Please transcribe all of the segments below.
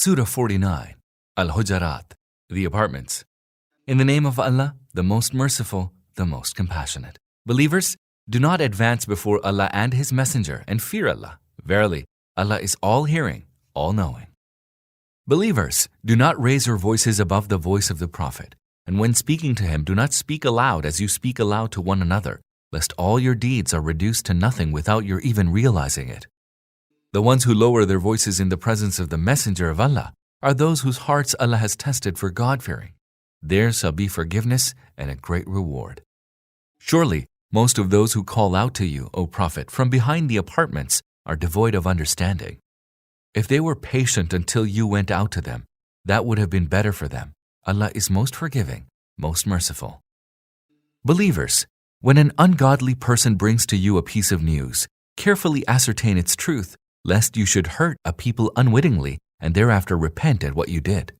Surah 49, Al-Hujurat, the apartments. In the name of Allah, the most merciful, the most compassionate. Believers, do not advance before Allah and His Messenger and fear Allah. Verily, Allah is all-hearing, all-knowing. Believers, do not raise your voices above the voice of the Prophet, and when speaking to him, do not speak aloud as you speak aloud to one another, lest all your deeds are reduced to nothing without your even realizing it. The ones who lower their voices in the presence of the Messenger of Allah are those whose hearts Allah has tested for God-fearing. There shall be forgiveness and a great reward. Surely, most of those who call out to you, O Prophet, from behind the apartments are devoid of understanding. If they were patient until you went out to them, that would have been better for them. Allah is most forgiving, most merciful. Believers, when an ungodly person brings to you a piece of news, carefully ascertain its truth, lest you should hurt a people unwittingly and thereafter repent at what you did.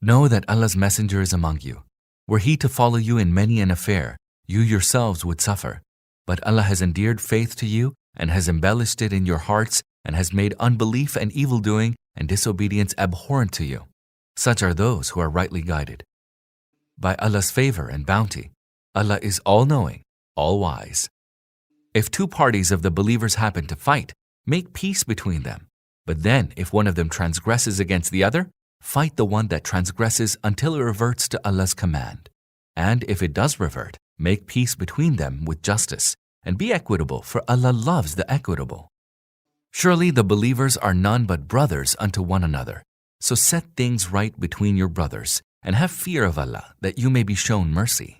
Know that Allah's Messenger is among you. Were He to follow you in many an affair, you yourselves would suffer. But Allah has endeared faith to you and has embellished it in your hearts and has made unbelief and evildoing and disobedience abhorrent to you. Such are those who are rightly guided. By Allah's favor and bounty, Allah is all-knowing, all-wise. If two parties of the believers happen to fight, make peace between them. But then, if one of them transgresses against the other, fight the one that transgresses until it reverts to Allah's command. And if it does revert, make peace between them with justice, and be equitable, for Allah loves the equitable. Surely the believers are none but brothers unto one another. So set things right between your brothers, and have fear of Allah, that you may be shown mercy.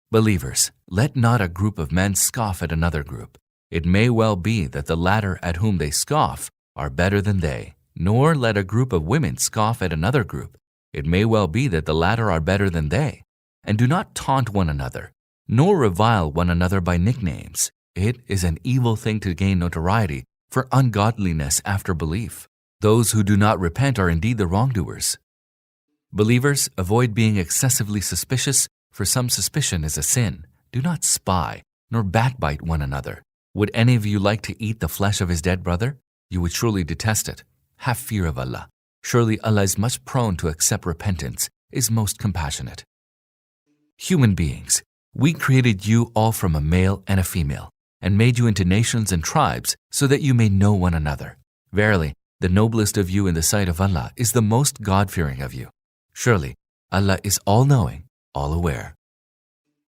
Believers, let not a group of men scoff at another group. It may well be that the latter at whom they scoff are better than they, nor let a group of women scoff at another group. It may well be that the latter are better than they. And do not taunt one another, nor revile one another by nicknames. It is an evil thing to gain notoriety for ungodliness after belief. Those who do not repent are indeed the wrongdoers. Believers, avoid being excessively suspicious, for some suspicion is a sin. Do not spy, nor backbite one another. Would any of you like to eat the flesh of his dead brother? You would surely detest it. Have fear of Allah. Surely Allah is much prone to accept repentance, is most compassionate. Human beings, we created you all from a male and a female, and made you into nations and tribes so that you may know one another. Verily, the noblest of you in the sight of Allah is the most God-fearing of you. Surely, Allah is all-knowing, all-aware.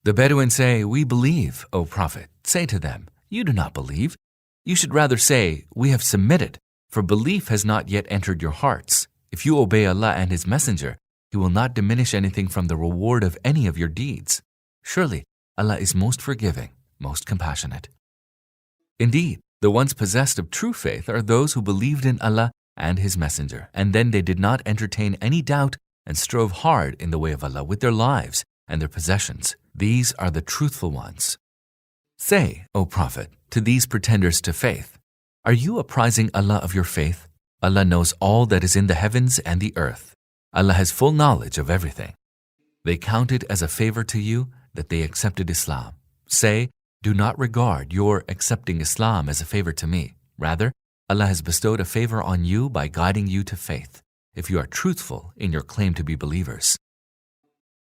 The Bedouins say, We believe, O Prophet. Say to them, You do not believe. You should rather say, We have submitted, for belief has not yet entered your hearts. If you obey Allah and His Messenger, He will not diminish anything from the reward of any of your deeds. Surely, Allah is most forgiving, most compassionate. Indeed, the ones possessed of true faith are those who believed in Allah and His Messenger, and then they did not entertain any doubt and strove hard in the way of Allah with their lives and their possessions. These are the truthful ones. Say, O Prophet, to these pretenders to faith, Are you apprising Allah of your faith? Allah knows all that is in the heavens and the earth. Allah has full knowledge of everything. They count it as a favor to you that they accepted Islam. Say, Do not regard your accepting Islam as a favor to me. Rather, Allah has bestowed a favor on you by guiding you to faith, if you are truthful in your claim to be believers.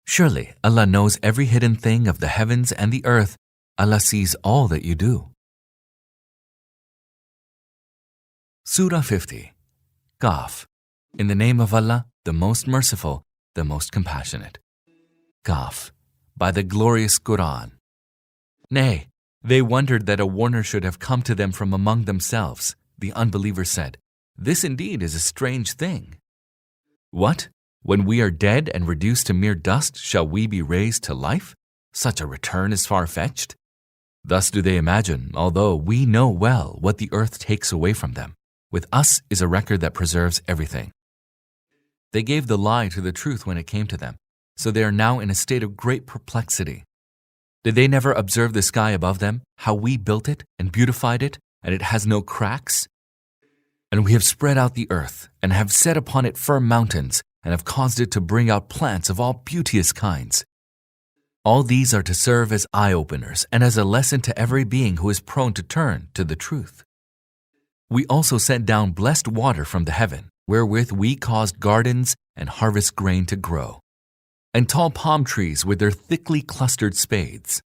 Surely, Allah knows every hidden thing of the heavens and the earth. Allah sees all that you do. Surah 50, Qaf. In the name of Allah, the most merciful, the most compassionate. Qaf, by the glorious Quran. Nay, they wondered that a warner should have come to them from among themselves. The unbelievers said, This indeed is a strange thing. What? When we are dead and reduced to mere dust, shall we be raised to life? Such a return is far-fetched. Thus do they imagine, although we know well what the earth takes away from them. With us is a record that preserves everything. They gave the lie to the truth when it came to them, so they are now in a state of great perplexity. Did they never observe the sky above them, how we built it and beautified it, and it has no cracks? And we have spread out the earth, and have set upon it firm mountains, and have caused it to bring out plants of all beauteous kinds. All these are to serve as eye-openers and as a lesson to every being who is prone to turn to the truth. We also sent down blessed water from the heaven, wherewith we caused gardens and harvest grain to grow, and tall palm trees with their thickly clustered spades.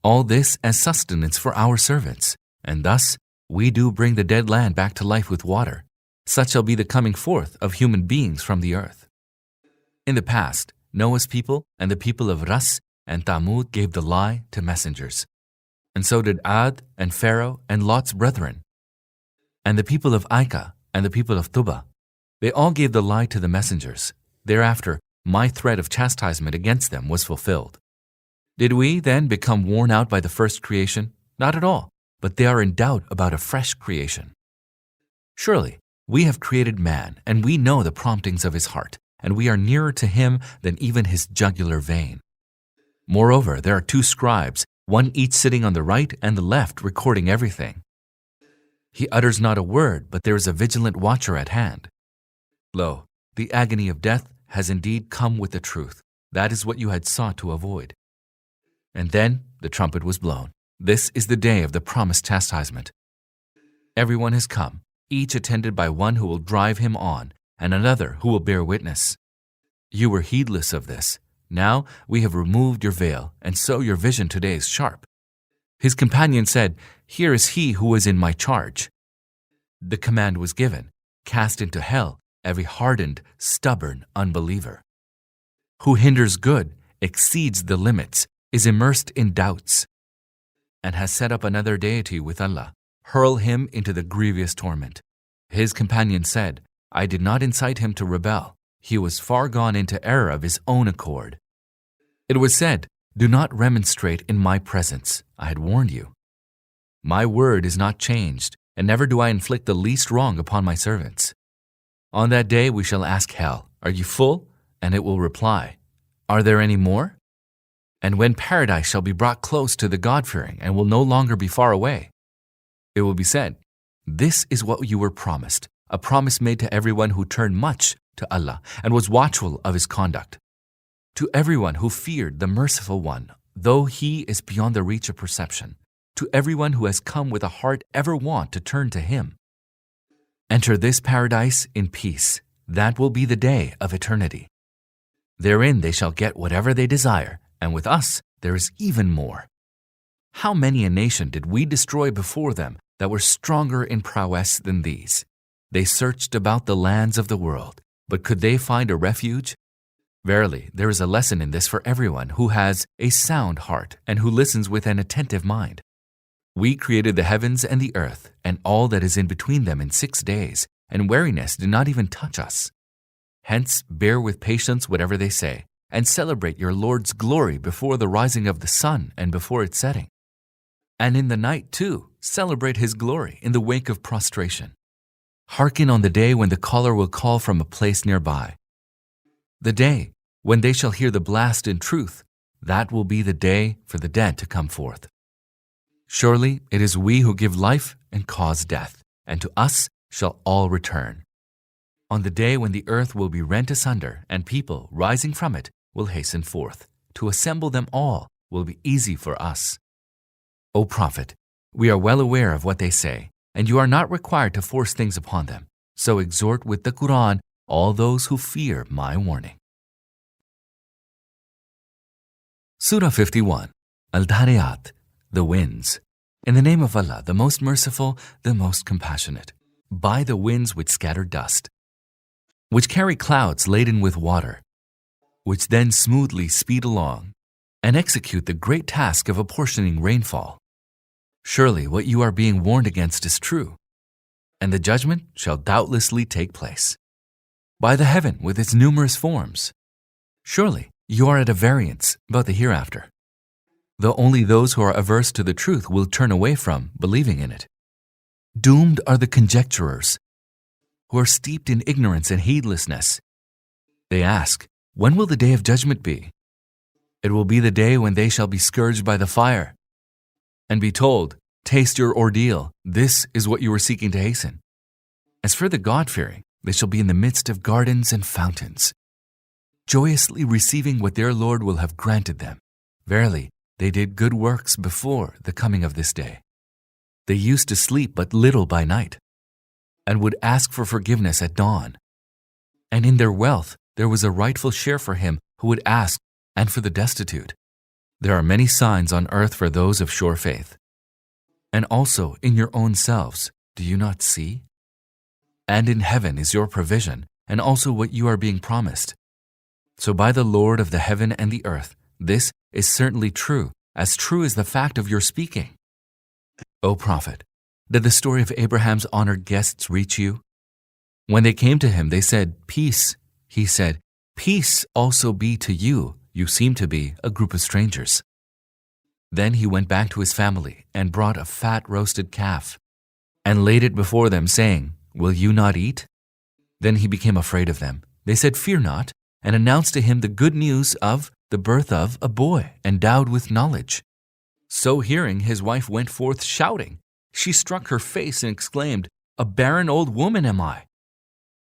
All this as sustenance for our servants, and thus we do bring the dead land back to life with water. Such shall be the coming forth of human beings from the earth. In the past, Noah's people and the people of Ras and Thamud gave the lie to messengers, and so did Ad and Pharaoh and Lot's brethren, and the people of Aika and the people of Tuba. They all gave the lie to the messengers. Thereafter, my threat of chastisement against them was fulfilled. Did we then become worn out by the first creation? Not at all, but they are in doubt about a fresh creation. Surely, we have created man, and we know the promptings of his heart, and we are nearer to him than even his jugular vein. Moreover, there are 2 scribes, one each sitting on the right and the left, recording everything. He utters not a word, but there is a vigilant watcher at hand. Lo, the agony of death has indeed come with the truth. That is what you had sought to avoid. And then the trumpet was blown. This is the day of the promised chastisement. Everyone has come, each attended by one who will drive him on, and another who will bear witness. You were heedless of this. Now we have removed your veil, and so your vision today is sharp. His companion said, Here is he who is in my charge. The command was given, cast into hell every hardened, stubborn unbeliever. Who hinders good, exceeds the limits, is immersed in doubts, and has set up another deity with Allah. Hurl him into the grievous torment. His companion said, I did not incite him to rebel. He was far gone into error of his own accord. It was said, Do not remonstrate in my presence. I had warned you. My word is not changed, and never do I inflict the least wrong upon my servants. On that day we shall ask hell, Are you full? And it will reply, Are there any more? And when paradise shall be brought close to the God-fearing and will no longer be far away, it will be said, This is what you were promised, a promise made to everyone who turned much to Allah and was watchful of his conduct. To everyone who feared the Merciful One, though he is beyond the reach of perception. To everyone who has come with a heart ever want to turn to him. Enter this paradise in peace. That will be the day of eternity. Therein they shall get whatever they desire, and with us there is even more. How many a nation did we destroy before them that were stronger in prowess than these? They searched about the lands of the world, but could they find a refuge? Verily, there is a lesson in this for everyone who has a sound heart and who listens with an attentive mind. We created the heavens and the earth and all that is in between them in 6 days, and weariness did not even touch us. Hence, bear with patience whatever they say, and celebrate your Lord's glory before the rising of the sun and before its setting. And in the night, too, celebrate his glory in the wake of prostration. Hearken on the day when the caller will call from a place nearby. The day when they shall hear the blast in truth, that will be the day for the dead to come forth. Surely it is we who give life and cause death, and to us shall all return. On the day when the earth will be rent asunder, and people, rising from it, will hasten forth. To assemble them all will be easy for us. O Prophet, we are well aware of what they say, and you are not required to force things upon them. So exhort with the Quran all those who fear my warning. Surah 51, Al-Dhariyat, the winds. In the name of Allah, the most merciful, the most compassionate. By the winds which scatter dust, which carry clouds laden with water, which then smoothly speed along, and execute the great task of apportioning rainfall. Surely what you are being warned against is true, and the judgment shall doubtlessly take place. By the heaven with its numerous forms. Surely you are at a variance about the hereafter, though only those who are averse to the truth will turn away from believing in it. Doomed are the conjecturers, who are steeped in ignorance and heedlessness. They ask, when will the day of judgment be? It will be the day when they shall be scourged by the fire, and be told, taste your ordeal, this is what you were seeking to hasten. As for the God-fearing, they shall be in the midst of gardens and fountains, joyously receiving what their Lord will have granted them. Verily, they did good works before the coming of this day. They used to sleep but little by night. and would ask for forgiveness at dawn. And in their wealth there was a rightful share for him who would ask, and for the destitute. There are many signs on earth for those of sure faith. And also in your own selves, do you not see? And in heaven is your provision, and also what you are being promised. So by the Lord of the heaven and the earth, this is certainly true as the fact of your speaking. O Prophet, did the story of Abraham's honored guests reach you? When they came to him, they said, "Peace." He said, "Peace also be to you. You seem to be a group of strangers." Then he went back to his family and brought a fat roasted calf and laid it before them, saying, "Will you not eat?" Then he became afraid of them. They said, "Fear not," and announced to him the good news of the birth of a boy endowed with knowledge. So hearing, his wife went forth shouting. She struck her face and exclaimed, "A barren old woman am I."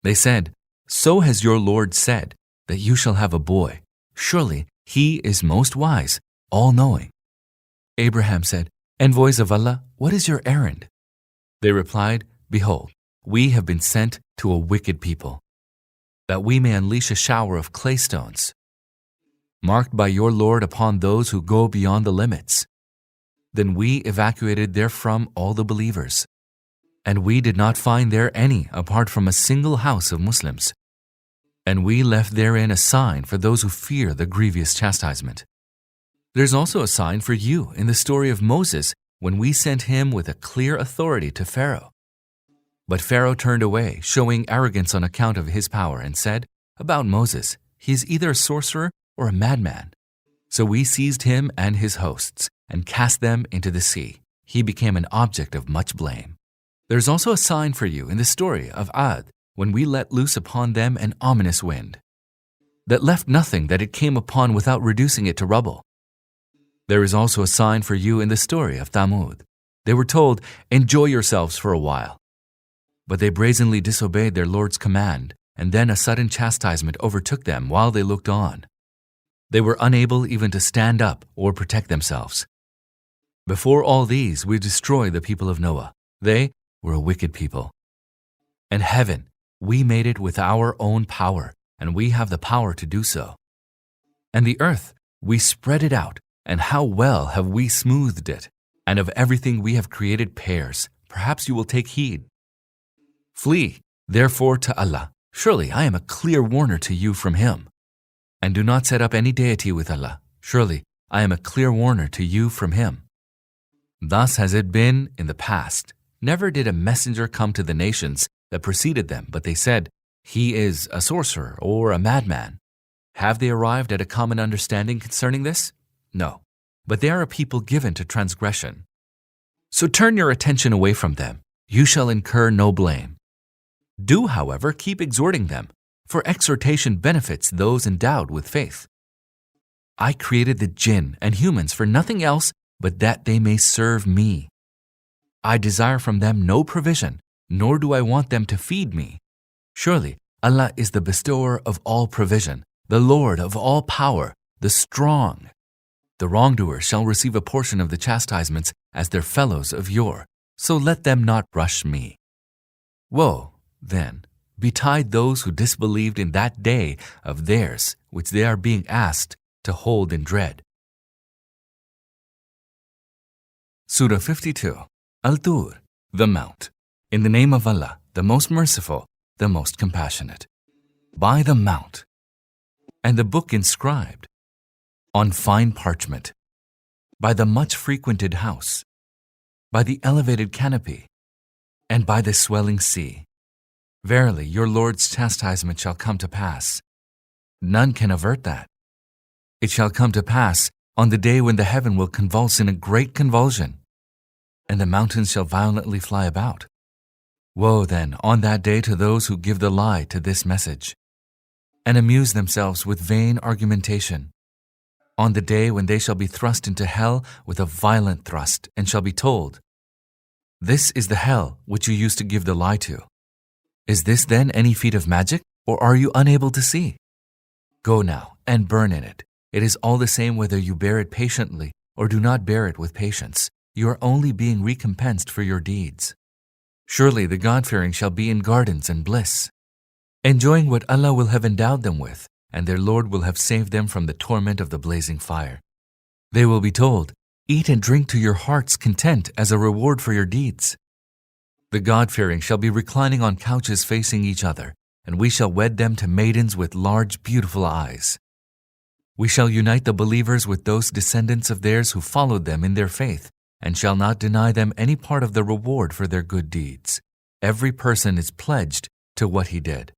They said, "So has your Lord said, that you shall have a boy. Surely he is most wise, all-knowing." Abraham said, "Envoys of Allah, what is your errand?" They replied, "Behold, we have been sent to a wicked people, that we may unleash a shower of clay stones, marked by your Lord upon those who go beyond the limits." Then we evacuated therefrom all the believers, and we did not find there any apart from a single house of Muslims. And we left therein a sign for those who fear the grievous chastisement. There's also a sign for you in the story of Moses when we sent him with a clear authority to Pharaoh. But Pharaoh turned away, showing arrogance on account of his power, and said about Moses, "He is either a sorcerer or a madman." So we seized him and his hosts and cast them into the sea. He became an object of much blame. There's also a sign for you in the story of Ad, when we let loose upon them an ominous wind that left nothing that it came upon without reducing it to rubble. There is also a sign for you in the story of Thamud. They were told, "Enjoy yourselves for a while." But they brazenly disobeyed their Lord's command, and then a sudden chastisement overtook them while they looked on. They were unable even to stand up or protect themselves. Before all these, we destroyed the people of Noah. They were a wicked people. And heaven, we made it with our own power, and we have the power to do so. And the earth, we spread it out, and how well have we smoothed it. And of everything we have created pairs. Perhaps you will take heed. Flee, therefore, to Allah. Surely I am a clear warner to you from Him. And do not set up any deity with Allah. Surely I am a clear warner to you from Him. Thus has it been in the past. Never did a messenger come to the nations that preceded them, but they said, "He is a sorcerer or a madman." Have they arrived at a common understanding concerning this? No, but they are a people given to transgression. So turn your attention away from them. You shall incur no blame. Do, however, keep exhorting them, for exhortation benefits those endowed with faith. I created the jinn and humans for nothing else but that they may serve me. I desire from them no provision, nor do I want them to feed me. Surely Allah is the bestower of all provision, the Lord of all power, the strong. The wrongdoers shall receive a portion of the chastisements as their fellows of yore, so let them not rush me. Woe, then, betide those who disbelieved in that day of theirs, which they are being asked to hold in dread. Surah 52, Al-Tur, the Mount. In the name of Allah, the most merciful, the most compassionate. By the Mount, and the book inscribed on fine parchment, by the much frequented house, by the elevated canopy, and by the swelling sea. Verily, your Lord's chastisement shall come to pass. None can avert that. It shall come to pass on the day when the heaven will convulse in a great convulsion, and the mountains shall violently fly about. Woe then on that day to those who give the lie to this message, and amuse themselves with vain argumentation, on the day when they shall be thrust into hell with a violent thrust, and shall be told, "This is the hell which you used to give the lie to." Is this then any feat of magic, or are you unable to see? Go now and burn in it. It is all the same whether you bear it patiently or do not bear it with patience. You are only being recompensed for your deeds. Surely the God-fearing shall be in gardens and bliss, enjoying what Allah will have endowed them with, and their Lord will have saved them from the torment of the blazing fire. They will be told, "Eat and drink to your heart's content as a reward for your deeds." The God-fearing shall be reclining on couches facing each other, and we shall wed them to maidens with large, beautiful eyes. We shall unite the believers with those descendants of theirs who followed them in their faith, and shall not deny them any part of the reward for their good deeds. Every person is pledged to what he did.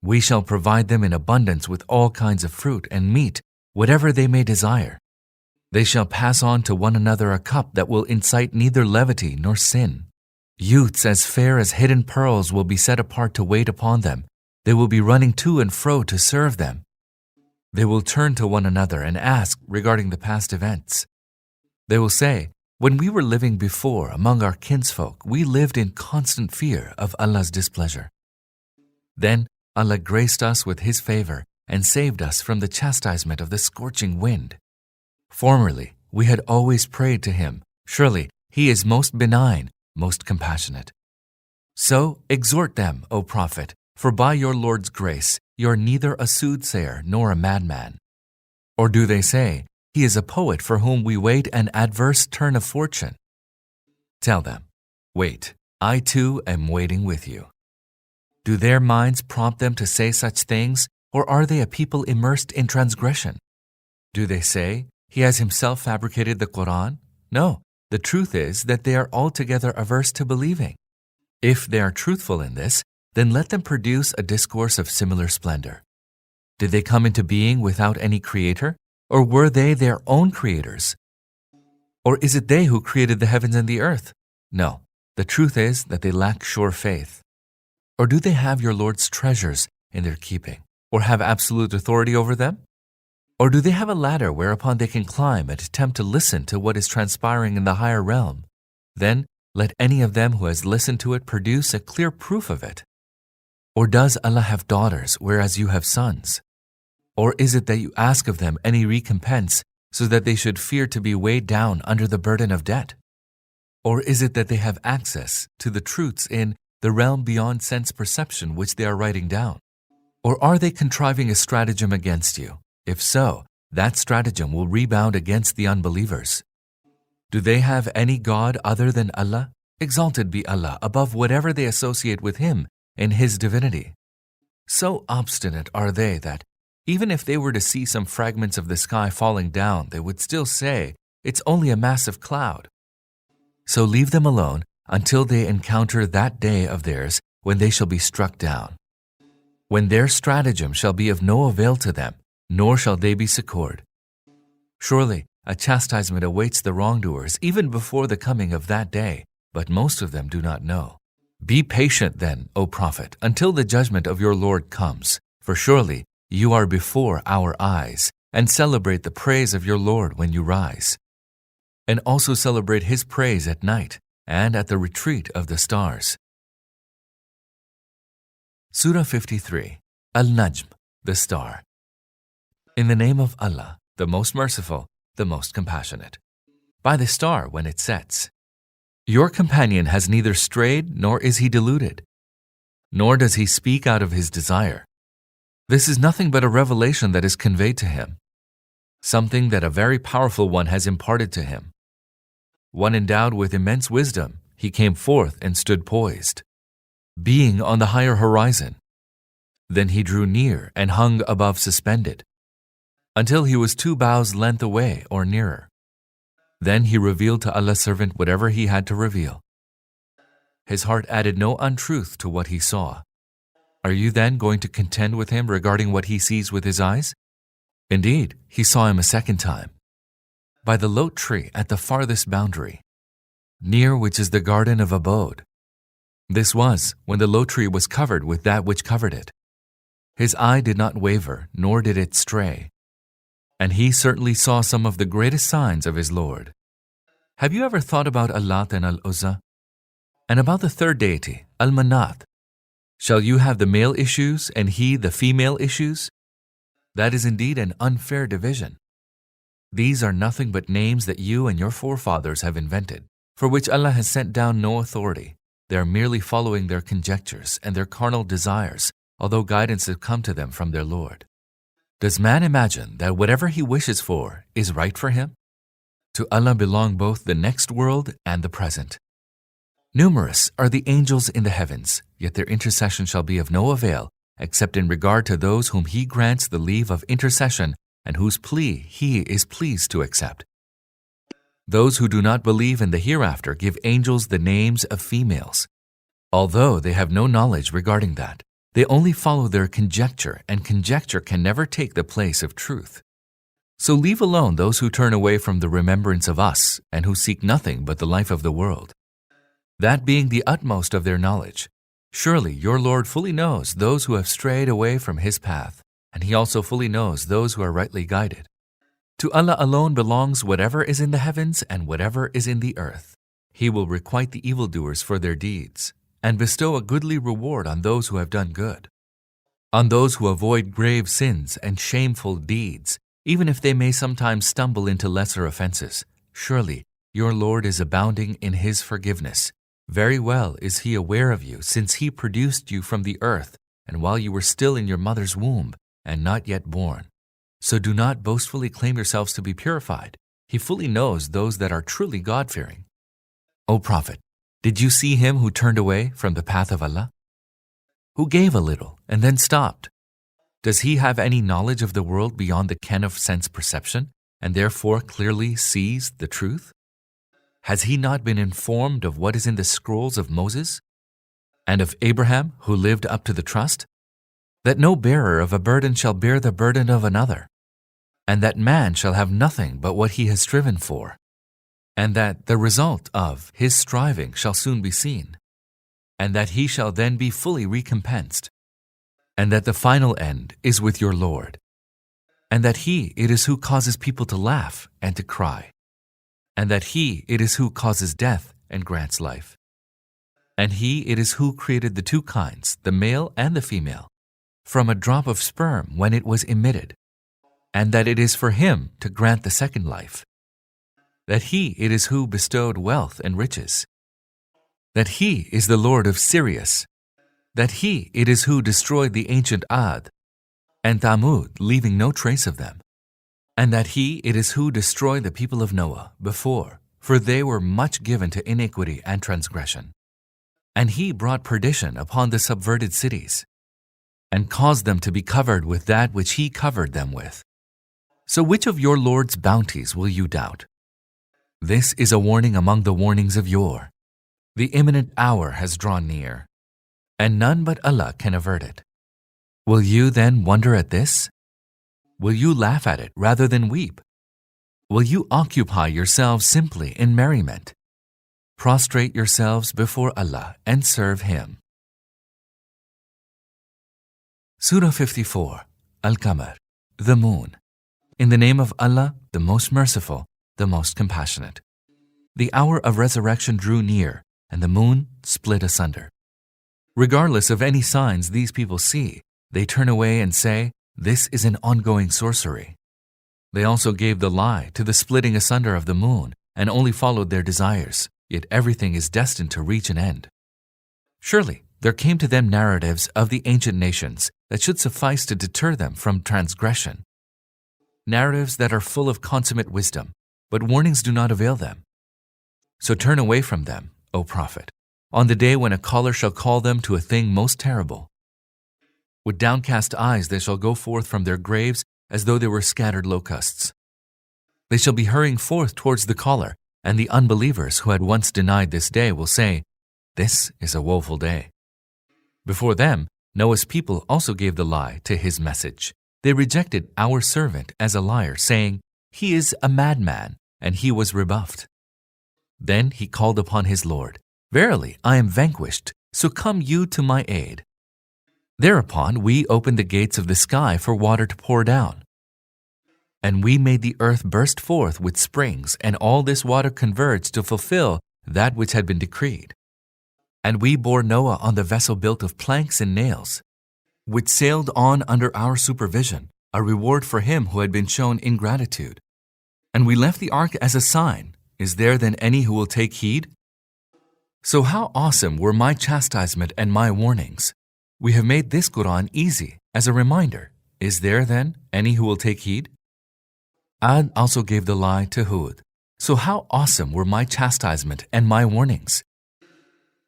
We shall provide them in abundance with all kinds of fruit and meat, whatever they may desire. They shall pass on to one another a cup that will incite neither levity nor sin. Youths as fair as hidden pearls will be set apart to wait upon them. They will be running to and fro to serve them. They will turn to one another and ask regarding the past events. They will say, "When we were living before among our kinsfolk, we lived in constant fear of Allah's displeasure. Then Allah graced us with His favor and saved us from the chastisement of the scorching wind. Formerly, we had always prayed to Him. Surely, He is most benign, most compassionate. So exhort them, O Prophet, for by your Lord's grace, you are neither a soothsayer nor a madman." Or do they say, "He is a poet for whom we wait an adverse turn of fortune"? Tell them, "Wait, I too am waiting with you." Do their minds prompt them to say such things, or are they a people immersed in transgression? Do they say, "He has himself fabricated the Quran"? No, the truth is that they are altogether averse to believing. If they are truthful in this, then let them produce a discourse of similar splendor. Did they come into being without any creator, or were they their own creators? Or is it they who created the heavens and the earth? No, the truth is that they lack sure faith. Or do they have your Lord's treasures in their keeping, or have absolute authority over them? Or do they have a ladder whereupon they can climb and attempt to listen to what is transpiring in the higher realm? Then let any of them who has listened to it produce a clear proof of it. Or does Allah have daughters, whereas you have sons? Or is it that you ask of them any recompense, so that they should fear to be weighed down under the burden of debt? Or is it that they have access to the truths in the realm beyond sense perception which they are writing down? Or are they contriving a stratagem against you? If so, that stratagem will rebound against the unbelievers. Do they have any God other than Allah? Exalted be Allah above whatever they associate with Him in His divinity. So obstinate are they that, even if they were to see some fragments of the sky falling down, they would still say, "It's only a massive cloud." So leave them alone until they encounter that day of theirs when they shall be struck down, when their stratagem shall be of no avail to them, nor shall they be succored. Surely a chastisement awaits the wrongdoers even before the coming of that day, but most of them do not know. Be patient then, O Prophet, until the judgment of your Lord comes, for surely you are before our eyes, and celebrate the praise of your Lord when you rise. And also celebrate His praise at night and at the retreat of the stars. Surah 53, Al-Najm, the Star. In the name of Allah, the most merciful, the most compassionate. By the star when it sets. Your companion has neither strayed nor is he deluded, nor does he speak out of his desire. This is nothing but a revelation that is conveyed to him, something that a very powerful one has imparted to him. One endowed with immense wisdom, he came forth and stood poised, being on the higher horizon. Then he drew near and hung above suspended, until he was 2 bows length away or nearer. Then he revealed to Allah's servant whatever he had to reveal. His heart added no untruth to what he saw. Are you then going to contend with him regarding what he sees with his eyes? Indeed, he saw him a second time, by the lote tree at the farthest boundary, near which is the garden of abode. This was when the lote tree was covered with that which covered it. His eye did not waver, nor did it stray. And he certainly saw some of the greatest signs of his Lord. Have you ever thought about Al-Lat and Al-Uzza? And about the third deity, Al-Manat? Shall you have the male issues and he the female issues? That is indeed an unfair division. These are nothing but names that you and your forefathers have invented, for which Allah has sent down no authority. They are merely following their conjectures and their carnal desires, although guidance has come to them from their Lord. Does man imagine that whatever he wishes for is right for him? To Allah belong both the next world and the present. Numerous are the angels in the heavens, yet their intercession shall be of no avail, except in regard to those whom He grants the leave of intercession and whose plea He is pleased to accept. Those who do not believe in the hereafter give angels the names of females. Although they have no knowledge regarding that, they only follow their conjecture, and conjecture can never take the place of truth. So leave alone those who turn away from the remembrance of us and who seek nothing but the life of the world. That being the utmost of their knowledge, surely your Lord fully knows those who have strayed away from His path, and He also fully knows those who are rightly guided. To Allah alone belongs whatever is in the heavens and whatever is in the earth. He will requite the evildoers for their deeds, and bestow a goodly reward on those who have done good. On those who avoid grave sins and shameful deeds, even if they may sometimes stumble into lesser offenses, surely your Lord is abounding in His forgiveness. Very well is He aware of you, since He produced you from the earth, and while you were still in your mother's womb, and not yet born. So do not boastfully claim yourselves to be purified. He fully knows those that are truly God-fearing. O Prophet, did you see him who turned away from the path of Allah? Who gave a little and then stopped? Does he have any knowledge of the world beyond the ken of sense perception, and therefore clearly sees the truth? Has he not been informed of what is in the scrolls of Moses and of Abraham, who lived up to the trust? That no bearer of a burden shall bear the burden of another, and that man shall have nothing but what he has striven for, and that the result of his striving shall soon be seen, and that he shall then be fully recompensed, and that the final end is with your Lord, and that He it is who causes people to laugh and to cry, and that He it is who causes death and grants life. And He it is who created the two kinds, the male and the female, from a drop of sperm when it was emitted, and that it is for Him to grant the second life. That He it is who bestowed wealth and riches. That He is the Lord of Sirius. That He it is who destroyed the ancient Ad and Thamud, leaving no trace of them. And that He it is who destroyed the people of Noah before, for they were much given to iniquity and transgression. And He brought perdition upon the subverted cities, and caused them to be covered with that which He covered them with. So which of your Lord's bounties will you doubt? This is a warning among the warnings of yore. The imminent hour has drawn near, and none but Allah can avert it. Will you then wonder at this? Will you laugh at it rather than weep? Will you occupy yourselves simply in merriment? Prostrate yourselves before Allah and serve Him. Surah 54, Al-Qamar, the Moon. In the name of Allah, the Most Merciful, the Most Compassionate. The hour of resurrection drew near, and the moon split asunder. Regardless of any signs these people see, they turn away and say, "This is an ongoing sorcery." They also gave the lie to the splitting asunder of the moon and only followed their desires, yet everything is destined to reach an end. Surely there came to them narratives of the ancient nations that should suffice to deter them from transgression. Narratives that are full of consummate wisdom, but warnings do not avail them. So turn away from them, O Prophet, on the day when a caller shall call them to a thing most terrible. With downcast eyes they shall go forth from their graves as though they were scattered locusts. They shall be hurrying forth towards the caller, and the unbelievers who had once denied this day will say, "This is a woeful day." Before them, Noah's people also gave the lie to his message. They rejected our servant as a liar, saying, "He is a madman," and he was rebuffed. Then he called upon his Lord, "Verily, I am vanquished, so come you to my aid." Thereupon we opened the gates of the sky for water to pour down. And we made the earth burst forth with springs, and all this water converged to fulfill that which had been decreed. And we bore Noah on the vessel built of planks and nails, which sailed on under our supervision, a reward for him who had been shown ingratitude. And we left the ark as a sign. Is there then any who will take heed? So how awesome were my chastisement and my warnings. We have made this Quran easy as a reminder. Is there then any who will take heed? Ad also gave the lie to Hud. So how awesome were my chastisement and my warnings.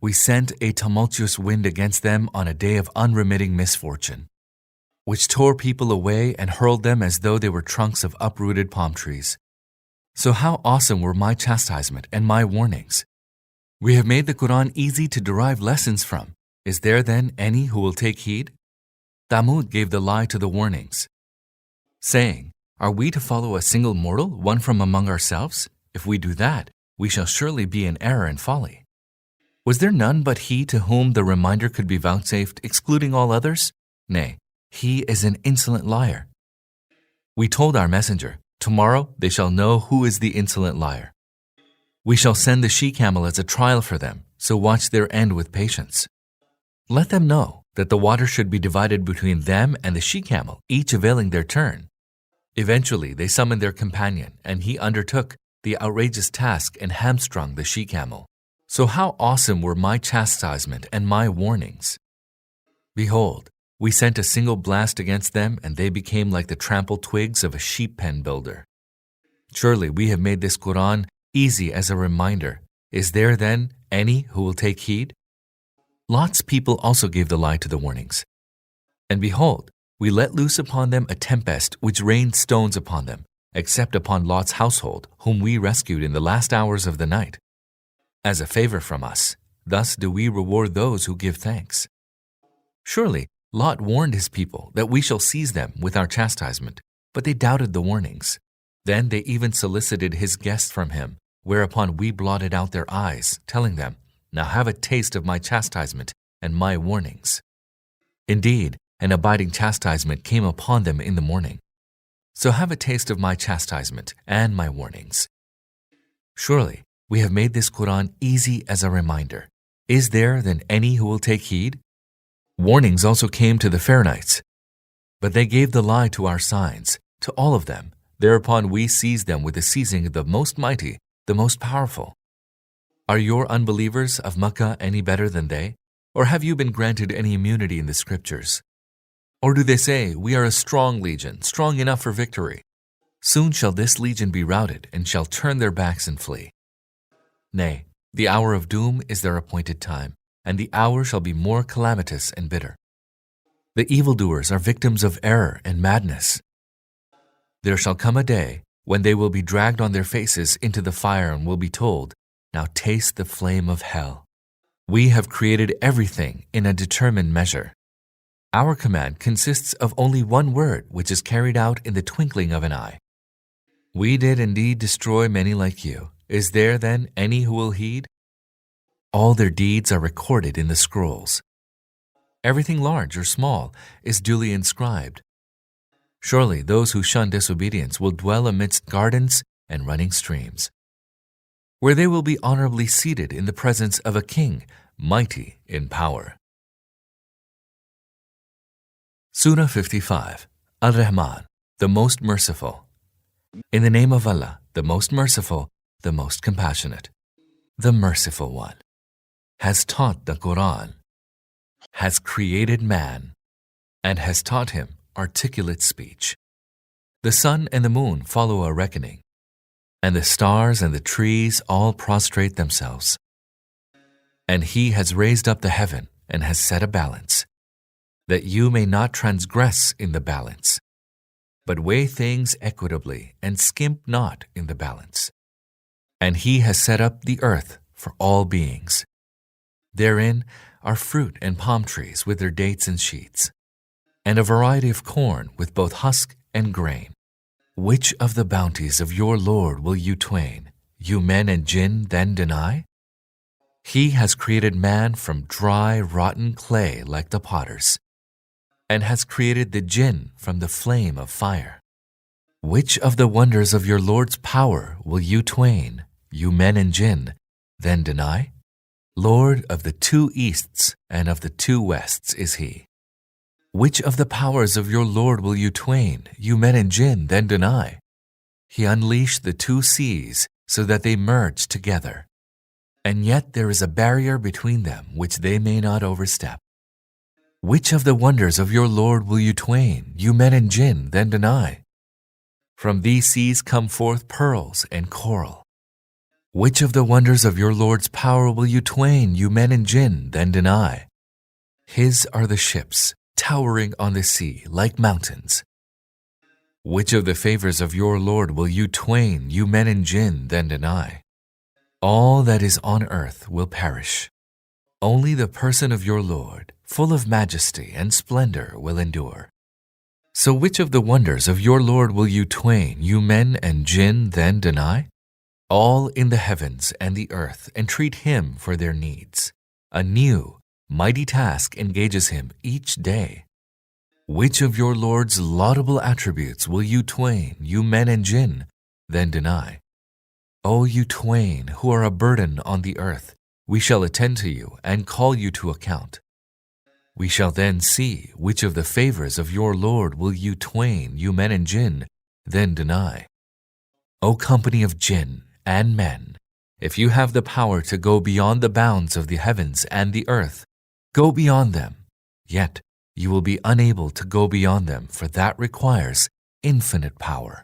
We sent a tumultuous wind against them on a day of unremitting misfortune, which tore people away and hurled them as though they were trunks of uprooted palm trees. So how awesome were my chastisement and my warnings. We have made the Quran easy to derive lessons from. Is there then any who will take heed? Thamud gave the lie to the warnings, saying, Are we to follow a single mortal, one from among ourselves? If we do that, we shall surely be in error and folly. Was there none but he to whom the reminder could be vouchsafed, excluding all others? Nay, he is an insolent liar. We told our messenger, Tomorrow they shall know who is the insolent liar. We shall send the she-camel as a trial for them, so watch their end with patience. Let them know that the water should be divided between them and the she-camel, each availing their turn. Eventually they summoned their companion, and he undertook the outrageous task and hamstrung the she-camel. So how awesome were my chastisement and my warnings. Behold, we sent a single blast against them, and they became like the trampled twigs of a sheep pen builder. Surely we have made this Quran easy as a reminder. Is there then any who will take heed? Lot's people also gave the lie to the warnings. And behold, we let loose upon them a tempest which rained stones upon them, except upon Lot's household, whom we rescued in the last hours of the night. As a favor from us, thus do we reward those who give thanks. Surely Lot warned his people that we shall seize them with our chastisement, but they doubted the warnings. Then they even solicited his guests from him, whereupon we blotted out their eyes, telling them, Now have a taste of my chastisement and my warnings. Indeed, an abiding chastisement came upon them in the morning. So have a taste of my chastisement and my warnings. Surely we have made this Quran easy as a reminder. Is there then any who will take heed? Warnings also came to the Pharaonites, but they gave the lie to our signs, to all of them. Thereupon we seized them with the seizing of the most mighty, the most powerful. Are your unbelievers of Makkah any better than they? Or have you been granted any immunity in the scriptures? Or do they say, We are a strong legion, strong enough for victory? Soon shall this legion be routed, and shall turn their backs and flee. Nay, the hour of doom is their appointed time, and the hour shall be more calamitous and bitter. The evildoers are victims of error and madness. There shall come a day when they will be dragged on their faces into the fire and will be told, Now taste the flame of hell. We have created everything in a determined measure. Our command consists of only one word, which is carried out in the twinkling of an eye. We did indeed destroy many like you. Is there then any who will heed? All their deeds are recorded in the scrolls. Everything large or small is duly inscribed. Surely those who shun disobedience will dwell amidst gardens and running streams, where they will be honorably seated in the presence of a king, mighty in power. Surah 55, Ar-Rahman, the Most Merciful. In the name of Allah, the Most Merciful, the Most Compassionate. The Merciful One has taught the Quran, has created man, and has taught him articulate speech. The sun and the moon follow a reckoning, and the stars and the trees all prostrate themselves. And he has raised up the heaven and has set a balance, that you may not transgress in the balance, but weigh things equitably and skimp not in the balance. And he has set up the earth for all beings. Therein are fruit and palm trees with their dates and sheets, and a variety of corn with both husk and grain. Which of the bounties of your Lord will you twain, you men and jinn, then deny? He has created man from dry, rotten clay like the potters, and has created the jinn from the flame of fire. Which of the wonders of your Lord's power will you twain, you men and jinn, then deny? Lord of the two easts and of the two wests is he. Which of the powers of your Lord will you twain, you men and jinn, then deny? He unleashed the two seas so that they merged together, and yet there is a barrier between them which they may not overstep. Which of the wonders of your Lord will you twain, you men and jinn, then deny? From these seas come forth pearls and coral. Which of the wonders of your Lord's power will you twain, you men and jinn, then deny? His are the ships, towering on the sea like mountains. Which of the favors of your Lord will you twain, you men and jinn, then deny? All that is on earth will perish. Only the person of your Lord, full of majesty and splendor, will endure. So which of the wonders of your Lord will you twain, you men and jinn, then deny? All in the heavens and the earth entreat him for their needs. A new, mighty task engages him each day. Which of your Lord's laudable attributes will you twain, you men and jinn, then deny? O you twain who are a burden on the earth, we shall attend to you and call you to account. We shall then see which of the favors of your Lord will you twain, you men and jinn, then deny. O company of jinn and men, if you have the power to go beyond the bounds of the heavens and the earth, go beyond them, yet you will be unable to go beyond them, for that requires infinite power.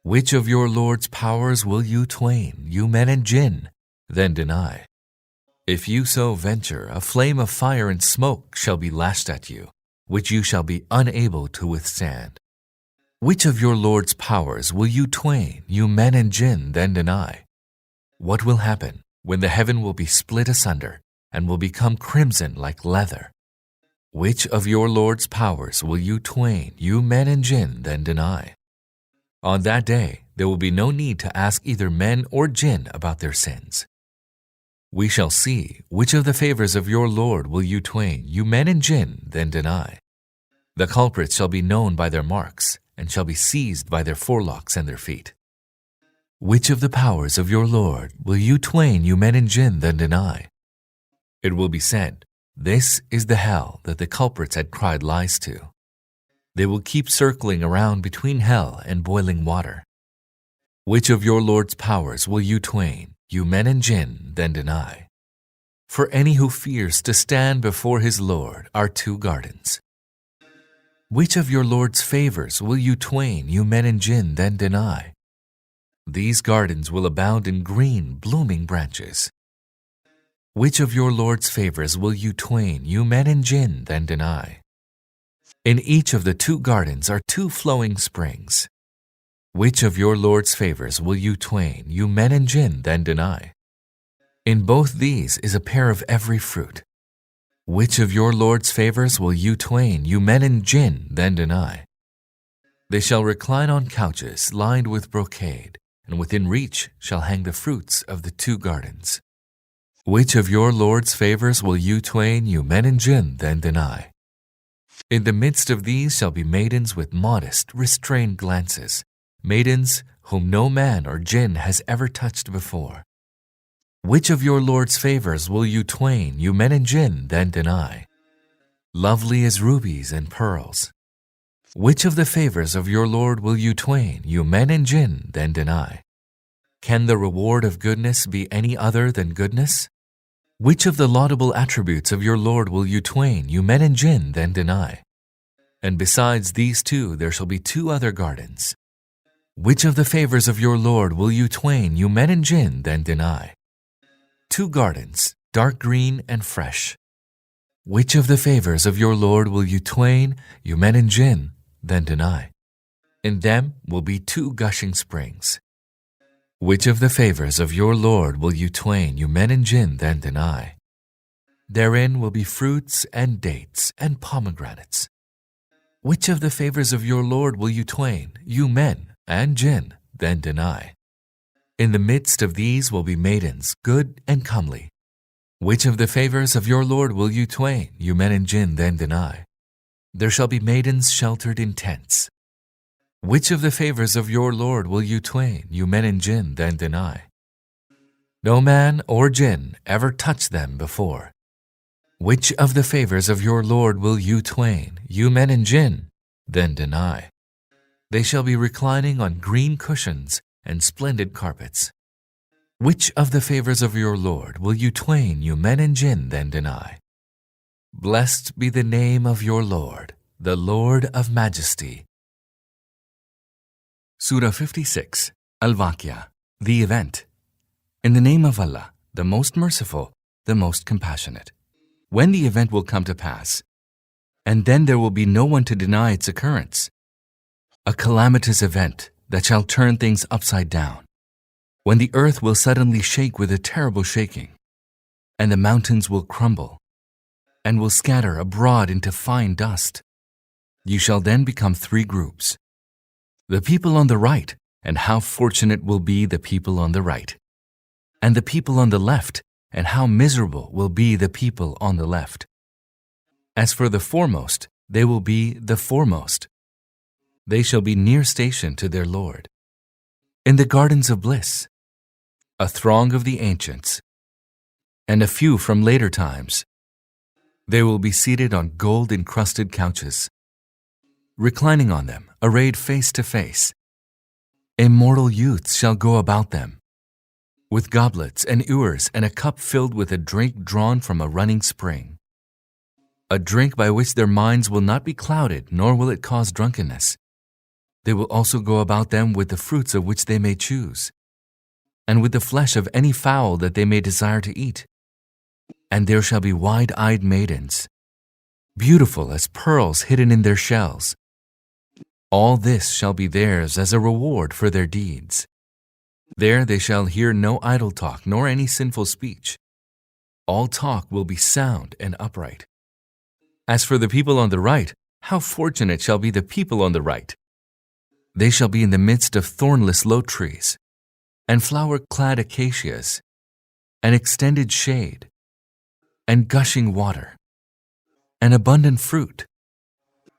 Which of your Lord's powers will you twain, you men and jinn, then deny? If you so venture, a flame of fire and smoke shall be lashed at you, which you shall be unable to withstand. Which of your Lord's powers will you twain, you men and jinn, then deny? What will happen when the heaven will be split asunder and will become crimson like leather? Which of your Lord's powers will you twain, you men and jinn, then deny? On that day there will be no need to ask either men or jinn about their sins. We shall see which of the favors of your Lord will you twain, you men and jinn, then deny. The culprits shall be known by their marks, and shall be seized by their forelocks and their feet. Which of the powers of your Lord will you twain, you men and jinn, then deny? It will be said, this is the hell that the culprits had cried lies to. They will keep circling around between hell and boiling water. Which of your Lord's powers will you twain, you men and jinn, then deny? For any who fears to stand before his Lord are two gardens. Which of your Lord's favors will you twain, you men and jinn, then deny? These gardens will abound in green, blooming branches. Which of your Lord's favors will you twain, you men and jinn, then deny? In each of the two gardens are two flowing springs. Which of your Lord's favors will you twain, you men and jinn, then deny? In both these is a pear of every fruit. Which of your Lord's favors will you twain, you men and jinn, then deny? They shall recline on couches lined with brocade, and within reach shall hang the fruits of the two gardens. Which of your Lord's favors will you twain, you men and jinn, then deny? In the midst of these shall be maidens with modest, restrained glances, maidens whom no man or jinn has ever touched before. Which of your Lord's favors will you twain, you men and jinn, then deny? Lovely as rubies and pearls. Which of the favors of your Lord will you twain, you men and jinn, then deny? Can the reward of goodness be any other than goodness? Which of the laudable attributes of your Lord will you twain, you men and jinn, then deny? And besides these two there shall be two other gardens. Which of the favors of your Lord will you twain, you men and jinn, then deny? Two gardens, dark green and fresh. Which of the favors of your Lord will you twain, you men and jinn, then deny? In them will be two gushing springs. Which of the favors of your Lord will you twain, you men and jinn, then deny? Therein will be fruits and dates and pomegranates. Which of the favors of your Lord will you twain, you men and jinn, then deny? In the midst of these will be maidens, good and comely. Which of the favors of your Lord will you twain, you men and jinn, then deny? There shall be maidens sheltered in tents. Which of the favors of your Lord will you twain, you men and jinn, then deny? No man or jinn ever touched them before. Which of the favors of your Lord will you twain, you men and jinn, then deny? They shall be reclining on green cushions and splendid carpets. Which of the favors of your Lord will you twain, you men and jinn, then deny? Blessed be the name of your Lord, the Lord of Majesty. Surah 56, Al-Waqi'ah, the event. In the name of Allah, the most merciful, the most compassionate. When the event will come to pass, and then there will be no one to deny its occurrence. A calamitous event that shall turn things upside down. When the earth will suddenly shake with a terrible shaking, and the mountains will crumble, and will scatter abroad into fine dust. You shall then become three groups. The people on the right, and how fortunate will be the people on the right. And the people on the left, and how miserable will be the people on the left. As for the foremost, they will be the foremost. They shall be near station to their Lord. In the gardens of bliss, a throng of the ancients, and a few from later times. They will be seated on gold-encrusted couches, reclining on them, arrayed face to face. Immortal youths shall go about them, with goblets and ewers and a cup filled with a drink drawn from a running spring. A drink by which their minds will not be clouded, nor will it cause drunkenness. They will also go about them with the fruits of which they may choose, and with the flesh of any fowl that they may desire to eat. And there shall be wide-eyed maidens, beautiful as pearls hidden in their shells. All this shall be theirs as a reward for their deeds. There they shall hear no idle talk, nor any sinful speech. All talk will be sound and upright. As for the people on the right, how fortunate shall be the people on the right! They shall be in the midst of thornless low trees, and flower-clad acacias, and extended shade, and gushing water, and abundant fruit,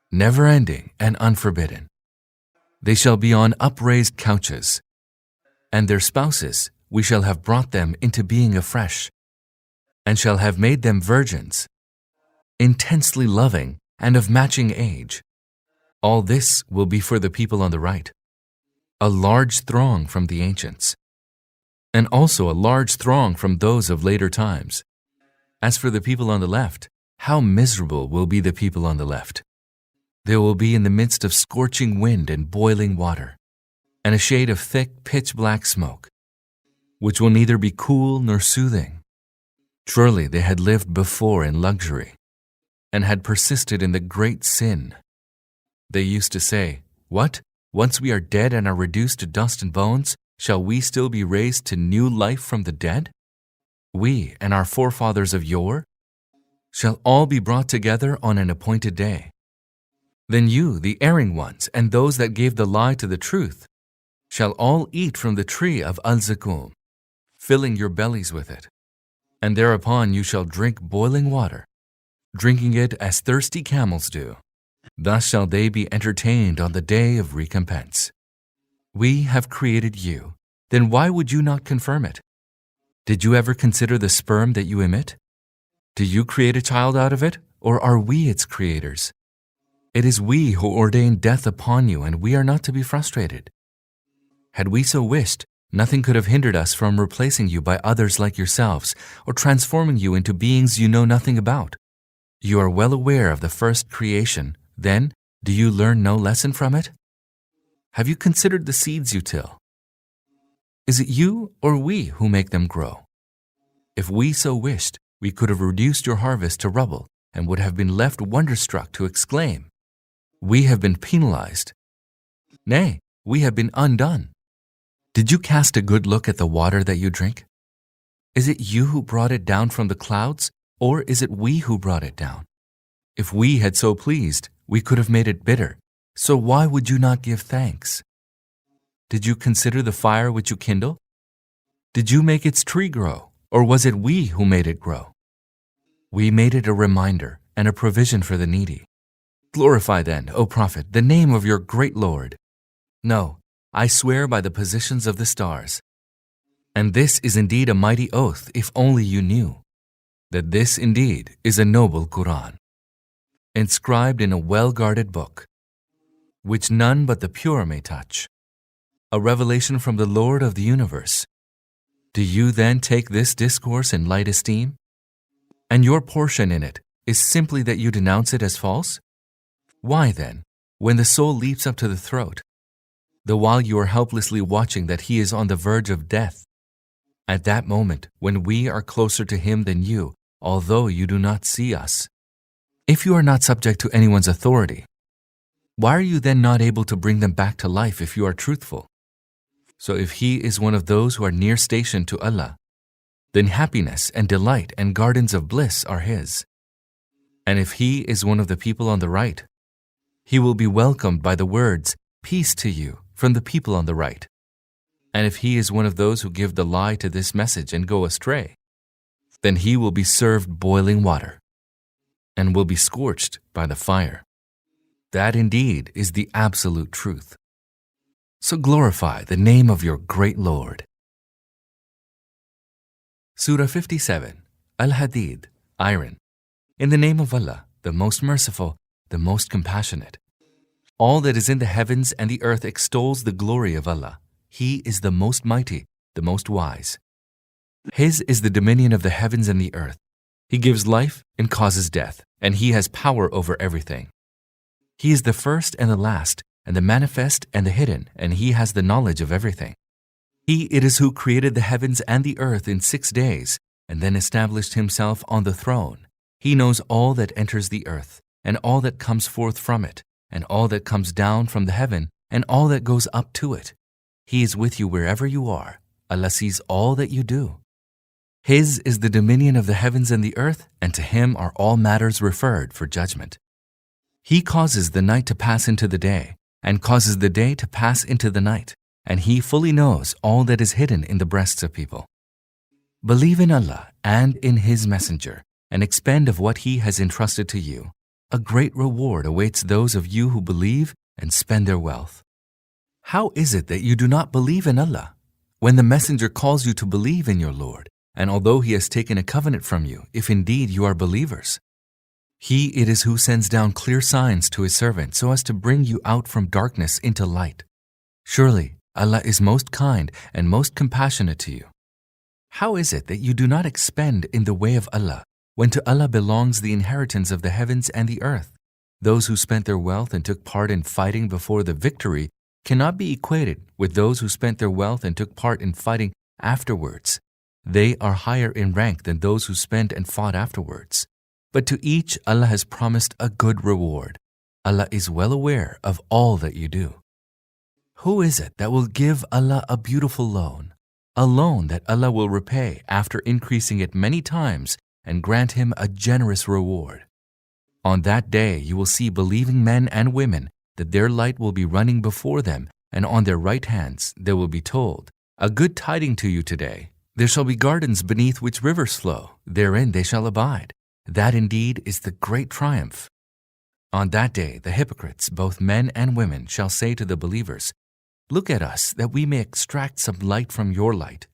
never-ending and unforbidden. They shall be on upraised couches, and their spouses we shall have brought them into being afresh, and shall have made them virgins, intensely loving and of matching age. All this will be for the people on the right, a large throng from the ancients, and also a large throng from those of later times. As for the people on the left, how miserable will be the people on the left! They will be in the midst of scorching wind and boiling water, and a shade of thick, pitch-black smoke, which will neither be cool nor soothing. Surely they had lived before in luxury, and had persisted in the great sin. They used to say, "What? Once we are dead and are reduced to dust and bones, shall we still be raised to new life from the dead? We and our forefathers of yore shall all be brought together on an appointed day. Then you, the erring ones, and those that gave the lie to the truth, shall all eat from the tree of Al-Zakum, filling your bellies with it. And thereupon you shall drink boiling water, drinking it as thirsty camels do. Thus shall they be entertained on the day of recompense. We have created you, then why would you not confirm it? Did you ever consider the sperm that you emit? Do you create a child out of it, or are we its creators? It is we who ordain death upon you, and we are not to be frustrated. Had we so wished, nothing could have hindered us from replacing you by others like yourselves, or transforming you into beings you know nothing about. You are well aware of the first creation, then do you learn no lesson from it? Have you considered the seeds you till? Is it you or we who make them grow? If we so wished, we could have reduced your harvest to rubble and would have been left wonderstruck to exclaim, "We have been penalized. Nay, we have been undone." Did you cast a good look at the water that you drink? Is it you who brought it down from the clouds, or is it we who brought it down? If we had so pleased, we could have made it bitter. So why would you not give thanks? Did you consider the fire which you kindle? Did you make its tree grow, or was it we who made it grow? We made it a reminder and a provision for the needy. Glorify then, O Prophet, the name of your great Lord. No, I swear by the positions of the stars. And this is indeed a mighty oath, if only you knew, that this indeed is a noble Quran, inscribed in a well-guarded book, which none but the pure may touch, a revelation from the Lord of the universe, Do you then take this discourse in light esteem? And your portion in it is simply that you denounce it as false? Why then, when the soul leaps up to the throat, the while you are helplessly watching that he is on the verge of death, at that moment when we are closer to him than you, although you do not see us, if you are not subject to anyone's authority, why are you then not able to bring them back to life if you are truthful? So if he is one of those who are near station to Allah, then happiness and delight and gardens of bliss are his. And if he is one of the people on the right, he will be welcomed by the words, "Peace to you," from the people on the right. And if he is one of those who give the lie to this message and go astray, then he will be served boiling water and will be scorched by the fire. That indeed is the absolute truth. So glorify the name of your great Lord. Surah 57, Al-Hadid, Iron. In the name of Allah, the most merciful, the most compassionate. All that is in the heavens and the earth extols the glory of Allah. He is the most mighty, the most wise. His is the dominion of the heavens and the earth. He gives life and causes death, and he has power over everything. He is the first and the last, and the manifest and the hidden, and he has the knowledge of everything. He it is who created the heavens and the earth in 6 days, and then established himself on the throne. He knows all that enters the earth, and all that comes forth from it, and all that comes down from the heaven, and all that goes up to it. He is with you wherever you are. Allah sees all that you do. His is the dominion of the heavens and the earth, and to him are all matters referred for judgment. He causes the night to pass into the day, and causes the day to pass into the night, and he fully knows all that is hidden in the breasts of people. Believe in Allah and in his messenger, and expend of what he has entrusted to you. A great reward awaits those of you who believe and spend their wealth. How is it that you do not believe in Allah, when the messenger calls you to believe in your Lord, and although he has taken a covenant from you, if indeed you are believers? He it is who sends down clear signs to his servant so as to bring you out from darkness into light. Surely Allah is most kind and most compassionate to you. How is it that you do not expend in the way of Allah, when to Allah belongs the inheritance of the heavens and the earth? Those who spent their wealth and took part in fighting before the victory cannot be equated with those who spent their wealth and took part in fighting afterwards. They are higher in rank than those who spent and fought afterwards. But to each Allah has promised a good reward. Allah is well aware of all that you do. Who is it that will give Allah a beautiful loan? A loan that Allah will repay after increasing it many times and grant him a generous reward. On that day you will see believing men and women that their light will be running before them, and on their right hands they will be told, "A good tiding to you today. There shall be gardens beneath which rivers flow. Therein they shall abide. That indeed is the great triumph." On that day the hypocrites, both men and women, shall say to the believers, "Look at us, that we may extract some light from your light."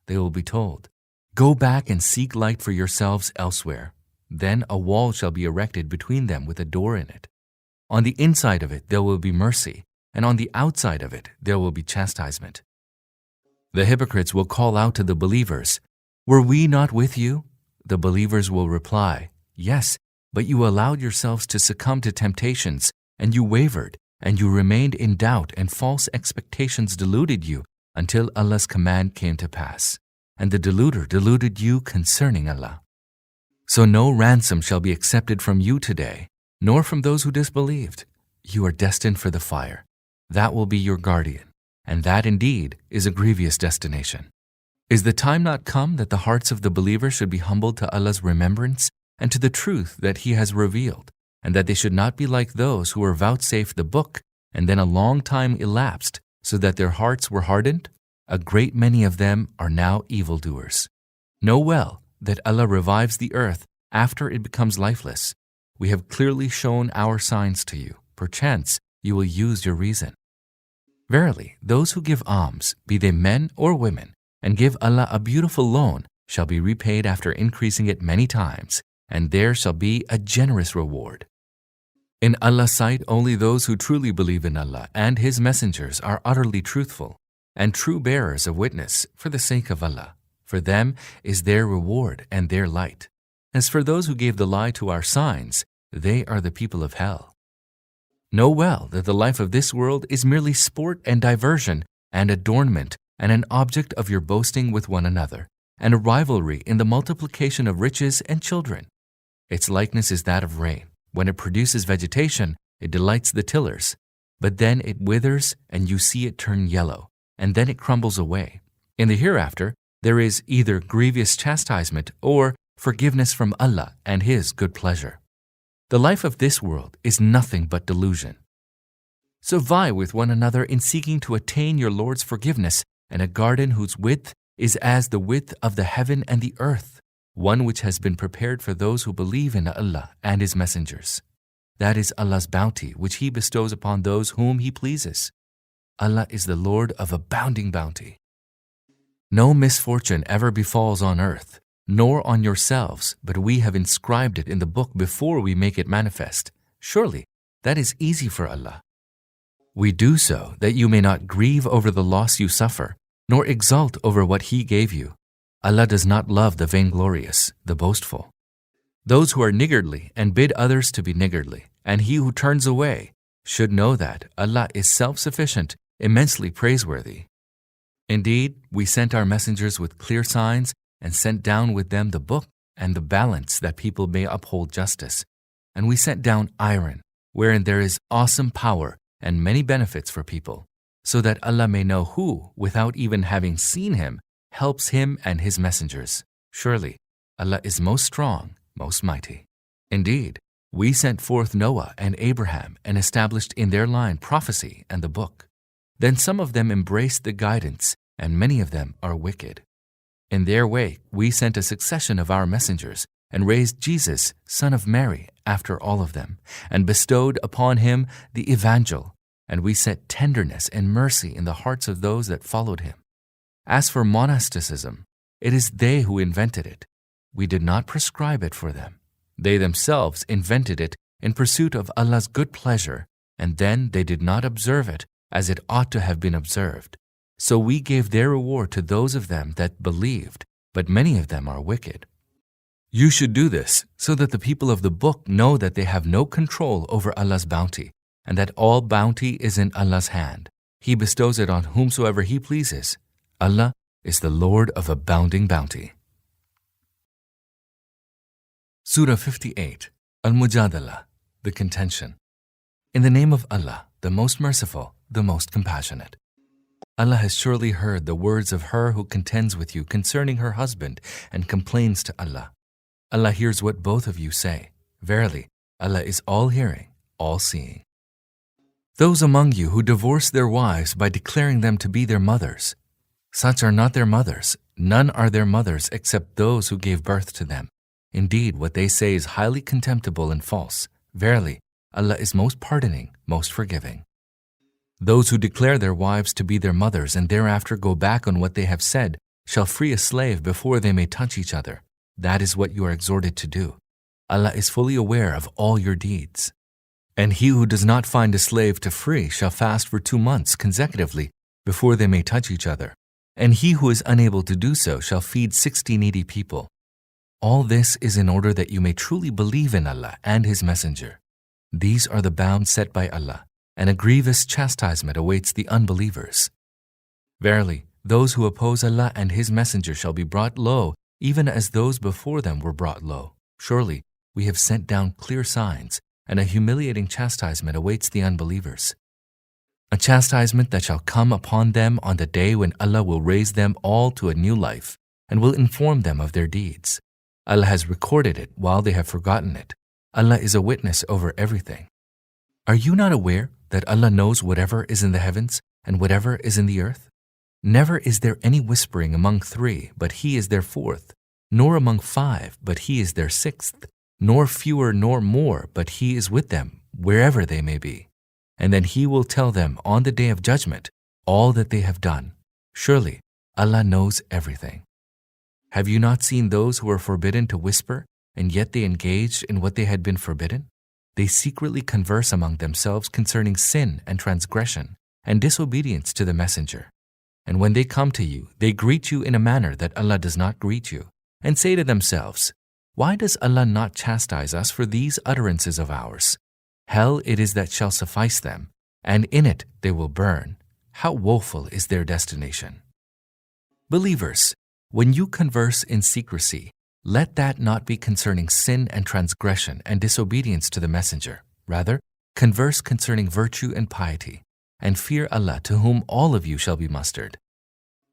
They will be told, "Go back and seek light for yourselves elsewhere." Then a wall shall be erected between them with a door in it. On the inside of it there will be mercy, and on the outside of it there will be chastisement. The hypocrites will call out to the believers, "Were we not with you?" The believers will reply, "Yes, but you allowed yourselves to succumb to temptations, and you wavered, and you remained in doubt, and false expectations deluded you until Allah's command came to pass. And the deluder deluded you concerning Allah. So no ransom shall be accepted from you today, nor from those who disbelieved. You are destined for the fire. That will be your guardian, and that indeed is a grievous destination. Is the time not come that the hearts of the believers should be humbled to Allah's remembrance and to the truth that He has revealed, and that they should not be like those who were vouchsafed the book, and then a long time elapsed, so that their hearts were hardened? A great many of them are now evildoers. Know well that Allah revives the earth after it becomes lifeless. We have clearly shown our signs to you. Perchance you will use your reason. Verily, those who give alms, be they men or women, and give Allah a beautiful loan, shall be repaid after increasing it many times, and there shall be a generous reward. In Allah's sight, only those who truly believe in Allah and His messengers are utterly truthful, and true bearers of witness for the sake of Allah, For them is their reward and their light. As for those who gave the lie to our signs, they are the people of hell. Know well that the life of this world is merely sport and diversion and adornment and an object of your boasting with one another, and a rivalry in the multiplication of riches and children. Its likeness is that of rain. When it produces vegetation, it delights the tillers, but then it withers and you see it turn yellow, and then it crumbles away. In the hereafter, there is either grievous chastisement or forgiveness from Allah and His good pleasure. The life of this world is nothing but delusion. So vie with one another in seeking to attain your Lord's forgiveness and a garden whose width is as the width of the heaven and the earth, one which has been prepared for those who believe in Allah and His messengers. That is Allah's bounty which He bestows upon those whom He pleases. Allah is the Lord of abounding bounty. No misfortune ever befalls on earth, nor on yourselves, but we have inscribed it in the book before we make it manifest. Surely, that is easy for Allah. We do so that you may not grieve over the loss you suffer, nor exult over what He gave you. Allah does not love the vainglorious, the boastful. Those who are niggardly and bid others to be niggardly, and he who turns away, should know that Allah is self-sufficient, immensely praiseworthy. Indeed, we sent our messengers with clear signs and sent down with them the book and the balance that people may uphold justice. And we sent down iron, wherein there is awesome power and many benefits for people, so that Allah may know who, without even having seen Him, helps Him and His messengers. Surely, Allah is most strong, most mighty. Indeed, we sent forth Noah and Abraham and established in their line prophecy and the book. Then some of them embraced the guidance, and many of them are wicked. In their wake, we sent a succession of our messengers and raised Jesus, son of Mary, after all of them, and bestowed upon Him the Evangel, and we set tenderness and mercy in the hearts of those that followed Him. As for monasticism, it is they who invented it. We did not prescribe it for them. They themselves invented it in pursuit of Allah's good pleasure, and then they did not observe it as it ought to have been observed. So we gave their reward to those of them that believed, but many of them are wicked. You should do this so that the people of the book know that they have no control over Allah's bounty, and that all bounty is in Allah's hand. He bestows it on whomsoever He pleases. Allah is the Lord of abounding bounty. Surah 58, Al-Mujadila, the contention. In the name of Allah, the most merciful, the most compassionate. Allah has surely heard the words of her who contends with you concerning her husband and complains to Allah. Allah hears what both of you say. Verily, Allah is all-hearing, all-seeing. Those among you who divorce their wives by declaring them to be their mothers, such are not their mothers, none are their mothers except those who gave birth to them. Indeed, what they say is highly contemptible and false. Verily, Allah is most pardoning, most forgiving. Those who declare their wives to be their mothers and thereafter go back on what they have said shall free a slave before they may touch each other. That is what you are exhorted to do. Allah is fully aware of all your deeds. And he who does not find a slave to free shall fast for 2 months consecutively before they may touch each other. And he who is unable to do so shall feed 60 needy people. All this is in order that you may truly believe in Allah and His Messenger. These are the bounds set by Allah, and a grievous chastisement awaits the unbelievers. Verily, those who oppose Allah and His Messenger shall be brought low, even as those before them were brought low. Surely, we have sent down clear signs, and a humiliating chastisement awaits the unbelievers. A chastisement that shall come upon them on the day when Allah will raise them all to a new life, and will inform them of their deeds. Allah has recorded it while they have forgotten it. Allah is a witness over everything. Are you not aware that Allah knows whatever is in the heavens and whatever is in the earth? Never is there any whispering among 3, but He is their 4th, nor among 5, but He is their 6th, nor fewer nor more, but He is with them wherever they may be. And then He will tell them on the day of judgment all that they have done. Surely Allah knows everything. Have you not seen those who were forbidden to whisper, and yet they engaged in what they had been forbidden? They secretly converse among themselves concerning sin and transgression and disobedience to the Messenger. And when they come to you, they greet you in a manner that Allah does not greet you, and say to themselves, why does Allah not chastise us for these utterances of ours? Hell it is that shall suffice them, and in it they will burn. How woeful is their destination. Believers, when you converse in secrecy, let that not be concerning sin and transgression and disobedience to the Messenger. Rather, converse concerning virtue and piety, and fear Allah to whom all of you shall be mustered.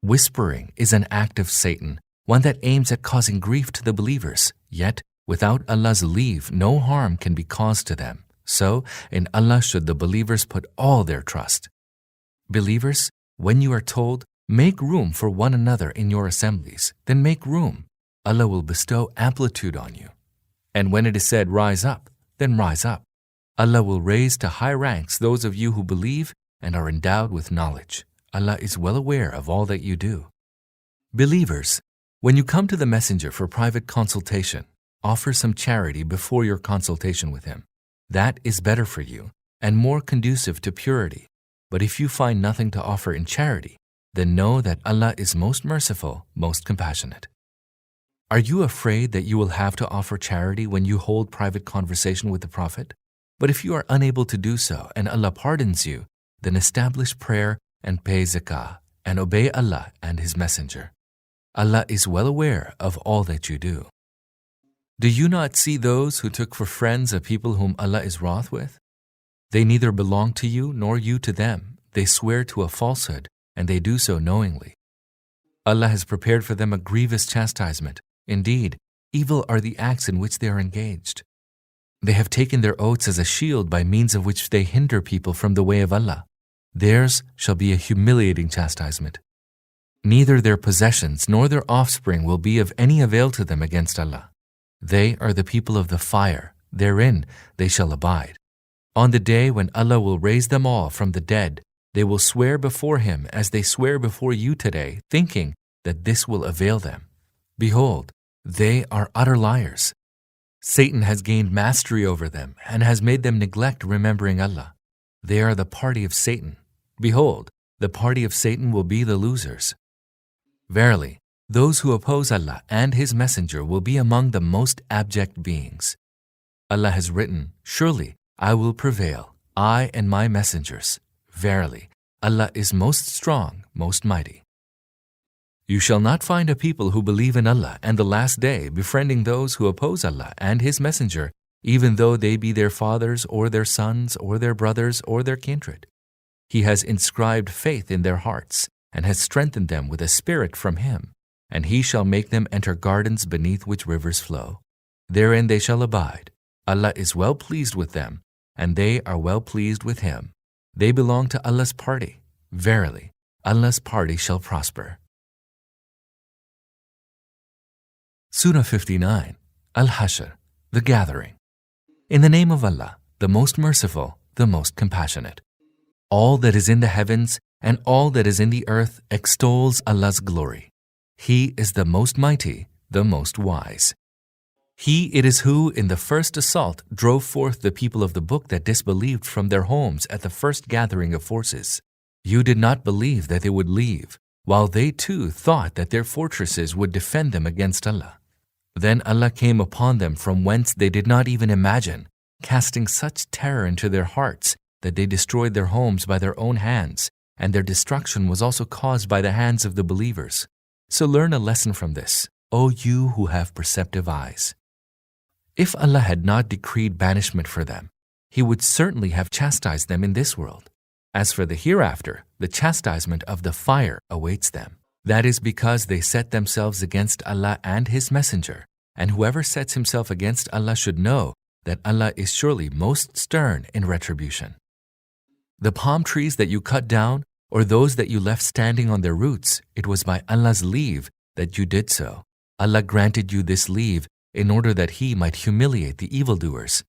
Whispering is an act of Satan, one that aims at causing grief to the believers, yet without Allah's leave no harm can be caused to them. So, in Allah should the believers put all their trust. Believers, when you are told, make room for one another in your assemblies, then make room. Allah will bestow amplitude on you. And when it is said, rise up, then rise up. Allah will raise to high ranks those of you who believe and are endowed with knowledge. Allah is well aware of all that you do. Believers, when you come to the Messenger for private consultation, offer some charity before your consultation with him. That is better for you and more conducive to purity. But if you find nothing to offer in charity, then know that Allah is most merciful, most compassionate. Are you afraid that you will have to offer charity when you hold private conversation with the Prophet? But if you are unable to do so and Allah pardons you, then establish prayer and pay zakah and obey Allah and His Messenger. Allah is well aware of all that you do. Do you not see those who took for friends a people whom Allah is wroth with? They neither belong to you nor you to them. They swear to a falsehood, and they do so knowingly. Allah has prepared for them a grievous chastisement. Indeed, evil are the acts in which they are engaged. They have taken their oaths as a shield by means of which they hinder people from the way of Allah. Theirs shall be a humiliating chastisement. Neither their possessions nor their offspring will be of any avail to them against Allah. They are the people of the fire. Therein they shall abide. On the day when Allah will raise them all from the dead, they will swear before Him as they swear before you today, thinking that this will avail them. Behold, they are utter liars. Satan has gained mastery over them and has made them neglect remembering Allah. They are the party of Satan. Behold, the party of Satan will be the losers. Verily, those who oppose Allah and His Messenger will be among the most abject beings. Allah has written, surely I will prevail, I and my messengers. Verily, Allah is most strong, most mighty. You shall not find a people who believe in Allah and the last day befriending those who oppose Allah and His Messenger, even though they be their fathers or their sons or their brothers or their kindred. He has inscribed faith in their hearts and has strengthened them with a spirit from Him, and He shall make them enter gardens beneath which rivers flow. Therein they shall abide. Allah is well pleased with them, and they are well pleased with Him. They belong to Allah's party. Verily, Allah's party shall prosper. Surah 59, Al-Hashr, the Gathering. In the name of Allah, the most merciful, the most compassionate. All that is in the heavens and all that is in the earth extols Allah's glory. He is the most mighty, the most wise. He it is who in the first assault drove forth the people of the book that disbelieved from their homes at the first gathering of forces. You did not believe that they would leave, while they too thought that their fortresses would defend them against Allah. Then Allah came upon them from whence they did not even imagine, casting such terror into their hearts that they destroyed their homes by their own hands, and their destruction was also caused by the hands of the believers. So learn a lesson from this, O you who have perceptive eyes. If Allah had not decreed banishment for them, He would certainly have chastised them in this world. As for the hereafter, the chastisement of the fire awaits them. That is because they set themselves against Allah and His Messenger, and whoever sets himself against Allah should know that Allah is surely most stern in retribution. The palm trees that you cut down, or those that you left standing on their roots, it was by Allah's leave that you did so. Allah granted you this leave in order that He might humiliate the evildoers.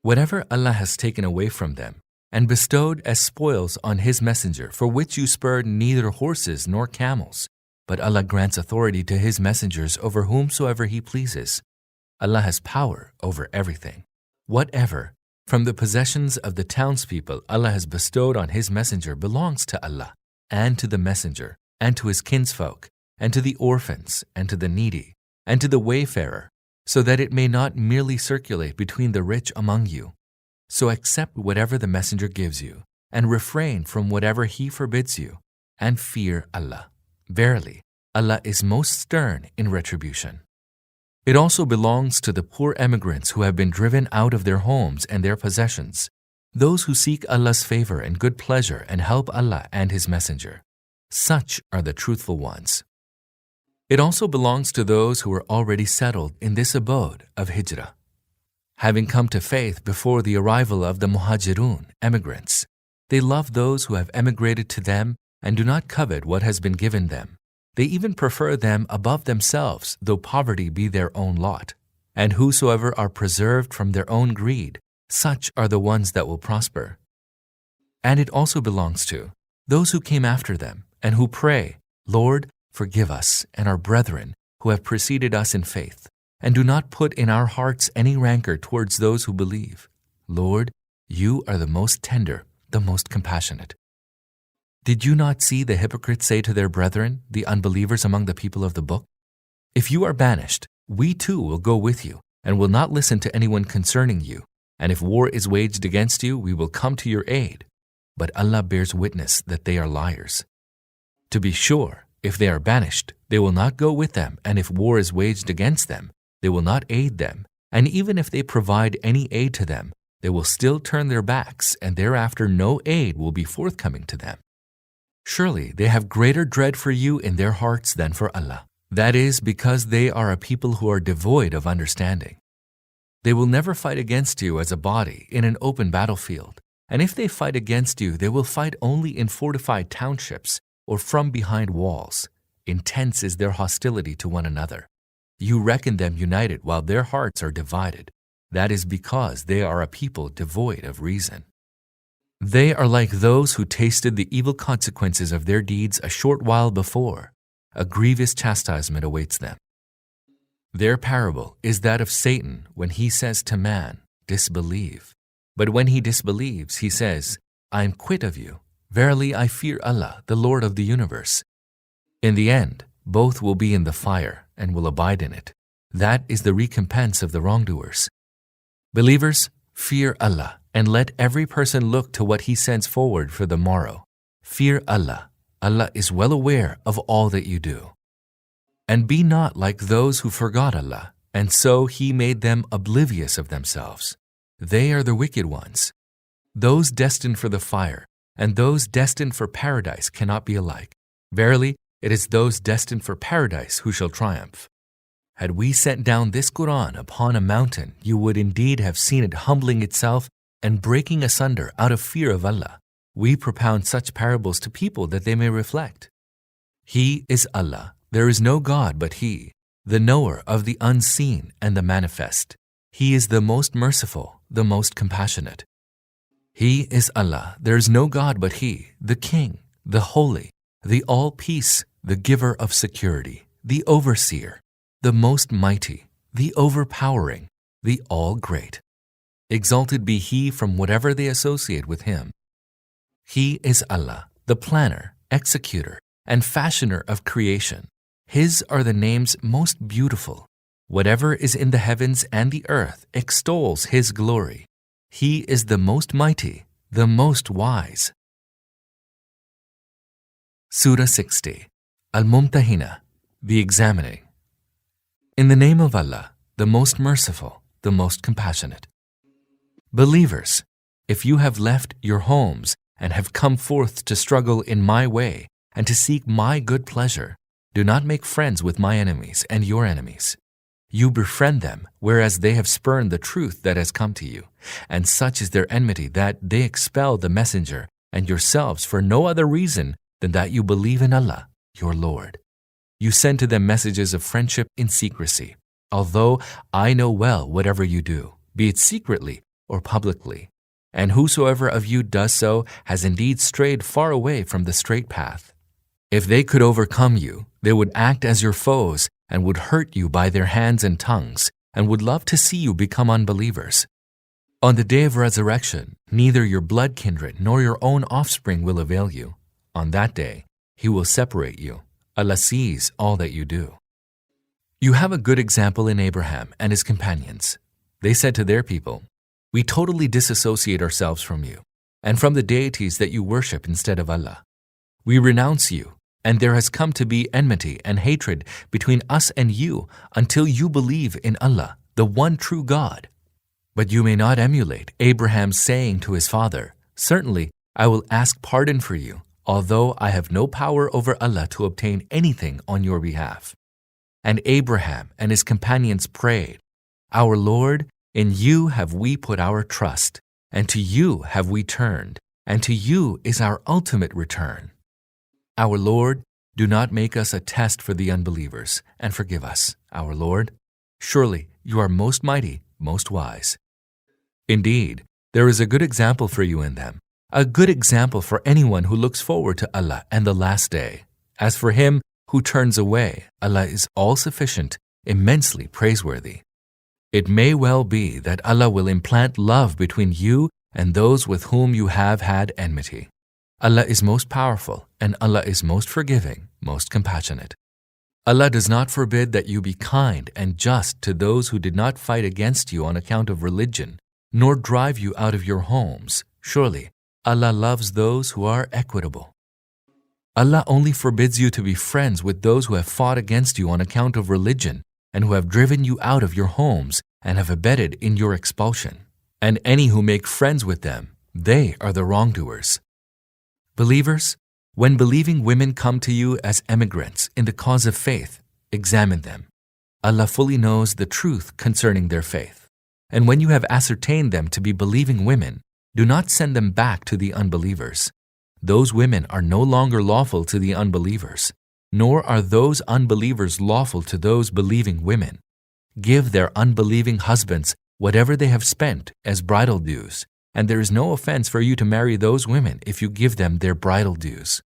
Whatever Allah has taken away from them and bestowed as spoils on His Messenger, for which you spurred neither horses nor camels, but Allah grants authority to His messengers over whomsoever He pleases. Allah has power over everything. Whatever, from the possessions of the townspeople Allah has bestowed on His Messenger belongs to Allah, and to the messenger, and to his kinsfolk, and to the orphans, and to the needy, and to the wayfarer, so that it may not merely circulate between the rich among you. So accept whatever the messenger gives you, and refrain from whatever he forbids you, and fear Allah. Verily, Allah is most stern in retribution. It also belongs to the poor emigrants who have been driven out of their homes and their possessions, those who seek Allah's favor and good pleasure and help Allah and His Messenger. Such are the truthful ones. It also belongs to those who are already settled in this abode of Hijrah, having come to faith before the arrival of the Muhajirun, emigrants. They love those who have emigrated to them and do not covet what has been given them. They even prefer them above themselves, though poverty be their own lot. And whosoever are preserved from their own greed, such are the ones that will prosper. And it also belongs to those who came after them and who pray, Lord, forgive us and our brethren who have preceded us in faith, and do not put in our hearts any rancor towards those who believe. Lord, you are the most tender, the most compassionate. Did you not see the hypocrites say to their brethren, the unbelievers among the people of the book? If you are banished, we too will go with you, and will not listen to anyone concerning you. And if war is waged against you, we will come to your aid. But Allah bears witness that they are liars. To be sure, if they are banished, they will not go with them, and if war is waged against them, they will not aid them. And even if they provide any aid to them, they will still turn their backs, and thereafter no aid will be forthcoming to them. Surely they have greater dread for you in their hearts than for Allah. That is because they are a people who are devoid of understanding. They will never fight against you as a body in an open battlefield, and if they fight against you, they will fight only in fortified townships or from behind walls. Intense is their hostility to one another. You reckon them united while their hearts are divided. That is because they are a people devoid of reason. They are like those who tasted the evil consequences of their deeds a short while before. A grievous chastisement awaits them. Their parable is that of Satan when he says to man, disbelieve. But when he disbelieves, he says, I am quit of you. Verily I fear Allah, the Lord of the universe. In the end, both will be in the fire and will abide in it. That is the recompense of the wrongdoers. Believers, fear Allah, and let every person look to what he sends forward for the morrow. Fear Allah. Allah is well aware of all that you do. And be not like those who forgot Allah, and so He made them oblivious of themselves. They are the wicked ones. Those destined for the fire and those destined for paradise cannot be alike. Verily, it is those destined for paradise who shall triumph. Had we sent down this Quran upon a mountain, you would indeed have seen it humbling itself and breaking asunder out of fear of Allah. We propound such parables to people that they may reflect. He is Allah. There is no God but He, the knower of the unseen and the manifest. He is the most merciful, the most compassionate. He is Allah. There is no God but He, the King, the Holy, the All-Peace, the Giver of Security, the Overseer, the Most Mighty, the Overpowering, the All-Great. Exalted be He from whatever they associate with Him. He is Allah, the planner, executor, and fashioner of creation. His are the names most beautiful. Whatever is in the heavens and the earth extols His glory. He is the most mighty, the most wise. Surah 60, Al-Mumtahanah, the examining. In the name of Allah, the most merciful, the most compassionate. Believers, if you have left your homes and have come forth to struggle in my way and to seek my good pleasure, do not make friends with my enemies and your enemies. You befriend them, whereas they have spurned the truth that has come to you, and such is their enmity that they expel the messenger and yourselves for no other reason than that you believe in Allah, your Lord. You send to them messages of friendship in secrecy, although I know well whatever you do, be it secretly or publicly. And whosoever of you does so has indeed strayed far away from the straight path. If they could overcome you, they would act as your foes and would hurt you by their hands and tongues, and would love to see you become unbelievers. On the day of resurrection, neither your blood kindred nor your own offspring will avail you. On that day, He will separate you. Allah sees all that you do. You have a good example in Abraham and his companions. They said to their people, "We totally disassociate ourselves from you and from the deities that you worship instead of Allah. We renounce you, and there has come to be enmity and hatred between us and you until you believe in Allah, the one true God." But you may not emulate Abraham saying to his father, "Certainly, I will ask pardon for you, although I have no power over Allah to obtain anything on your behalf." And Abraham and his companions prayed, "Our Lord, in you have we put our trust, and to you have we turned, and to you is our ultimate return. Our Lord, do not make us a test for the unbelievers, and forgive us, our Lord. Surely you are most mighty, most wise." Indeed, there is a good example for you in them, a good example for anyone who looks forward to Allah and the last day. As for him who turns away, Allah is all-sufficient, immensely praiseworthy. It may well be that Allah will implant love between you and those with whom you have had enmity. Allah is most powerful, and Allah is most forgiving, most compassionate. Allah does not forbid that you be kind and just to those who did not fight against you on account of religion, nor drive you out of your homes. Surely, Allah loves those who are equitable. Allah only forbids you to be friends with those who have fought against you on account of religion and who have driven you out of your homes and have abetted in your expulsion. And any who make friends with them, they are the wrongdoers. Believers, when believing women come to you as emigrants in the cause of faith, examine them. Allah fully knows the truth concerning their faith. And when you have ascertained them to be believing women, do not send them back to the unbelievers. Those women are no longer lawful to the unbelievers, nor are those unbelievers lawful to those believing women. Give their unbelieving husbands whatever they have spent as bridal dues, and there is no offense for you to marry those women if you give them their bridal dues.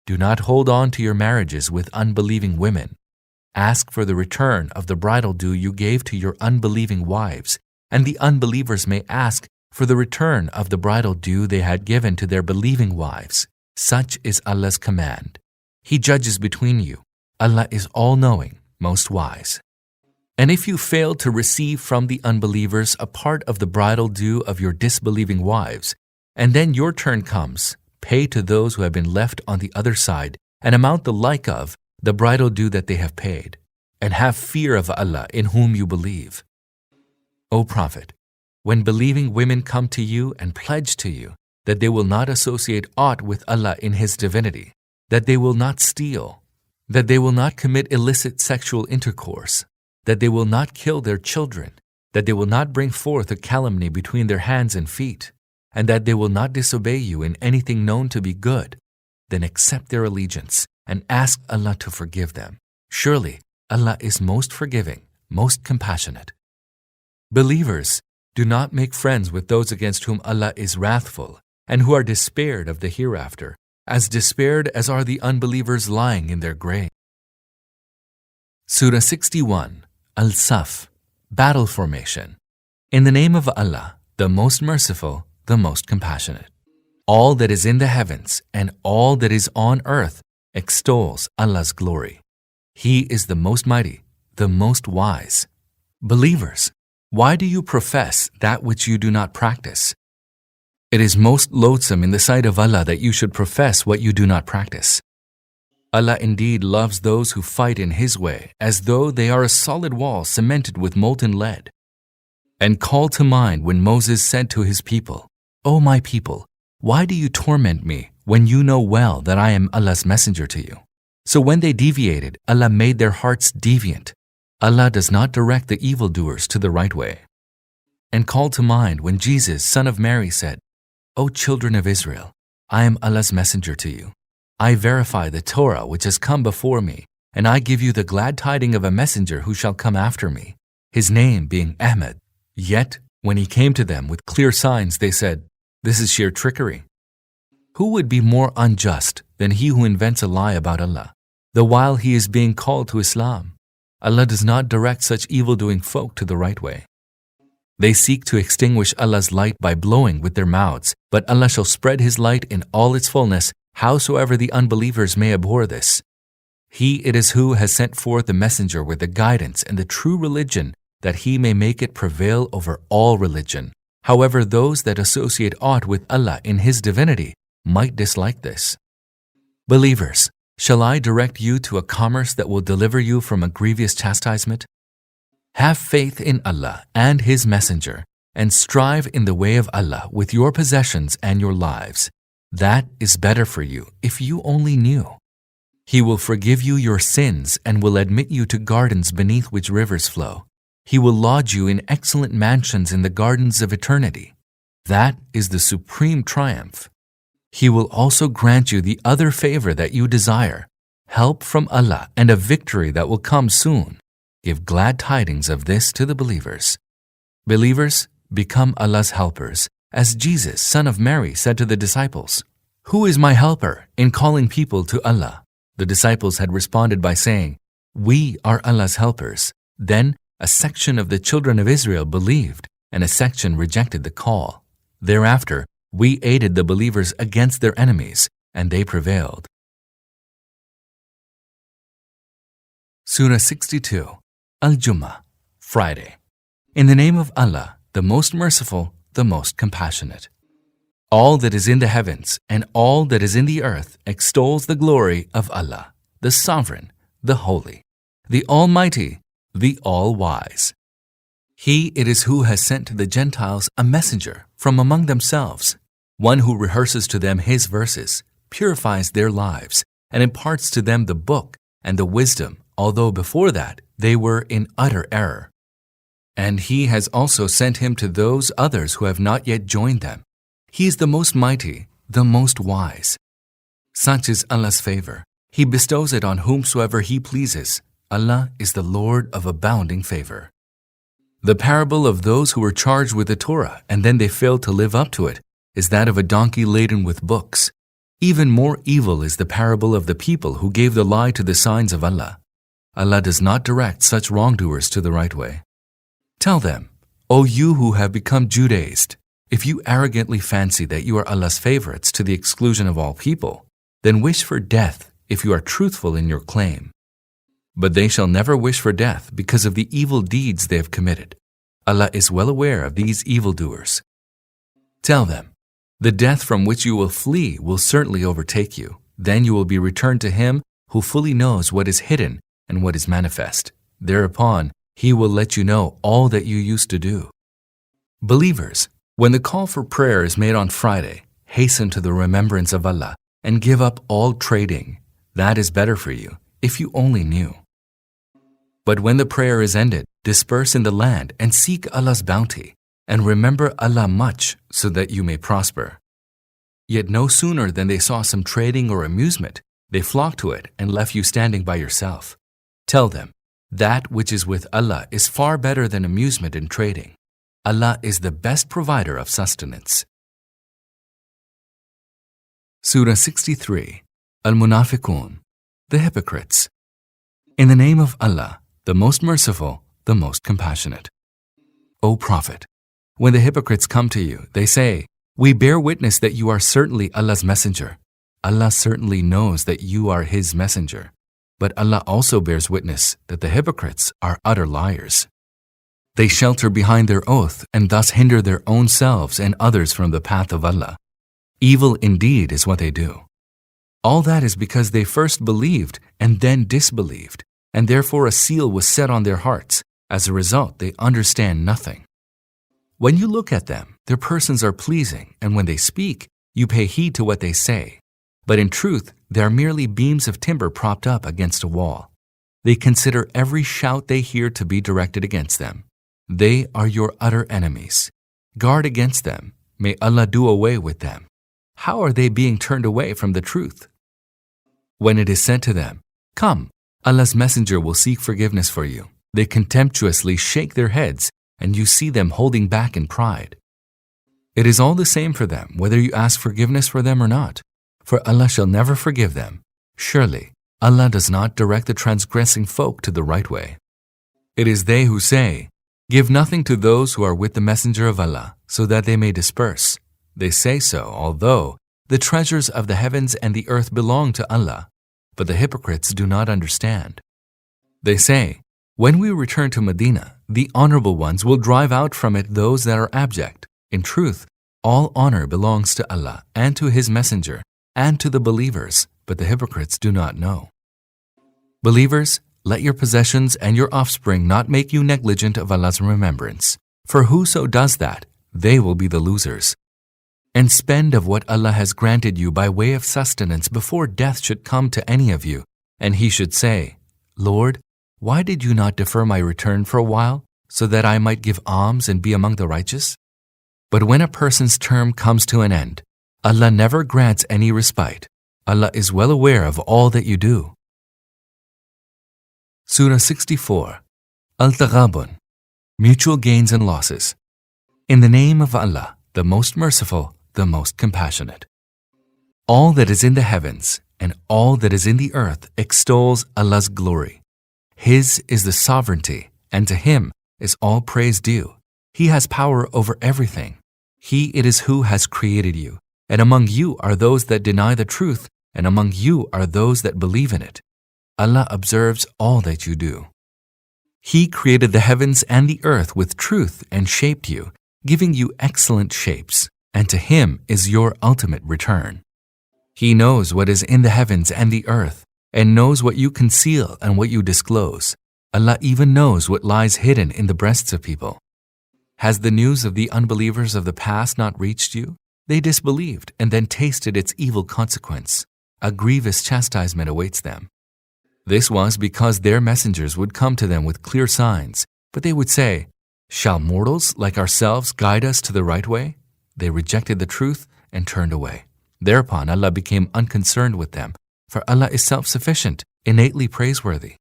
Do not hold on to your marriages with unbelieving women. Ask for the return of the bridal due you gave to your unbelieving wives, and the unbelievers may ask for the return of the bridal due they had given to their believing wives. Such is Allah's command. He judges between you. Allah is all-knowing, most wise. And if you fail to receive from the unbelievers a part of the bridal due of your disbelieving wives, and then your turn comes, pay to those who have been left on the other side an amount the like of the bridal due that they have paid, and have fear of Allah in whom you believe. O Prophet, when believing women come to you and pledge to you that they will not associate aught with Allah in His divinity, that they will not steal, that they will not commit illicit sexual intercourse, that they will not kill their children, that they will not bring forth a calumny between their hands and feet, and that they will not disobey you in anything known to be good, then accept their allegiance and ask Allah to forgive them. Surely Allah is most forgiving, most compassionate. Believers, do not make friends with those against whom Allah is wrathful and who are despaired of the hereafter, as despaired as are the unbelievers lying in their grave. Surah 61, Al-Saf, Battle Formation. In the name of Allah, the most merciful, the most compassionate. All that is in the heavens and all that is on earth extols Allah's glory. He is the most mighty, the most wise. Believers, why do you profess that which you do not practice? It is most loathsome in the sight of Allah that you should profess what you do not practice. Allah indeed loves those who fight in His way as though they are a solid wall cemented with molten lead. And call to mind when Moses said to his people, "O my people, why do you torment me when you know well that I am Allah's messenger to you?" So when they deviated, Allah made their hearts deviant. Allah does not direct the evildoers to the right way. And call to mind when Jesus, son of Mary, said, "O children of Israel, I am Allah's messenger to you. I verify the Torah which has come before me, and I give you the glad tiding of a messenger who shall come after me, his name being Ahmed." Yet, when he came to them with clear signs, they said, "This is sheer trickery." Who would be more unjust than he who invents a lie about Allah, the while he is being called to Islam? Allah does not direct such evil-doing folk to the right way. They seek to extinguish Allah's light by blowing with their mouths, but Allah shall spread His light in all its fullness, howsoever the unbelievers may abhor this. He it is who has sent forth the messenger with the guidance and the true religion, that he may make it prevail over all religion. However, those that associate aught with Allah in His divinity might dislike this. Believers, shall I direct you to a commerce that will deliver you from a grievous chastisement? Have faith in Allah and His messenger, and strive in the way of Allah with your possessions and your lives. That is better for you if you only knew. He will forgive you your sins and will admit you to gardens beneath which rivers flow. He will lodge you in excellent mansions in the gardens of eternity. That is the supreme triumph. He will also grant you the other favor that you desire, help from Allah and a victory that will come soon. Give glad tidings of this to the believers. Believers, become Allah's helpers, as Jesus, son of Mary, said to the disciples, "Who is my helper in calling people to Allah?" The disciples had responded by saying, "We are Allah's helpers." Then a section of the children of Israel believed, and a section rejected the call. Thereafter, we aided the believers against their enemies, and they prevailed. Surah 62, Al-Jumu'ah, Friday. In the name of Allah, the most merciful, the most compassionate. All that is in the heavens and all that is in the earth extols the glory of Allah, the Sovereign, the Holy, the Almighty, the All-Wise. He it is who has sent to the Gentiles a messenger from among themselves, one who rehearses to them His verses, purifies their lives, and imparts to them the book and the wisdom, although before that they were in utter error. And He has also sent Him to those others who have not yet joined them. He is the most mighty, the most wise. Such is Allah's favor. He bestows it on whomsoever He pleases. Allah is the Lord of abounding favor. The parable of those who were charged with the Torah and then they failed to live up to it is that of a donkey laden with books. Even more evil is the parable of the people who gave the lie to the signs of Allah. Allah does not direct such wrongdoers to the right way. Tell them, O you who have become Judaized, if you arrogantly fancy that you are Allah's favorites to the exclusion of all people, then wish for death if you are truthful in your claim. But they shall never wish for death because of the evil deeds they have committed. Allah is well aware of these evildoers. Tell them, the death from which you will flee will certainly overtake you. Then you will be returned to Him who fully knows what is hidden and what is manifest. Thereupon, He will let you know all that you used to do. Believers, when the call for prayer is made on Friday, hasten to the remembrance of Allah and give up all trading. That is better for you, if you only knew. But when the prayer is ended, disperse in the land and seek Allah's bounty, and remember Allah much so that you may prosper. Yet no sooner than they saw some trading or amusement, they flocked to it and left you standing by yourself. Tell them, that which is with Allah is far better than amusement and trading. Allah is the best provider of sustenance. Surah 63, Al-Munafiqun, the Hypocrites. In the name of Allah, the most merciful, the most compassionate. O Prophet, when the hypocrites come to you, they say, "We bear witness that you are certainly Allah's messenger." Allah certainly knows that you are His messenger. But Allah also bears witness that the hypocrites are utter liars. They shelter behind their oath and thus hinder their own selves and others from the path of Allah. Evil indeed is what they do. All that is because they first believed and then disbelieved, and therefore a seal was set on their hearts. As a result, they understand nothing. When you look at them, their persons are pleasing, and when they speak, you pay heed to what they say. But in truth, they are merely beams of timber propped up against a wall. They consider every shout they hear to be directed against them. They are your utter enemies. Guard against them. May Allah do away with them. How are they being turned away from the truth? When it is said to them, "Come, Allah's messenger will seek forgiveness for you," they contemptuously shake their heads, and you see them holding back in pride. It is all the same for them whether you ask forgiveness for them or not, for Allah shall never forgive them. Surely, Allah does not direct the transgressing folk to the right way. It is they who say, "Give nothing to those who are with the messenger of Allah, so that they may disperse." They say so, although The treasures of the heavens and the earth belong to Allah, but the hypocrites do not understand. They say, when we return to Medina, the honorable ones will drive out from it those that are abject. In truth, all honor belongs to Allah and to His Messenger and to the believers, but the hypocrites do not know. Believers, let your possessions and your offspring not make you negligent of Allah's remembrance, for whoso does that, they will be the losers. And spend of what Allah has granted you by way of sustenance before death should come to any of you, and he should say, Lord, why did you not defer my return for a while, so that I might give alms and be among the righteous? But when a person's term comes to an end, Allah never grants any respite. Allah is well aware of all that you do. Surah 64, Al-Taghabun, Mutual Gains and Losses. In the name of Allah, the Most Merciful, the Most Compassionate. All that is in the heavens and all that is in the earth extols Allah's glory. His is the sovereignty, and to Him is all praise due. He has power over everything. He it is who has created you, and among you are those that deny the truth, and among you are those that believe in it. Allah observes all that you do. He created the heavens and the earth with truth and shaped you, giving you excellent shapes, and to Him is your ultimate return. He knows what is in the heavens and the earth, and knows what you conceal and what you disclose. Allah even knows what lies hidden in the breasts of people. Has the news of the unbelievers of the past not reached you? They disbelieved and then tasted its evil consequence. A grievous chastisement awaits them. This was because their messengers would come to them with clear signs, but they would say, shall mortals like ourselves guide us to the right way? They rejected the truth and turned away. Thereupon Allah became unconcerned with them, for Allah is self-sufficient, innately praiseworthy.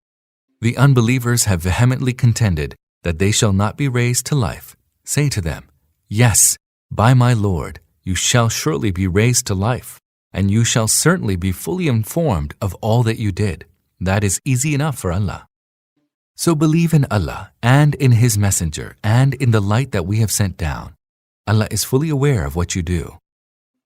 The unbelievers have vehemently contended that they shall not be raised to life. Say to them, yes, by my Lord, you shall surely be raised to life, and you shall certainly be fully informed of all that you did. That is easy enough for Allah. So believe in Allah and in His Messenger and in the light that we have sent down. Allah is fully aware of what you do.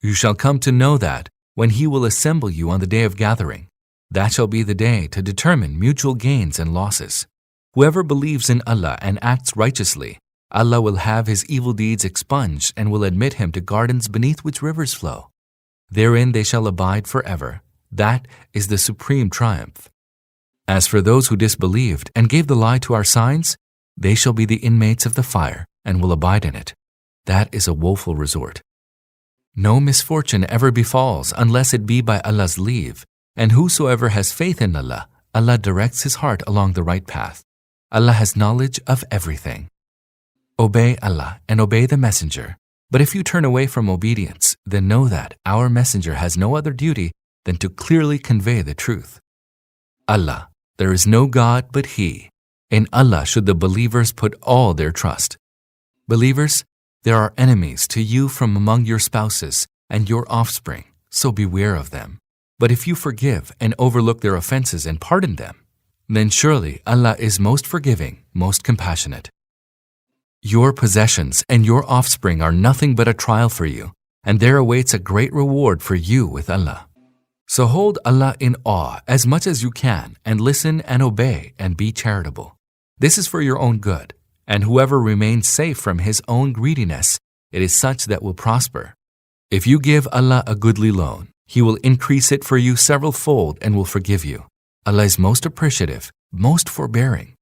You shall come to know that when He will assemble you on the day of gathering, that shall be the day to determine mutual gains and losses. Whoever believes in Allah and acts righteously, Allah will have his evil deeds expunged and will admit him to gardens beneath which rivers flow. Therein they shall abide forever. That is the supreme triumph. As for those who disbelieved and gave the lie to our signs, they shall be the inmates of the fire and will abide in it. That is a woeful resort. No misfortune ever befalls unless it be by Allah's leave, and whosoever has faith in Allah, Allah directs his heart along the right path. Allah has knowledge of everything. Obey Allah and obey the Messenger. But if you turn away from obedience, then know that our Messenger has no other duty than to clearly convey the truth. Allah, there is no God but He. In Allah should the believers put all their trust. Believers, there are enemies to you from among your spouses and your offspring, so beware of them. But if you forgive and overlook their offenses and pardon them, then surely Allah is most forgiving, most compassionate. Your possessions and your offspring are nothing but a trial for you, and there awaits a great reward for you with Allah. So hold Allah in awe as much as you can and listen and obey and be charitable. This is for your own good, and whoever remains safe from his own greediness, it is such that will prosper. If you give Allah a goodly loan, He will increase it for you several-fold and will forgive you. Allah is most appreciative, most forbearing.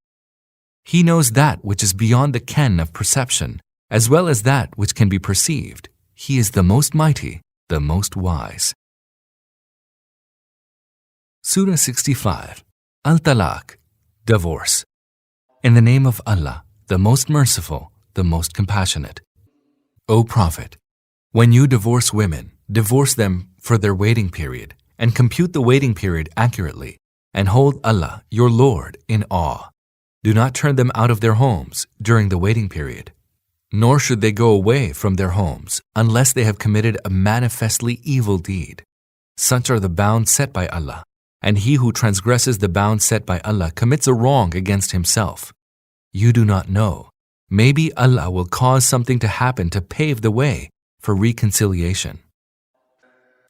He knows that which is beyond the ken of perception, as well as that which can be perceived. He is the most mighty, the most wise. Surah 65, Al-Talaq, Divorce. In the name of Allah, the most merciful, the most compassionate. O Prophet, when you divorce women, divorce them for their waiting period, and compute the waiting period accurately, and hold Allah, your Lord, in awe. Do not turn them out of their homes during the waiting period, nor should they go away from their homes unless they have committed a manifestly evil deed. Such are the bounds set by Allah, and he who transgresses the bounds set by Allah commits a wrong against himself. You do not know. Maybe Allah will cause something to happen to pave the way for reconciliation.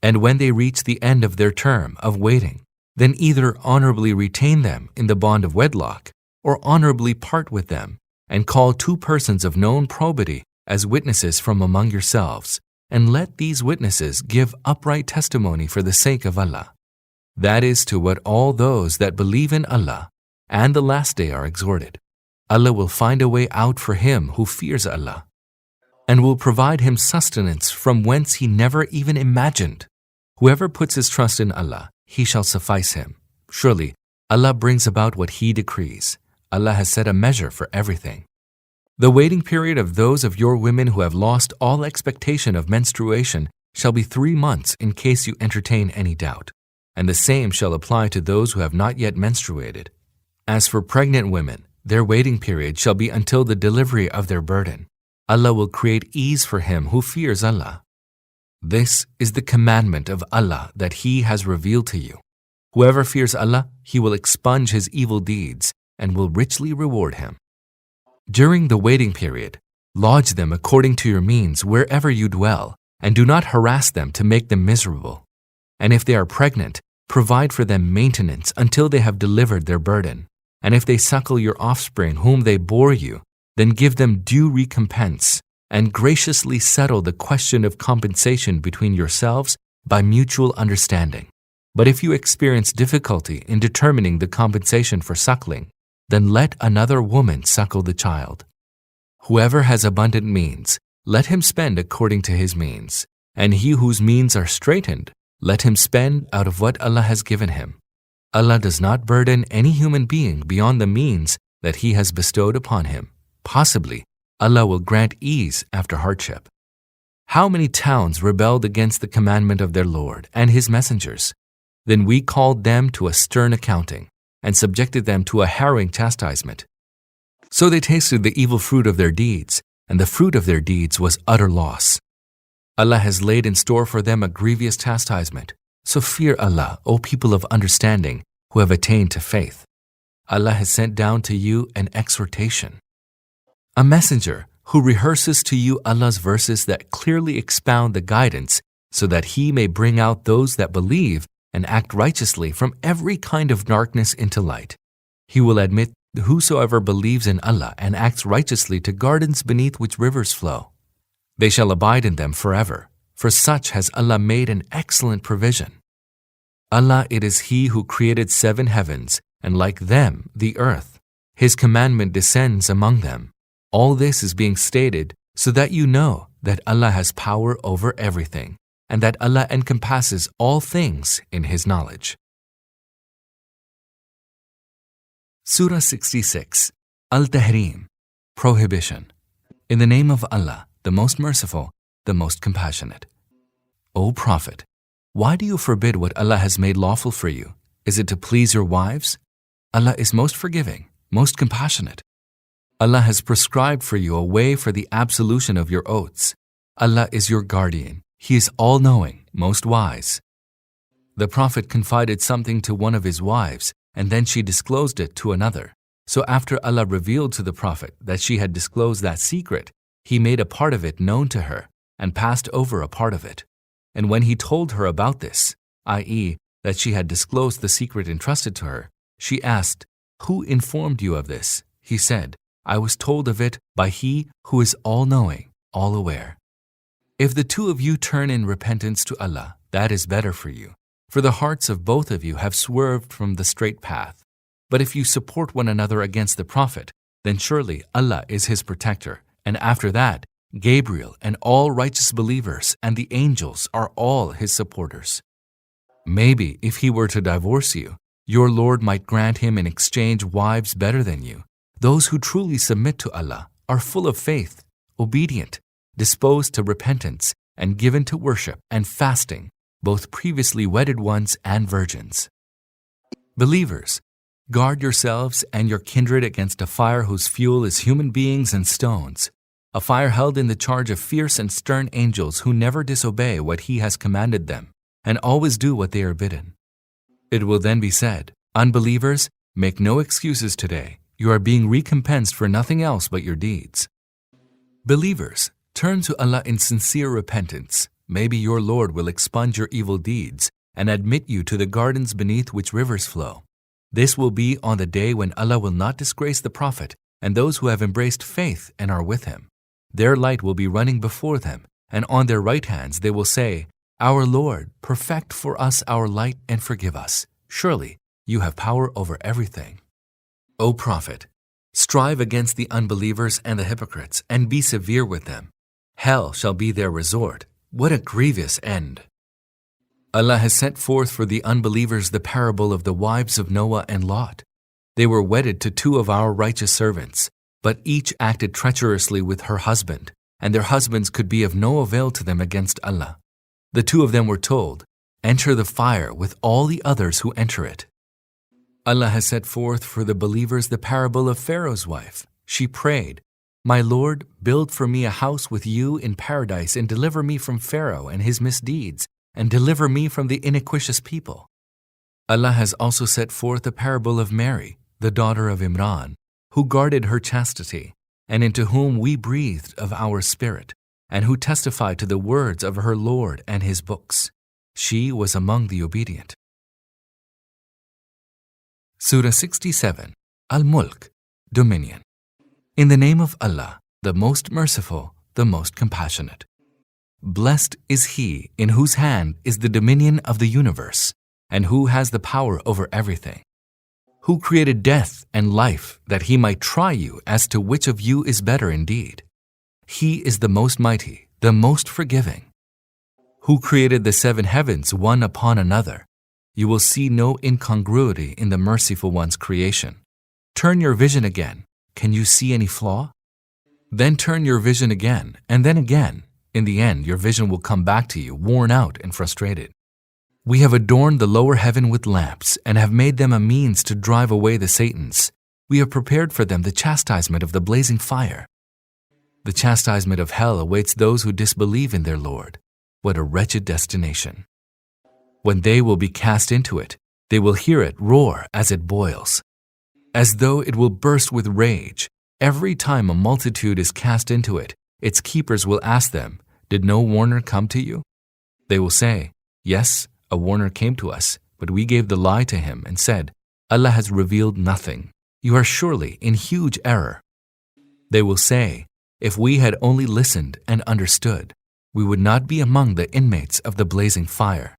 And when they reach the end of their term of waiting, then either honorably retain them in the bond of wedlock, or honorably part with them, and call 2 persons of known probity as witnesses from among yourselves, and let these witnesses give upright testimony for the sake of Allah. That is to what all those that believe in Allah and the last day are exhorted. Allah will find a way out for him who fears Allah, and will provide him sustenance from whence he never even imagined. Whoever puts his trust in Allah, he shall suffice him. Surely, Allah brings about what he decrees. Allah has set a measure for everything. The waiting period of those of your women who have lost all expectation of menstruation shall be 3 months in case you entertain any doubt, and the same shall apply to those who have not yet menstruated. As for pregnant women, their waiting period shall be until the delivery of their burden. Allah will create ease for him who fears Allah. This is the commandment of Allah that He has revealed to you. Whoever fears Allah, He will expunge his evil deeds and will richly reward him. During the waiting period, lodge them according to your means wherever you dwell, and do not harass them to make them miserable. And if they are pregnant, provide for them maintenance until they have delivered their burden. And if they suckle your offspring whom they bore you, then give them due recompense, and graciously settle the question of compensation between yourselves by mutual understanding. But if you experience difficulty in determining the compensation for suckling, then let another woman suckle the child. Whoever has abundant means, let him spend according to his means, and he whose means are straitened, let him spend out of what Allah has given him. Allah does not burden any human being beyond the means that He has bestowed upon him. Possibly, Allah will grant ease after hardship. How many towns rebelled against the commandment of their Lord and His messengers? Then we called them to a stern accounting and subjected them to a harrowing chastisement. So they tasted the evil fruit of their deeds, and the fruit of their deeds was utter loss. Allah has laid in store for them a grievous chastisement. So fear Allah, O people of understanding, who have attained to faith. Allah has sent down to you an exhortation, a messenger who rehearses to you Allah's verses that clearly expound the guidance so that He may bring out those that believe and act righteously from every kind of darkness into light. He will admit whosoever believes in Allah and acts righteously to gardens beneath which rivers flow. They shall abide in them forever. For such has Allah made an excellent provision. Allah, it is He who created 7 heavens, and like them, the earth. His commandment descends among them. All this is being stated so that you know that Allah has power over everything, and that Allah encompasses all things in His knowledge. Surah 66, Al-Tahrim, Prohibition. In the name of Allah, the most merciful, the most compassionate. O Prophet, why do you forbid what Allah has made lawful for you? Is it to please your wives? Allah is most forgiving, most compassionate. Allah has prescribed for you a way for the absolution of your oaths. Allah is your guardian. He is all-knowing, most wise. The Prophet confided something to one of his wives, and then she disclosed it to another. So after Allah revealed to the Prophet that she had disclosed that secret, He made a part of it known to her, and passed over a part of it. And when He told her about this, i.e., that she had disclosed the secret entrusted to her, she asked, "Who informed you of this?" He said, "I was told of it by He who is all-knowing, all-aware." If the 2 of you turn in repentance to Allah, that is better for you, for the hearts of both of you have swerved from the straight path. But if you support one another against the Prophet, then surely Allah is his protector, and after that, Gabriel and all righteous believers and the angels are all his supporters. Maybe if he were to divorce you, your Lord might grant him in exchange wives better than you. Those who truly submit to Allah are full of faith, obedient, disposed to repentance, and given to worship and fasting, both previously wedded ones and virgins. Believers, guard yourselves and your kindred against a fire whose fuel is human beings and stones, a fire held in the charge of fierce and stern angels who never disobey what He has commanded them, and always do what they are bidden. It will then be said, "Unbelievers, make no excuses today. You are being recompensed for nothing else but your deeds." Believers, turn to Allah in sincere repentance. maybe your Lord will expunge your evil deeds and admit you to the gardens beneath which rivers flow. This will be on the day when Allah will not disgrace the Prophet and those who have embraced faith and are with him. Their light will be running before them, and on their right hands they will say, Our Lord, perfect for us our light and forgive us. Surely you have power over everything. O Prophet, strive against the unbelievers and the hypocrites, and be severe with them. Hell shall be their resort. What a grievous end! Allah has set forth for the unbelievers the parable of the wives of Noah and Lot. They were wedded to two of our righteous servants, but each acted treacherously with her husband, and their husbands could be of no avail to them against Allah. The two of them were told, Enter the fire with all the others who enter it. Allah has set forth for the believers the parable of Pharaoh's wife. She prayed, My Lord, build for me a house with you in paradise and deliver me from Pharaoh and his misdeeds, and deliver me from the iniquitous people. Allah has also set forth the parable of Mary, the daughter of Imran, who guarded her chastity, and into whom we breathed of our spirit, and who testified to the words of her Lord and his books. She was among the obedient. Surah 67, Al-Mulk, Dominion. In the name of Allah, the most merciful, the most compassionate. Blessed is he in whose hand is the dominion of the universe, and who has the power over everything. Who created death and life that he might try you as to which of you is better indeed. He is the most mighty, the most forgiving. Who created the seven heavens one upon another. You will see no incongruity in the merciful one's creation. Turn your vision again. Can you see any flaw? Then turn your vision again, and then again. In the end, your vision will come back to you, worn out and frustrated. We have adorned the lower heaven with lamps and have made them a means to drive away the Satans. We have prepared for them the chastisement of the blazing fire. The chastisement of hell awaits those who disbelieve in their Lord. What a wretched destination. When they will be cast into it, they will hear it roar as it boils. As though it will burst with rage, every time a multitude is cast into it, its keepers will ask them, Did no warner come to you? They will say, Yes, a warner came to us, but we gave the lie to him and said, Allah has revealed nothing. You are surely in huge error. They will say, If we had only listened and understood, we would not be among the inmates of the blazing fire.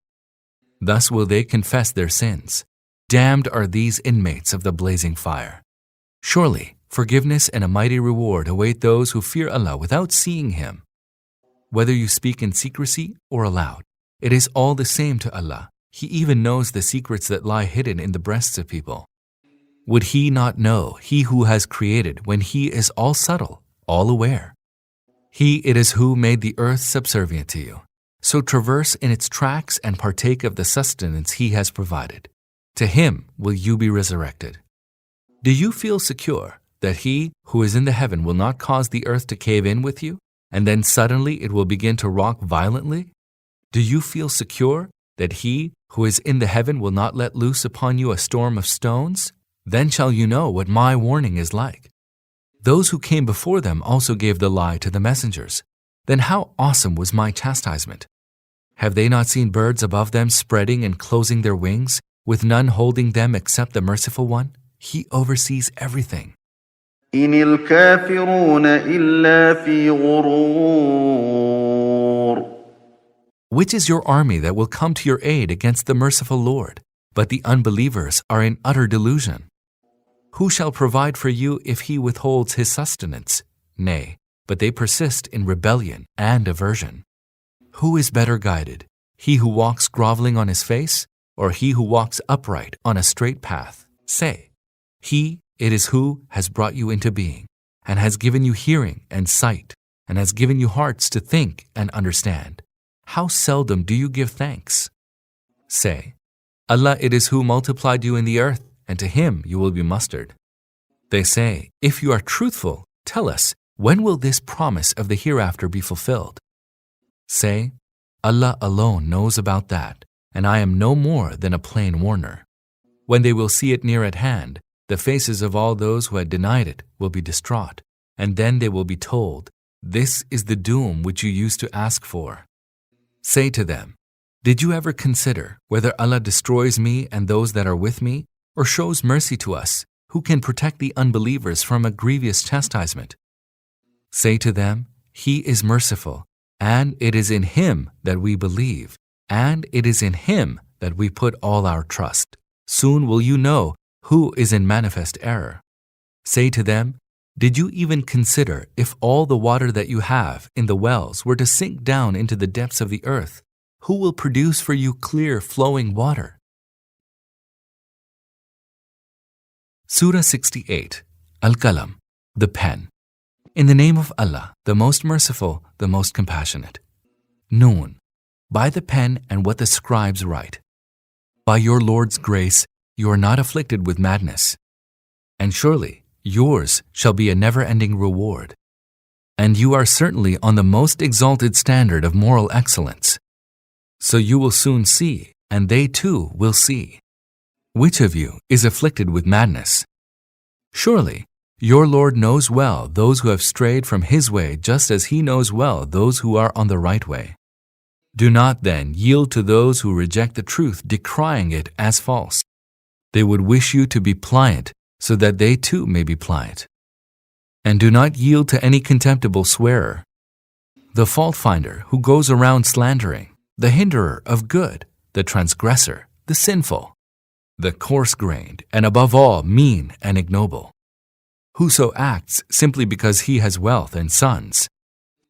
Thus will they confess their sins. Damned are these inmates of the blazing fire. Surely, forgiveness and a mighty reward await those who fear Allah without seeing Him. Whether you speak in secrecy or aloud, it is all the same to Allah. He even knows the secrets that lie hidden in the breasts of people. Would He not know He who has created when He is all subtle, all aware? He it is who made the earth subservient to you. So traverse in its tracks and partake of the sustenance He has provided. To Him will you be resurrected. Do you feel secure that He who is in the heaven will not cause the earth to cave in with you, and then suddenly it will begin to rock violently? Do you feel secure that He who is in the heaven will not let loose upon you a storm of stones? Then shall you know what my warning is like. Those who came before them also gave the lie to the messengers. Then how awesome was my chastisement? Have they not seen birds above them spreading and closing their wings, with none holding them except the Merciful One? He oversees everything. إن الكافرون إلا في غرور. Which is your army that will come to your aid against the merciful Lord? But the unbelievers are in utter delusion. Who shall provide for you if He withholds His sustenance? Nay, but they persist in rebellion and aversion. Who is better guided, he who walks groveling on his face, or he who walks upright on a straight path? Say, He it is who has brought you into being, and has given you hearing and sight, and has given you hearts to think and understand. How seldom do you give thanks? Say, Allah it is who multiplied you in the earth, and to Him you will be mustered. They say, If you are truthful, tell us, when will this promise of the hereafter be fulfilled? Say, Allah alone knows about that, and I am no more than a plain warner. When they will see it near at hand, the faces of all those who had denied it will be distraught, and then they will be told, This is the doom which you used to ask for. Say to them, did you ever consider whether Allah destroys me and those that are with me, or shows mercy to us, who can protect the unbelievers from a grievous chastisement? Say to them, He is merciful, and it is in Him that we believe, and it is in Him that we put all our trust. Soon will you know who is in manifest error. Say to them, did you even consider if all the water that you have in the wells were to sink down into the depths of the earth, who will produce for you clear flowing water? Surah 68, Al-Qalam, the pen. In the name of Allah, the most merciful, the most compassionate. Noon, by the pen and what the scribes write. By your Lord's grace, you are not afflicted with madness. And surely, yours shall be a never-ending reward. And you are certainly on the most exalted standard of moral excellence. So you will soon see, and they too will see. Which of you is afflicted with madness? Surely, your Lord knows well those who have strayed from His way, just as He knows well those who are on the right way. Do not then yield to those who reject the truth, decrying it as false. They would wish you to be pliant, so that they too may be pliant. And do not yield to any contemptible swearer, the fault-finder who goes around slandering, the hinderer of good, the transgressor, the sinful, the coarse-grained, and above all, mean and ignoble. Whoso acts simply because he has wealth and sons.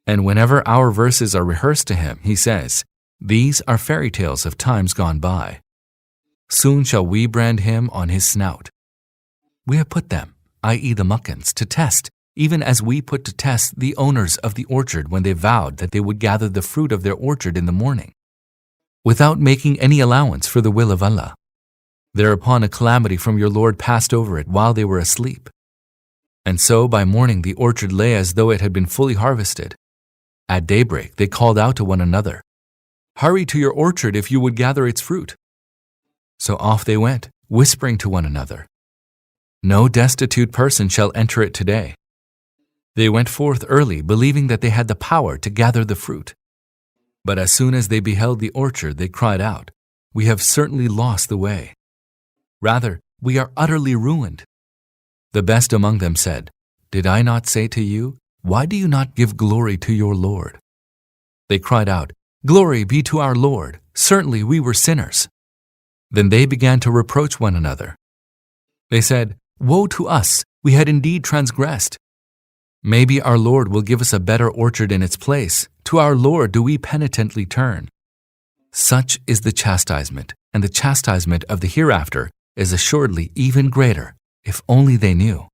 And whenever our verses are rehearsed to him, he says, these are fairy tales of times gone by. Soon shall we brand him on his snout. We have put them, i.e. the Makkans, to test, even as we put to test the owners of the orchard when they vowed that they would gather the fruit of their orchard in the morning, without making any allowance for the will of Allah. Thereupon a calamity from your Lord passed over it while they were asleep. And so by morning the orchard lay as though it had been fully harvested. At daybreak they called out to one another, hurry to your orchard if you would gather its fruit. So off they went, whispering to one another, no destitute person shall enter it today. They went forth early, believing that they had the power to gather the fruit. But as soon as they beheld the orchard, they cried out, we have certainly lost the way. Rather, we are utterly ruined. The best among them said, did I not say to you, why do you not give glory to your Lord? They cried out, glory be to our Lord, certainly we were sinners. Then they began to reproach one another. They said, woe to us, we had indeed transgressed. Maybe our Lord will give us a better orchard in its place. To our Lord do we penitently turn. Such is the chastisement, and the chastisement of the hereafter is assuredly even greater, if only they knew.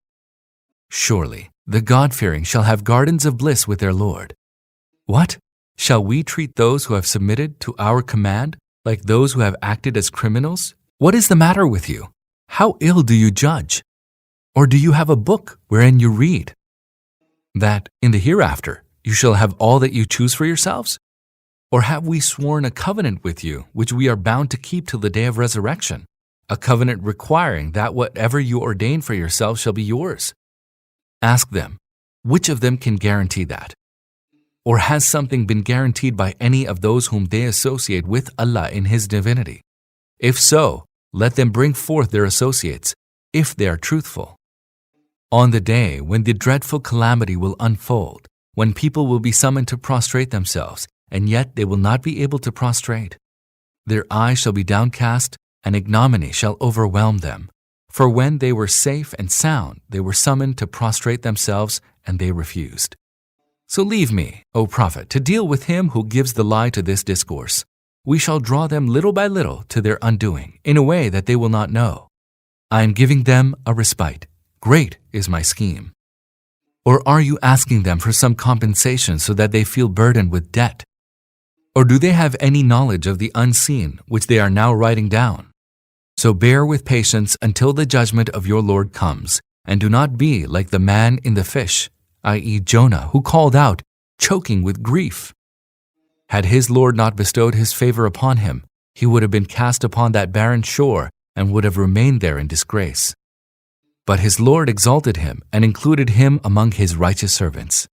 Surely, the God-fearing shall have gardens of bliss with their Lord. What? Shall we treat those who have submitted to our command like those who have acted as criminals? What is the matter with you? How ill do you judge? Or do you have a book wherein you read that in the hereafter you shall have all that you choose for yourselves? Or have we sworn a covenant with you which we are bound to keep till the day of resurrection, a covenant requiring that whatever you ordain for yourselves shall be yours? Ask them, which of them can guarantee that? Or has something been guaranteed by any of those whom they associate with Allah in His divinity? If so, let them bring forth their associates, if they are truthful. On the day when the dreadful calamity will unfold, when people will be summoned to prostrate themselves, and yet they will not be able to prostrate. Their eyes shall be downcast, and ignominy shall overwhelm them. For when they were safe and sound, they were summoned to prostrate themselves, and they refused. So leave me, O Prophet, to deal with him who gives the lie to this discourse. We shall draw them little by little to their undoing, in a way that they will not know. I am giving them a respite. Great is my scheme. Or are you asking them for some compensation so that they feel burdened with debt? Or do they have any knowledge of the unseen which they are now writing down? So bear with patience until the judgment of your Lord comes, and do not be like the man in the fish, i.e. Jonah, who called out, choking with grief. Had his Lord not bestowed His favor upon him, he would have been cast upon that barren shore and would have remained there in disgrace. But his Lord exalted him and included him among His righteous servants.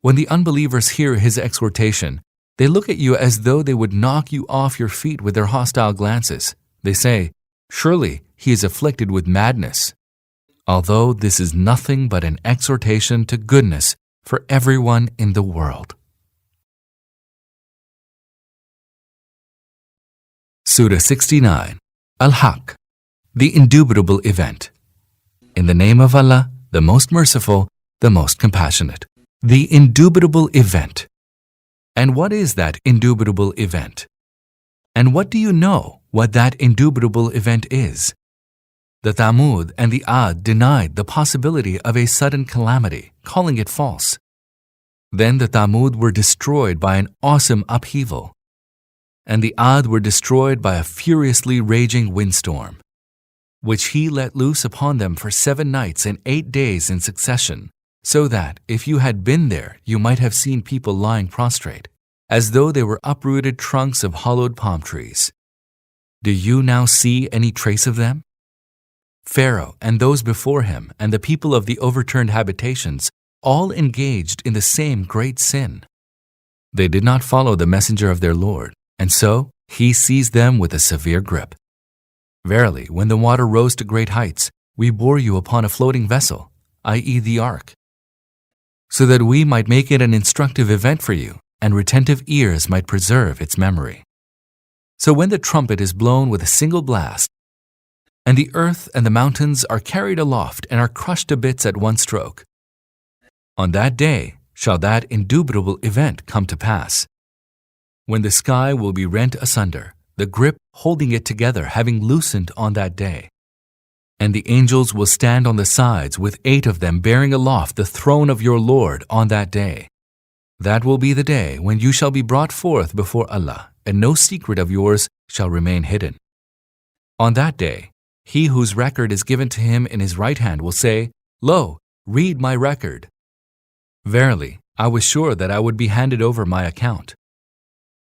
When the unbelievers hear His exhortation, They look at you as though they would knock you off your feet with their hostile glances. They say, "Surely he is afflicted with madness," although this is nothing but an exhortation to goodness for everyone in the world. Surah 69, Al-Haq, the indubitable event. In the name of Allah, the most merciful, the most compassionate. The indubitable event. And what is that indubitable event? And what do you know what that indubitable event is? The Thamud and the Ad denied the possibility of a sudden calamity, calling it false. Then the Thamud were destroyed by an awesome upheaval, and the Ad were destroyed by a furiously raging windstorm, which he let loose upon them for 7 nights and 8 days in succession, so that, if you had been there, you might have seen people lying prostrate, as though they were uprooted trunks of hollowed palm trees. Do you now see any trace of them? Pharaoh and those before him and the people of the overturned habitations all engaged in the same great sin. They did not follow the messenger of their Lord, and so he seized them with a severe grip. Verily, when the water rose to great heights, we bore you upon a floating vessel, i.e. the ark, so that we might make it an instructive event for you, and retentive ears might preserve its memory. So when the trumpet is blown with a single blast, and the earth and the mountains are carried aloft and are crushed to bits at one stroke, on that day shall that indubitable event come to pass, when the sky will be rent asunder, the grip holding it together having loosened on that day. And the angels will stand on the sides with 8 of them bearing aloft the throne of your Lord on that day. That will be the day when you shall be brought forth before Allah, and no secret of yours shall remain hidden. On that day, he whose record is given to him in his right hand will say, "Lo, read my record." Verily, I was sure that I would be handed over my account.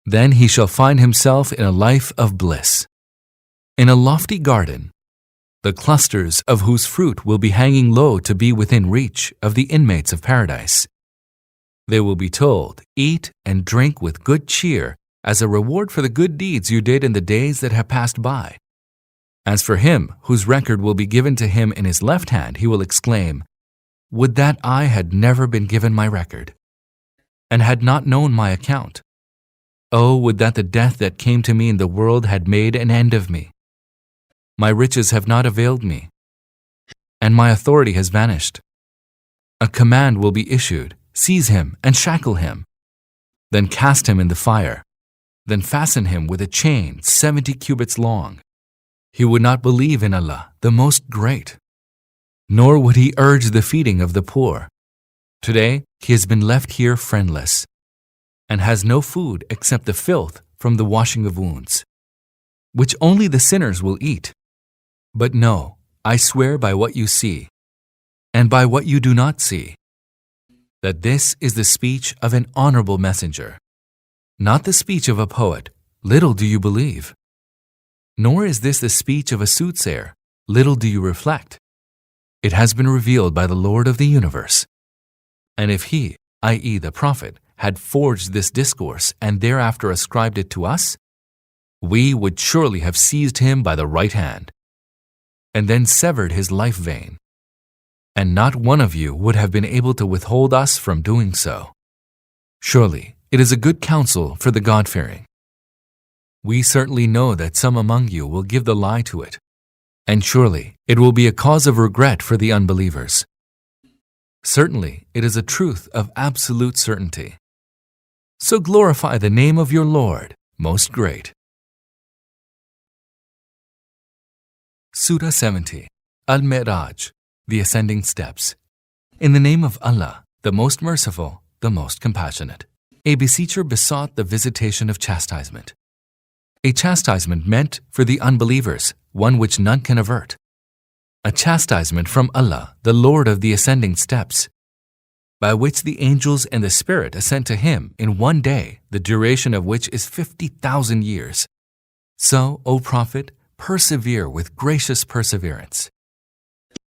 Then he shall find himself in a life of bliss, in a lofty garden, the clusters of whose fruit will be hanging low to be within reach of the inmates of paradise. They will be told, "Eat and drink with good cheer as a reward for the good deeds you did in the days that have passed by." As for him whose record will be given to him in his left hand, he will exclaim, "Would that I had never been given my record, and had not known my account. Oh, would that the death that came to me in the world had made an end of me. My riches have not availed me, and my authority has vanished. A command will be issued, seize him and shackle him, then cast him in the fire, then fasten him with a chain 70 cubits long. He would not believe in Allah, the Most Great, nor would he urge the feeding of the poor. Today he has been left here friendless, and has no food except the filth from the washing of wounds, which only the sinners will eat. But no, I swear by what you see, and by what you do not see, that this is the speech of an honorable messenger, not the speech of a poet. Little do you believe. Nor is this the speech of a soothsayer. Little do you reflect. It has been revealed by the Lord of the universe. And if he, i.e. the Prophet, had forged this discourse and thereafter ascribed it to us, we would surely have seized him by the right hand, and then severed his life vein, and not one of you would have been able to withhold us from doing so. Surely it is a good counsel for the God-fearing. We certainly know that some among you will give the lie to it, and surely it will be a cause of regret for the unbelievers. Certainly it is a truth of absolute certainty. So glorify the name of your Lord, Most Great. Surah 70, Al-Mi'raj, the Ascending Steps. In the name of Allah, the Most Merciful, the Most Compassionate. A beseecher besought the visitation of chastisement. A chastisement meant for the unbelievers, one which none can avert. A chastisement from Allah, the Lord of the Ascending Steps, by which the angels and the Spirit ascend to Him in one day, the duration of which is 50,000 years. So, O Prophet, persevere with gracious perseverance.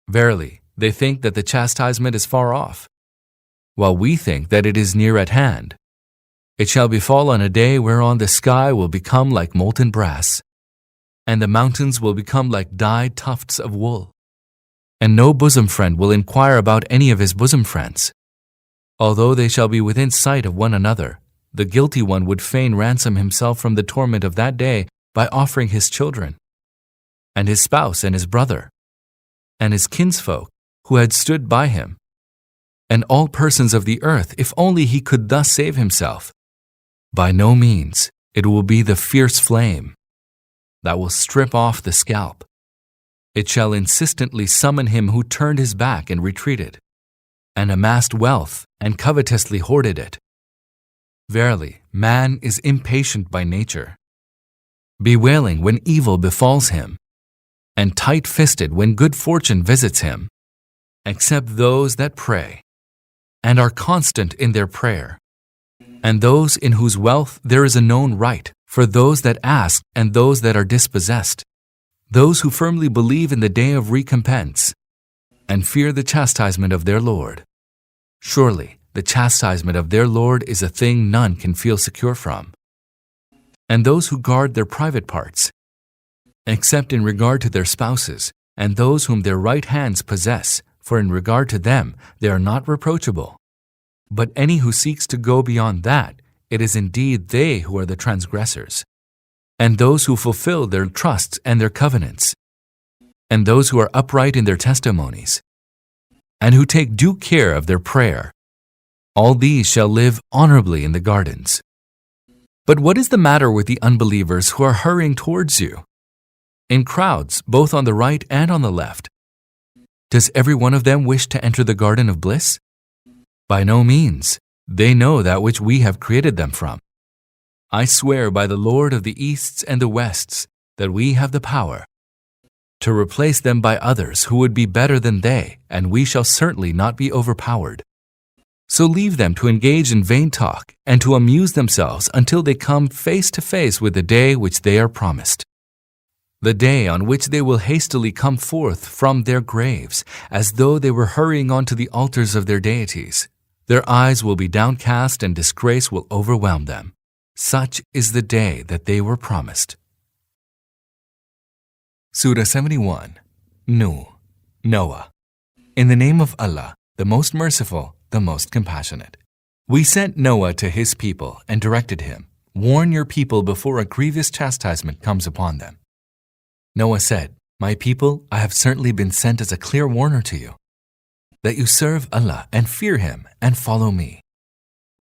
Verily, they think that the chastisement is far off, while we think that it is near at hand. It shall befall on a day whereon the sky will become like molten brass, and the mountains will become like dyed tufts of wool. And no bosom friend will inquire about any of his bosom friends. Although they shall be within sight of one another, the guilty one would fain ransom himself from the torment of that day by offering his children, and his spouse and his brother, and his kinsfolk who had stood by him, and all persons of the earth, if only he could thus save himself. By no means, it will be the fierce flame that will strip off the scalp. It shall insistently summon him who turned his back and retreated, and amassed wealth and covetously hoarded it. Verily, man is impatient by nature, bewailing when evil befalls him, and tight-fisted when good fortune visits him, except those that pray, and are constant in their prayer, and those in whose wealth there is a known right, for those that ask and those that are dispossessed, those who firmly believe in the day of recompense, and fear the chastisement of their Lord. Surely, the chastisement of their Lord is a thing none can feel secure from. And those who guard their private parts, except in regard to their spouses, and those whom their right hands possess, for in regard to them they are not reproachable. But any who seeks to go beyond that, it is indeed they who are the transgressors. And those who fulfill their trusts and their covenants, and those who are upright in their testimonies, and who take due care of their prayer, all these shall live honorably in the gardens. But what is the matter with the unbelievers who are hurrying towards you, in crowds both on the right and on the left? Does every one of them wish to enter the garden of bliss? By no means. They know that which we have created them from. I swear by the Lord of the Easts and the Wests that we have the power to replace them by others who would be better than they, and we shall certainly not be overpowered. So leave them to engage in vain talk and to amuse themselves until they come face to face with the day which they are promised, the day on which they will hastily come forth from their graves as though they were hurrying on to the altars of their deities. Their eyes will be downcast and disgrace will overwhelm them. Such is the day that they were promised. Surah 71, Noah. In the name of Allah, the most merciful, the most compassionate. We sent Noah to his people and directed him, warn your people before a grievous chastisement comes upon them. Noah said, My people, I have certainly been sent as a clear warner to you, that you serve Allah and fear Him and follow me.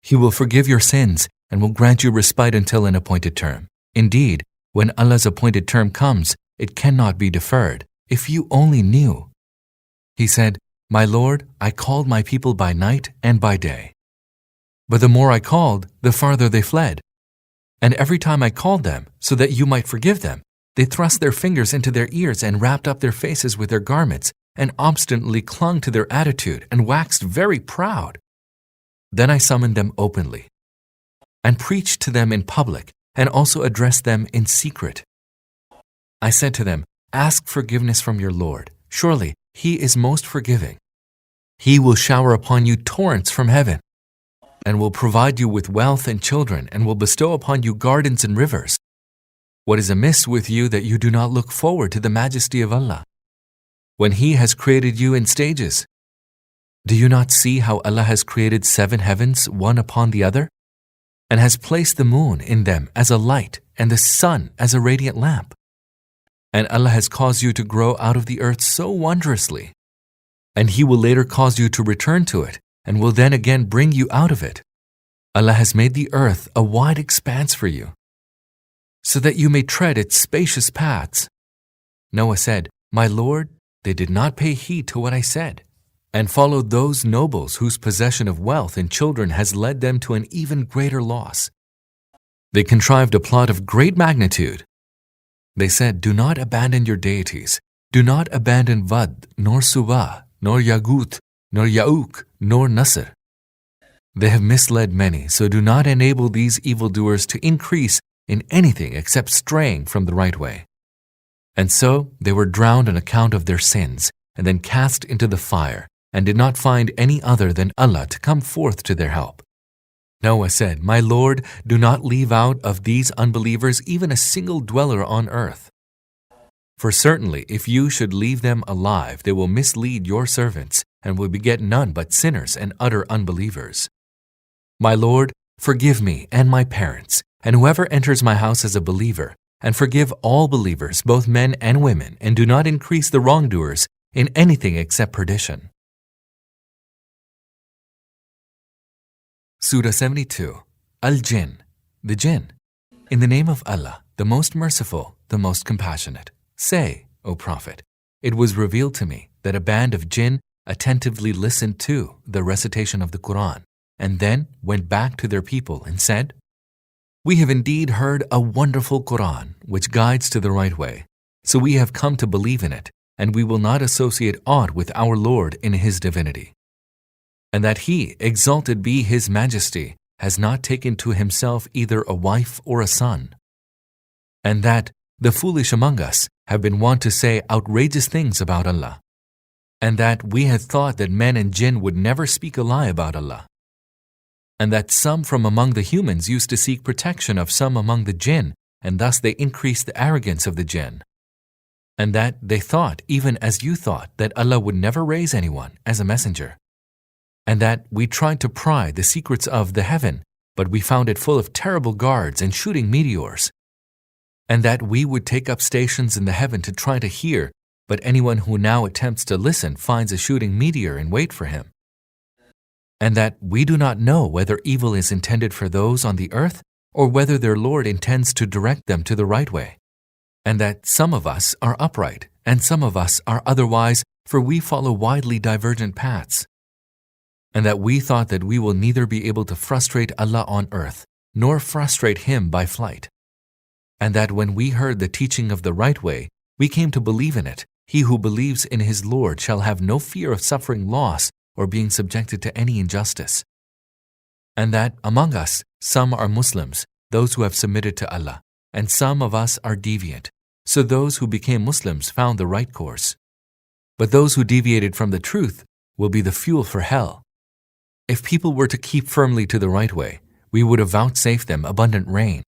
He will forgive your sins and will grant you respite until an appointed term. Indeed, when Allah's appointed term comes, it cannot be deferred, if you only knew. He said, My Lord, I called my people by night and by day. But the more I called, the farther they fled. And every time I called them, so that you might forgive them, they thrust their fingers into their ears and wrapped up their faces with their garments, and obstinately clung to their attitude and waxed very proud. Then I summoned them openly, and preached to them in public, and also addressed them in secret. I said to them, Ask forgiveness from your Lord. Surely He is most forgiving. He will shower upon you torrents from heaven, and will provide you with wealth and children, and will bestow upon you gardens and rivers. What is amiss with you that you do not look forward to the majesty of Allah, when He has created you in stages? Do you not see how Allah has created 7 heavens, one upon the other, and has placed the moon in them as a light and the sun as a radiant lamp? And Allah has caused you to grow out of the earth so wondrously, and He will later cause you to return to it, and will then again bring you out of it. Allah has made the earth a wide expanse for you, so that you may tread its spacious paths. Noah said, My Lord, they did not pay heed to what I said, and followed those nobles whose possession of wealth and children has led them to an even greater loss. They contrived a plot of great magnitude. They said, Do not abandon your deities. Do not abandon Vad, nor Suwa, nor Yagut, nor Ya'uk, nor Nasr. They have misled many, so do not enable these evildoers to increase in anything except straying from the right way. And so they were drowned on account of their sins, and then cast into the fire, and did not find any other than Allah to come forth to their help. Noah said, My Lord, do not leave out of these unbelievers even a single dweller on earth. For certainly, if you should leave them alive, they will mislead your servants and will beget none but sinners and utter unbelievers. My Lord, forgive me and my parents, and whoever enters my house as a believer, and forgive all believers, both men and women, and do not increase the wrongdoers in anything except perdition. Surah 72. Al-Jinn, the Jinn. In the name of Allah, the most merciful, the most compassionate. Say, O Prophet, it was revealed to me that a band of jinn attentively listened to the recitation of the Quran, and then went back to their people and said, We have indeed heard a wonderful Quran which guides to the right way, so we have come to believe in it, and we will not associate aught with our Lord in His divinity. And that He, exalted be His Majesty, has not taken to Himself either a wife or a son. And that the foolish among us have been wont to say outrageous things about Allah, and that we had thought that men and jinn would never speak a lie about Allah, and that some from among the humans used to seek protection of some among the jinn, and thus they increased the arrogance of the jinn, and that they thought, even as you thought, that Allah would never raise anyone as a messenger, and that we tried to pry the secrets of the heaven, but we found it full of terrible guards and shooting meteors, and that we would take up stations in the heaven to try to hear, but anyone who now attempts to listen finds a shooting meteor in wait for him. And that we do not know whether evil is intended for those on the earth or whether their Lord intends to direct them to the right way. And that some of us are upright and some of us are otherwise, for we follow widely divergent paths. And that we thought that we will neither be able to frustrate Allah on earth nor frustrate Him by flight. And that when we heard the teaching of the right way, we came to believe in it. He who believes in his Lord shall have no fear of suffering loss or being subjected to any injustice. And that among us, some are Muslims, those who have submitted to Allah, and some of us are deviant. So those who became Muslims found the right course. But those who deviated from the truth will be the fuel for hell. If people were to keep firmly to the right way, we would have vouchsafed them abundant rain,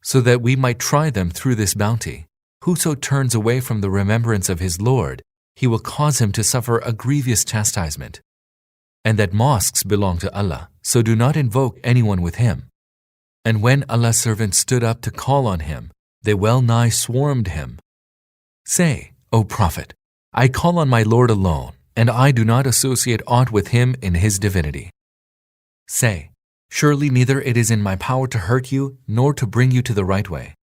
so that we might try them through this bounty. Whoso turns away from the remembrance of his Lord, He will cause him to suffer a grievous chastisement. And that mosques belong to Allah, so do not invoke anyone with Him. And when Allah's servants stood up to call on Him, they well nigh swarmed Him. Say, O Prophet, I call on my Lord alone, and I do not associate aught with Him in His divinity. Say, surely neither it is in my power to hurt you nor to bring you to the right way.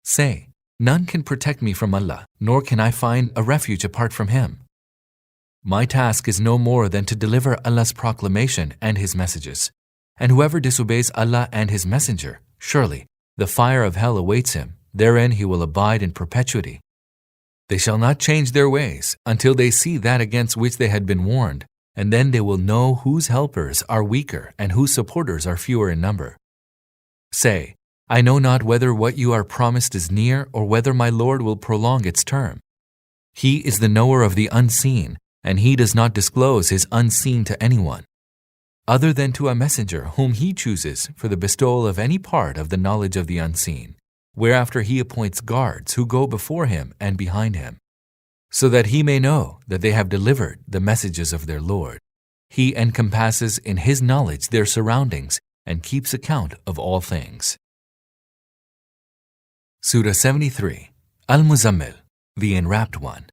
Say, none can protect me from Allah, nor can I find a refuge apart from Him. My task is no more than to deliver Allah's proclamation and His messages. And whoever disobeys Allah and His messenger, surely the fire of hell awaits him, therein he will abide in perpetuity. They shall not change their ways until they see that against which they had been warned, and then they will know whose helpers are weaker and whose supporters are fewer in number. Say, I know not whether what you are promised is near or whether my Lord will prolong its term. He is the knower of the unseen, and He does not disclose His unseen to anyone, other than to a messenger whom He chooses for the bestowal of any part of the knowledge of the unseen, whereafter He appoints guards who go before Him and behind Him, so that He may know that they have delivered the messages of their Lord. He encompasses in His knowledge their surroundings and keeps account of all things. Surah 73. Al-Muzammil, the Enwrapped One.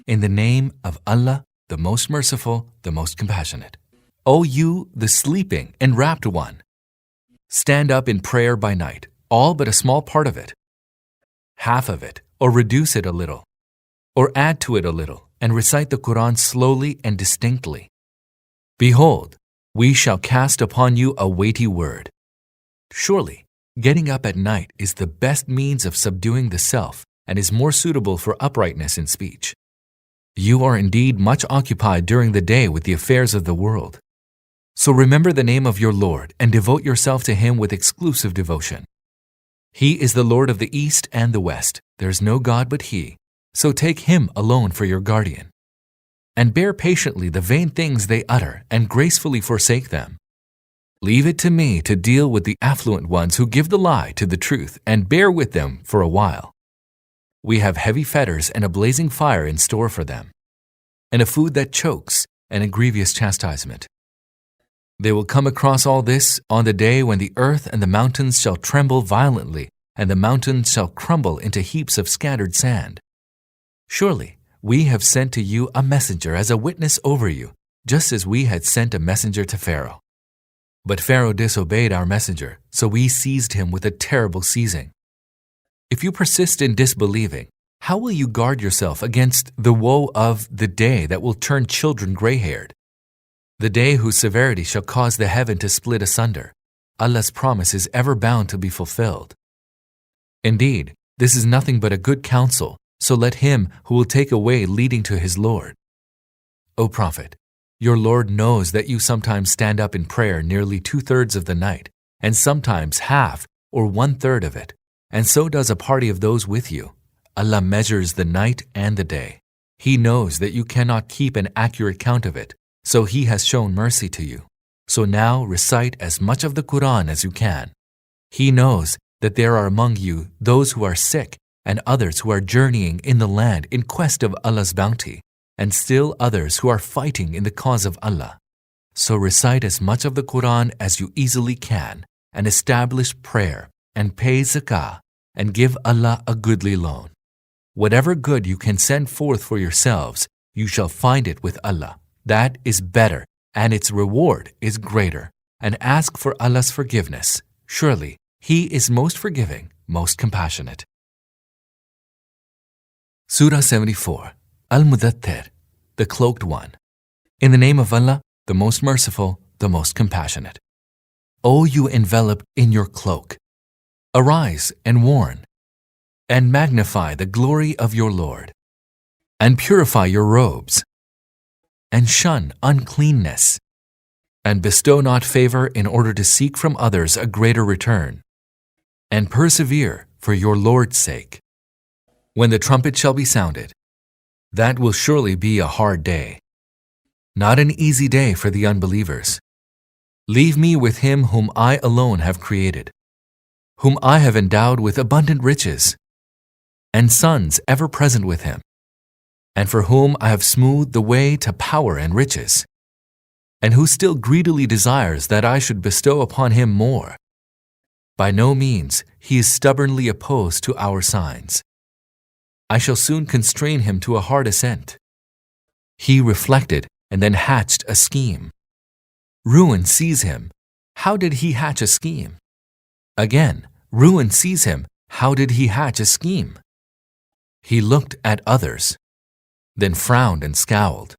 In the name of Allah, the most merciful, the most compassionate. O you, the sleeping, enwrapped one! Stand up in prayer by night, all but a small part of it, half of it, or reduce it a little, or add to it a little, and recite the Quran slowly and distinctly. Behold, we shall cast upon you a weighty word. Surely, getting up at night is the best means of subduing the self and is more suitable for uprightness in speech. You are indeed much occupied during the day with the affairs of the world. So remember the name of your Lord and devote yourself to Him with exclusive devotion. He is the Lord of the East and the West. There is no God but He. So take Him alone for your guardian. And bear patiently the vain things they utter and gracefully forsake them. Leave it to me to deal with the affluent ones who give the lie to the truth and bear with them for a while. We have heavy fetters and a blazing fire in store for them, and a food that chokes and a grievous chastisement. They will come across all this on the day when the earth and the mountains shall tremble violently, and the mountains shall crumble into heaps of scattered sand. Surely we have sent to you a messenger as a witness over you, just as we had sent a messenger to Pharaoh. But Pharaoh disobeyed our messenger, so we seized him with a terrible seizing. If you persist in disbelieving, how will you guard yourself against the woe of the day that will turn children gray-haired? The day whose severity shall cause the heaven to split asunder. Allah's promise is ever bound to be fulfilled. Indeed, this is nothing but a good counsel, so let him who will take away leading to his Lord. O Prophet, your Lord knows that you sometimes stand up in prayer nearly 2/3 of the night, and sometimes half or 1/3 of it, and so does a party of those with you. Allah measures the night and the day. He knows that you cannot keep an accurate count of it, so He has shown mercy to you. So now recite as much of the Quran as you can. He knows that there are among you those who are sick and others who are journeying in the land in quest of Allah's bounty, and still others who are fighting in the cause of Allah. So recite as much of the Quran as you easily can, and establish prayer, and pay zakah, and give Allah a goodly loan. Whatever good you can send forth for yourselves, you shall find it with Allah. That is better, and its reward is greater. And ask for Allah's forgiveness. Surely, He is most forgiving, most compassionate. Surah 74, Al-Mudaththir, the Cloaked One. In the name of Allah, the most merciful, the most compassionate. O you enveloped in your cloak, arise and warn, and magnify the glory of your Lord, and purify your robes, and shun uncleanness, and bestow not favor in order to seek from others a greater return, and persevere for your Lord's sake. When the trumpet shall be sounded, that will surely be a hard day, not an easy day for the unbelievers. Leave me with him whom I alone have created, whom I have endowed with abundant riches, and sons ever present with him, and for whom I have smoothed the way to power and riches, and who still greedily desires that I should bestow upon him more. By no means he is stubbornly opposed to our signs. I shall soon constrain him to a hard assent. He reflected and then hatched a scheme. Ruin seize him. How did he hatch a scheme? Again, ruin seize him. How did he hatch a scheme? He looked at others, then frowned and scowled.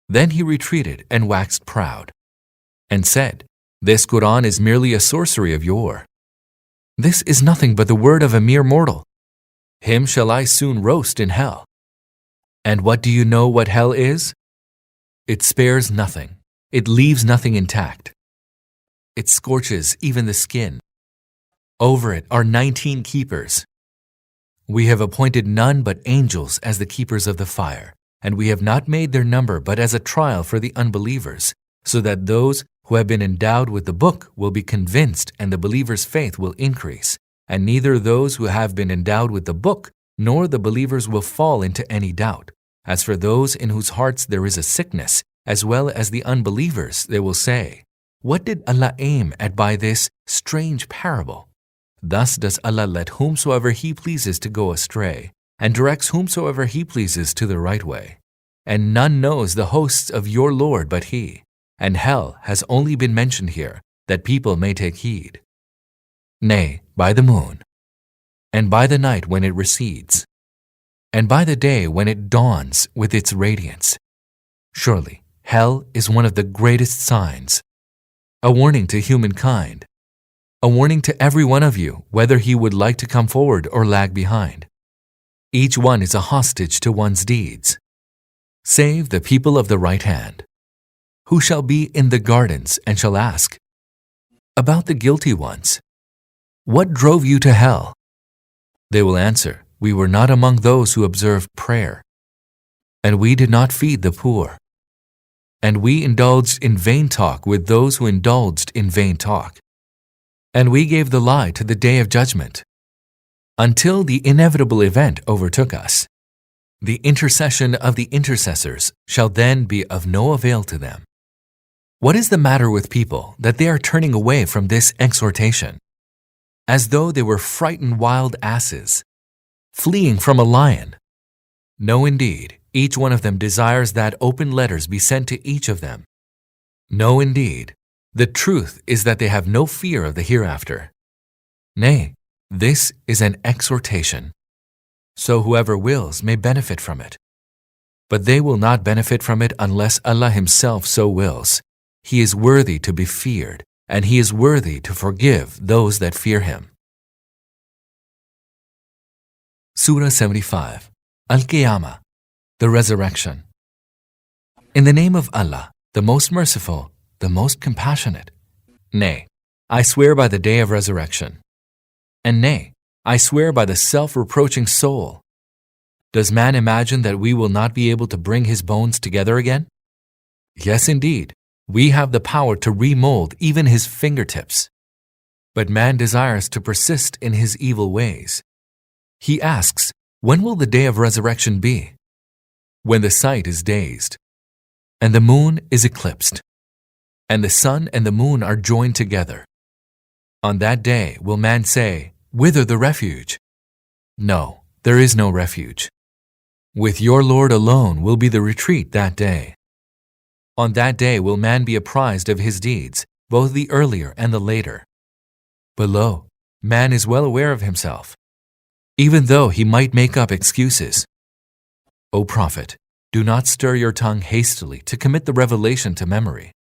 Then he retreated and waxed proud, and said, This Quran is merely a sorcery of yore. This is nothing but the word of a mere mortal. Him shall I soon roast in hell. And what do you know what hell is? It spares nothing. It leaves nothing intact. It scorches even the skin. Over it are 19 keepers. We have appointed none but angels as the keepers of the fire, and we have not made their number but as a trial for the unbelievers, so that those who have been endowed with the book will be convinced and the believers' faith will increase, and neither those who have been endowed with the book nor the believers will fall into any doubt. As for those in whose hearts there is a sickness, as well as the unbelievers, they will say, What did Allah aim at by this strange parable? Thus does Allah let whomsoever He pleases to go astray, and directs whomsoever He pleases to the right way. And none knows the hosts of your Lord but He, and hell has only been mentioned here, that people may take heed. Nay, by the moon, and by the night when it recedes, and by the day when it dawns with its radiance. Surely, hell is one of the greatest signs, a warning to humankind, a warning to every one of you, whether he would like to come forward or lag behind. Each one is a hostage to one's deeds, save the people of the right hand, who shall be in the gardens and shall ask, About the guilty ones, what drove you to hell? They will answer, We were not among those who observed prayer, and we did not feed the poor, And we indulged in vain talk with those who indulged in vain talk. And we gave the lie to the day of judgment, until the inevitable event overtook us. The intercession of the intercessors shall then be of no avail to them. What is the matter with people that they are turning away from this exhortation, as though they were frightened wild asses, fleeing from a lion? No, indeed, each one of them desires that open letters be sent to each of them. No, indeed, the truth is that they have no fear of the hereafter. Nay, this is an exhortation, so whoever wills may benefit from it. But they will not benefit from it unless Allah Himself so wills. He is worthy to be feared, and He is worthy to forgive those that fear Him. Surah 75, Al-Qiyamah, the Resurrection. In the name of Allah, the most merciful, the most compassionate. Nay, I swear by the day of resurrection. And nay, I swear by the self-reproaching soul. Does man imagine that we will not be able to bring his bones together again? Yes, indeed, we have the power to remold even his fingertips. But man desires to persist in his evil ways. He asks, when will the day of resurrection be? When the sight is dazed, and the moon is eclipsed, and the sun and the moon are joined together. On that day will man say, whither the refuge? No, there is no refuge. With your Lord alone will be the retreat that day. On that day will man be apprised of his deeds, both the earlier and the later. But lo, man is well aware of himself, even though he might make up excuses. O Prophet, do not stir your tongue hastily to commit the revelation to memory.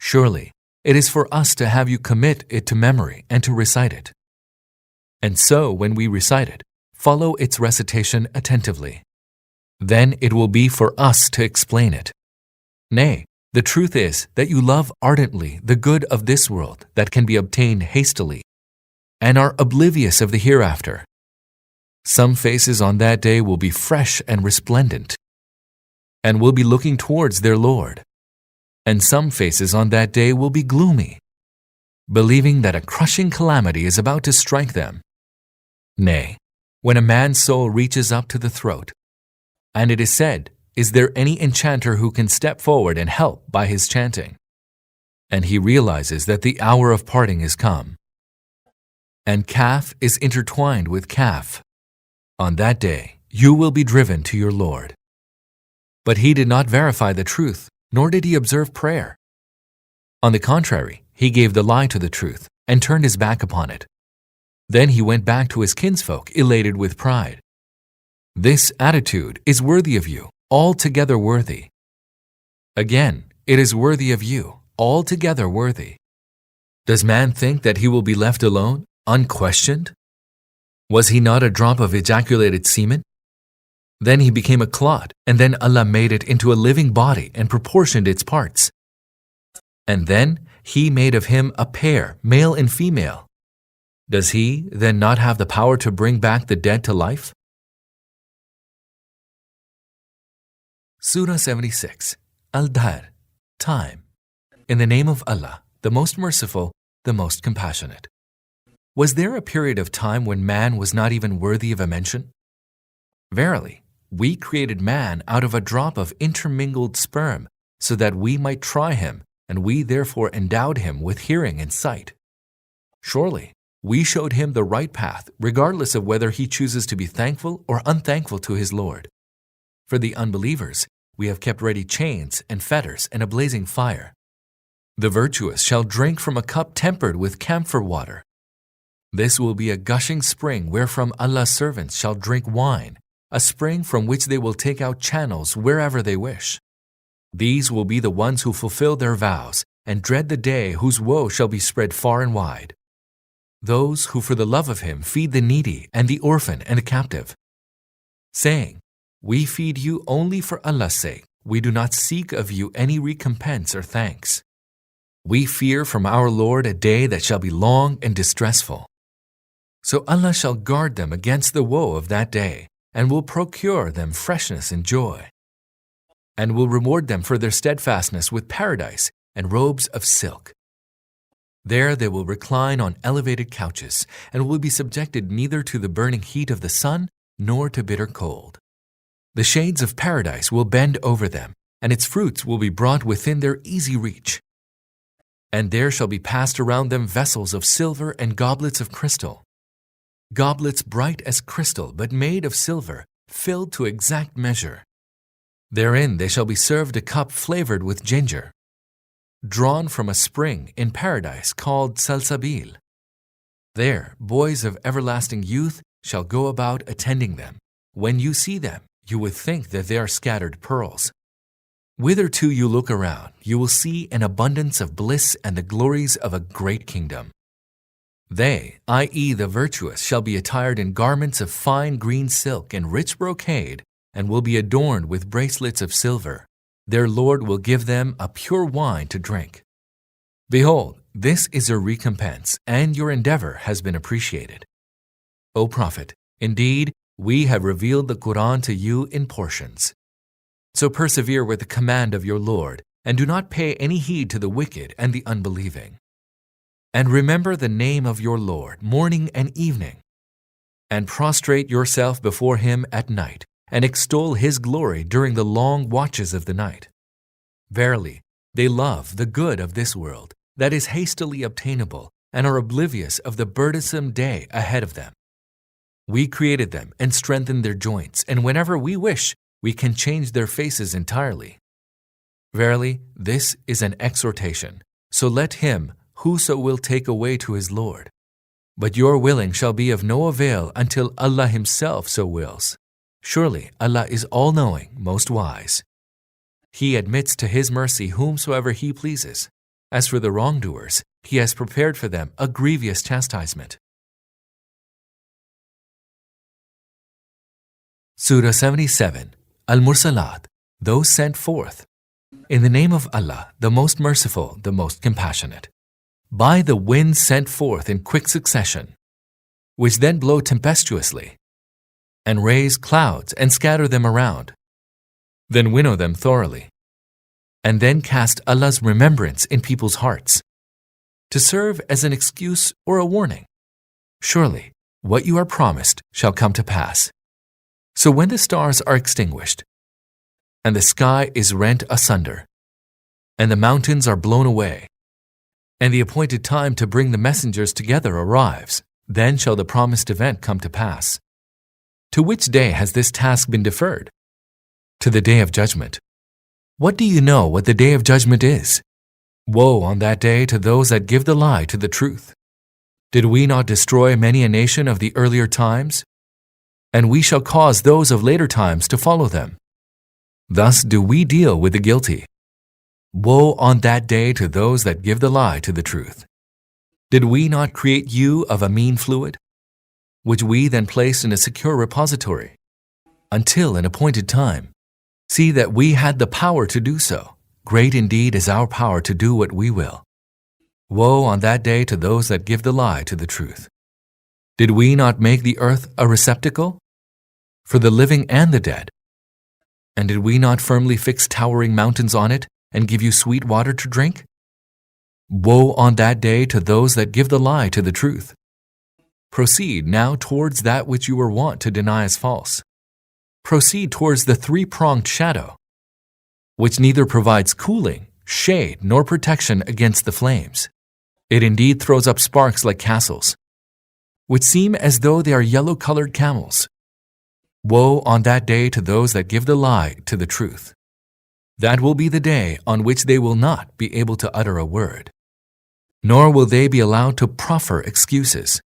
Surely, it is for us to have you commit it to memory and to recite it. And so, when we recite it, follow its recitation attentively. Then it will be for us to explain it. Nay, the truth is that you love ardently the good of this world that can be obtained hastily, and are oblivious of the hereafter. Some faces on that day will be fresh and resplendent, and will be looking towards their Lord. And some faces on that day will be gloomy, believing that a crushing calamity is about to strike them. Nay, when a man's soul reaches up to the throat, and it is said, is there any enchanter who can step forward and help by his chanting? And he realizes that the hour of parting is come, and Qaf is intertwined with Qaf. On that day, you will be driven to your Lord. But he did not verify the truth, nor did he observe prayer. On the contrary, he gave the lie to the truth and turned his back upon it. Then he went back to his kinsfolk elated with pride. This attitude is worthy of you, altogether worthy. Again, it is worthy of you, altogether worthy. Does man think that he will be left alone, unquestioned? Was he not a drop of ejaculated semen? Then he became a clot, and then Allah made it into a living body and proportioned its parts. And then He made of him a pair, male and female. Does He then not have the power to bring back the dead to life? Surah 76, Al-Dahr, Time. In the name of Allah, the most merciful, the most compassionate. Was there a period of time when man was not even worthy of a mention? Verily, we created man out of a drop of intermingled sperm, so that we might try him, and we therefore endowed him with hearing and sight. Surely, we showed him the right path, regardless of whether he chooses to be thankful or unthankful to his Lord. For the unbelievers, we have kept ready chains and fetters and a blazing fire. The virtuous shall drink from a cup tempered with camphor water. This will be a gushing spring wherefrom Allah's servants shall drink wine, a spring from which they will take out channels wherever they wish. These will be the ones who fulfill their vows and dread the day whose woe shall be spread far and wide. Those who for the love of Him feed the needy and the orphan and the captive, saying, we feed you only for Allah's sake. We do not seek of you any recompense or thanks. We fear from our Lord a day that shall be long and distressful. So Allah shall guard them against the woe of that day, and will procure them freshness and joy. and will reward them for their steadfastness with paradise and robes of silk. There they will recline on elevated couches and will be subjected neither to the burning heat of the sun nor to bitter cold. The shades of paradise will bend over them, and its fruits will be brought within their easy reach. And there shall be passed around them vessels of silver and goblets of crystal. Goblets bright as crystal, but made of silver, filled to exact measure. Therein they shall be served a cup flavored with ginger, drawn from a spring in paradise called Salsabil. There boys of everlasting youth shall go about attending them. When you see them, you would think that they are scattered pearls. Whitherto you look around, you will see an abundance of bliss and the glories of a great kingdom. They, i.e. the virtuous, shall be attired in garments of fine green silk and rich brocade, and will be adorned with bracelets of silver. Their Lord will give them a pure wine to drink. Behold, this is your recompense, and your endeavor has been appreciated. O Prophet, indeed, we have revealed the Quran to you in portions. So persevere with the command of your Lord, and do not pay any heed to the wicked and the unbelieving. And remember the name of your Lord morning and evening, and prostrate yourself before him at night, and extol his glory during the long watches of the night. Verily, they love the good of this world that is hastily obtainable, and are oblivious of the burdensome day ahead of them. We created them and strengthened their joints, and whenever we wish, we can change their faces entirely. Verily, this is an exhortation, so let him whoso will take away to his Lord. But your willing shall be of no avail until Allah himself so wills. Surely Allah is all-knowing, most wise. He admits to his mercy whomsoever he pleases. As for the wrongdoers, he has prepared for them a grievous chastisement. Surah 77, Al-Mursalat, those sent forth. In the name of Allah, the most merciful, the most compassionate. By the winds sent forth in quick succession, which then blow tempestuously, and raise clouds and scatter them around, then winnow them thoroughly, and then cast Allah's remembrance in people's hearts, to serve as an excuse or a warning. Surely, what you are promised shall come to pass. So when the stars are extinguished, and the sky is rent asunder, and the mountains are blown away, and the appointed time to bring the messengers together arrives, then shall the promised event come to pass. To which day has this task been deferred? To the day of judgment. What do you know what the day of judgment is? Woe on that day to those that give the lie to the truth. Did we not destroy many a nation of the earlier times? And we shall cause those of later times to follow them. Thus do we deal with the guilty. Woe on that day to those that give the lie to the truth. Did we not create you of a mean fluid, which we then placed in a secure repository, until an appointed time? See that we had the power to do so. Great indeed is our power to do what we will. Woe on that day to those that give the lie to the truth. Did we not make the earth a receptacle for the living and the dead? And did we not firmly fix towering mountains on it, and give you sweet water to drink? Woe on that day to those that give the lie to the truth. Proceed now towards that which you were wont to deny as false. Proceed towards the three-pronged shadow, which neither provides cooling, shade, nor protection against the flames. It indeed throws up sparks like castles, which seem as though they are yellow-colored camels. Woe on that day to those that give the lie to the truth. That will be the day on which they will not be able to utter a word, nor will they be allowed to proffer excuses.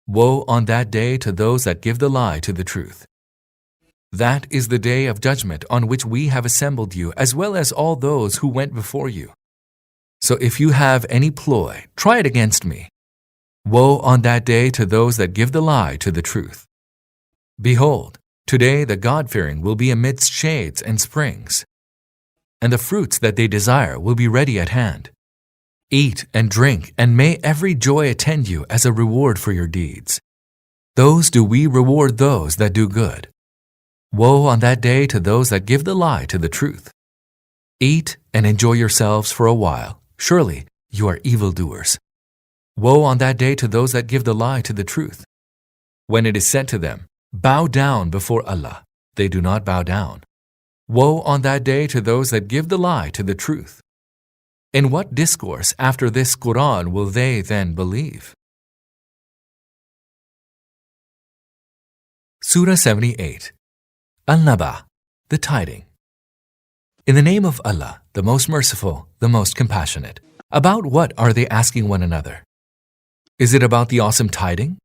Woe on that day to those that give the lie to the truth. That is the day of judgment on which we have assembled you, as well as all those who went before you. So if you have any ploy, try it against me. Woe on that day to those that give the lie to the truth. Behold, today the God-fearing will be amidst shades and springs, and the fruits that they desire will be ready at hand. Eat and drink, and may every joy attend you as a reward for your deeds. Those do we reward those that do good. Woe on that day to those that give the lie to the truth. Eat and enjoy yourselves for a while. Surely you are evildoers. Woe on that day to those that give the lie to the truth. When it is said to them, bow down before Allah, they do not bow down. Woe on that day to those that give the lie to the truth. In what discourse after this Quran will they then believe? Surah 78. Al-Naba, the Tiding. In the name of Allah, the most merciful, the most compassionate. About what are they asking one another? Is it about the awesome tiding?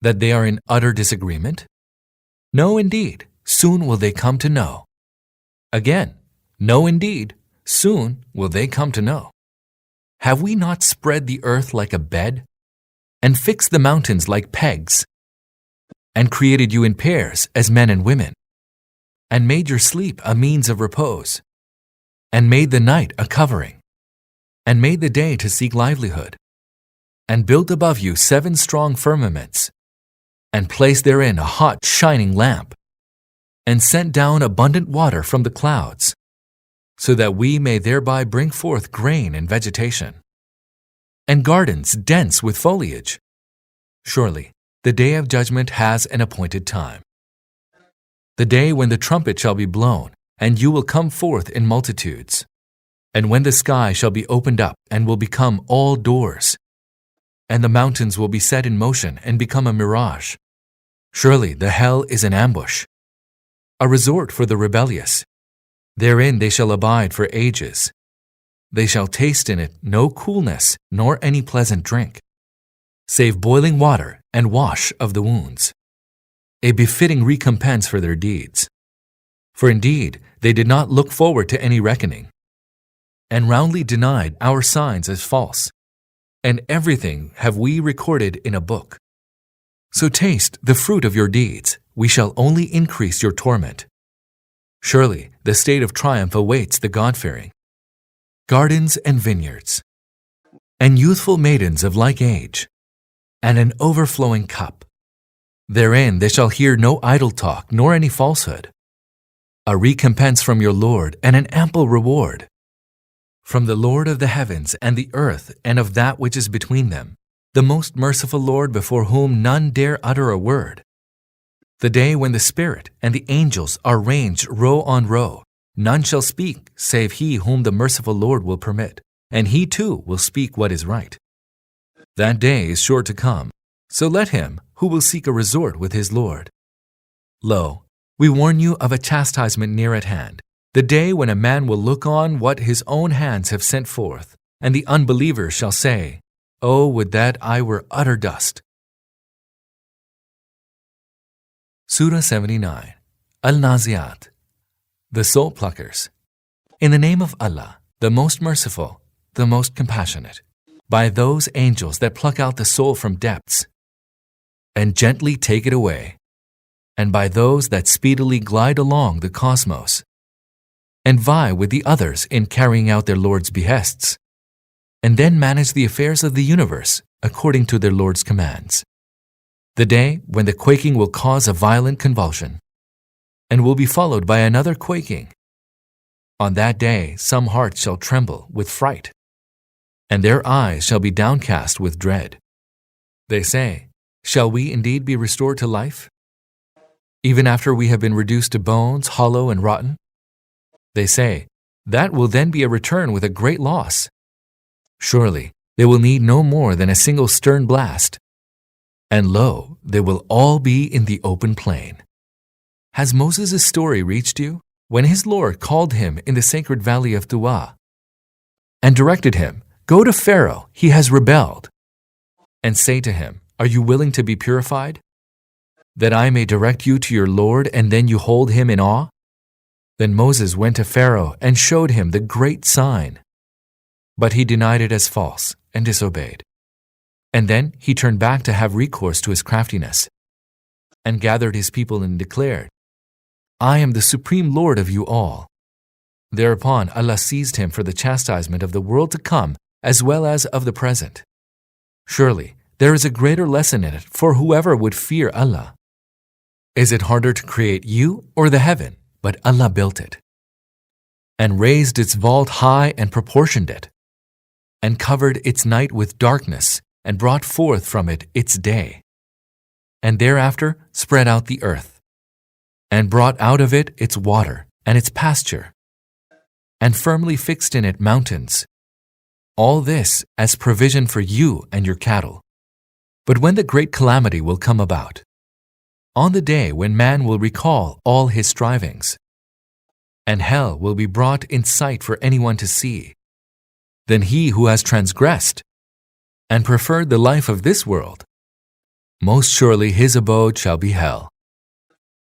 That they are in utter disagreement? No, indeed, soon will they come to know. Again, no, indeed, soon will they come to know. Have we not spread the earth like a bed, and fixed the mountains like pegs, and created you in pairs as men and women, and made your sleep a means of repose, and made the night a covering, and made the day to seek livelihood, and built above you 7 strong firmaments, and placed therein a hot shining lamp, and sent down abundant water from the clouds, so that we may thereby bring forth grain and vegetation, and gardens dense with foliage. Surely, the day of judgment has an appointed time. The day when the trumpet shall be blown, and you will come forth in multitudes, and when the sky shall be opened up and will become all doors, and the mountains will be set in motion and become a mirage. Surely the hell is an ambush, a resort for the rebellious. Therein they shall abide for ages. They shall taste in it no coolness nor any pleasant drink, save boiling water and wash of the wounds, a befitting recompense for their deeds. For indeed they did not look forward to any reckoning, and roundly denied our signs as false, and everything have we recorded in a book. So taste the fruit of your deeds, we shall only increase your torment. Surely the state of triumph awaits the God-fearing. Gardens and vineyards, and youthful maidens of like age, and an overflowing cup. Therein they shall hear no idle talk nor any falsehood. A recompense from your Lord and an ample reward. From the Lord of the heavens and the earth and of that which is between them, the most merciful Lord before whom none dare utter a word. The day when the Spirit and the angels are ranged row on row, none shall speak save he whom the merciful Lord will permit, and he too will speak what is right. That day is sure to come, so let him who will seek a resort with his Lord. Lo, we warn you of a chastisement near at hand, the day when a man will look on what his own hands have sent forth, and the unbelievers shall say, Oh, would that I were utter dust. Surah 79. Al-Nazi'at, the Soul Pluckers. In the name of Allah, the most merciful, the most compassionate, by those angels that pluck out the soul from depths, and gently take it away, and by those that speedily glide along the cosmos, and vie with the others in carrying out their Lord's behests, and then manage the affairs of the universe according to their Lord's commands. The day when the quaking will cause a violent convulsion, and will be followed by another quaking. On that day some hearts shall tremble with fright, and their eyes shall be downcast with dread. They say, Shall we indeed be restored to life, even after we have been reduced to bones, hollow and rotten? They say, That will then be a return with a great loss. Surely they will need no more than a single stern blast, and lo, they will all be in the open plain. Has Moses' story reached you, when his Lord called him in the sacred valley of Tuwa, and directed him, Go to Pharaoh, he has rebelled, and say to him, Are you willing to be purified, that I may direct you to your Lord, and then you hold him in awe? Then Moses went to Pharaoh and showed him the great sign, but he denied it as false and disobeyed. And then he turned back to have recourse to his craftiness, and gathered his people and declared, I am the supreme Lord of you all. Thereupon Allah seized him for the chastisement of the world to come as well as of the present. Surely there is a greater lesson in it for whoever would fear Allah. Is it harder to create you or the heaven? But Allah built it, and raised its vault high and proportioned it, and covered its night with darkness, and brought forth from it its day, and thereafter spread out the earth, and brought out of it its water and its pasture, and firmly fixed in it mountains. All this as provision for you and your cattle. But when the great calamity will come about, on the day when man will recall all his strivings, and hell will be brought in sight for anyone to see, then he who has transgressed and preferred the life of this world, most surely his abode shall be hell.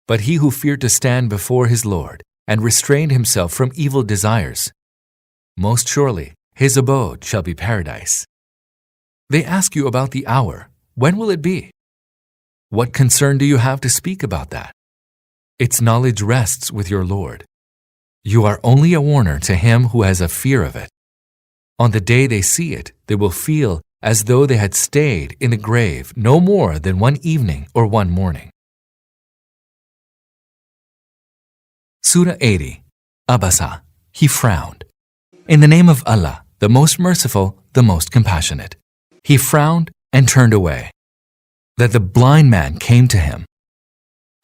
But he who feared to stand before his Lord and restrained himself from evil desires, most surely his abode shall be paradise. They ask you about the hour. When will it be? What concern do you have to speak about that? Its knowledge rests with your Lord. You are only a warner to him who has a fear of it. On the day they see it, they will feel as though they had stayed in the grave no more than one evening or one morning. Surah 80. Abasa. He frowned. In the name of Allah, the most merciful, the most compassionate. He frowned and turned away. That the blind man came to him.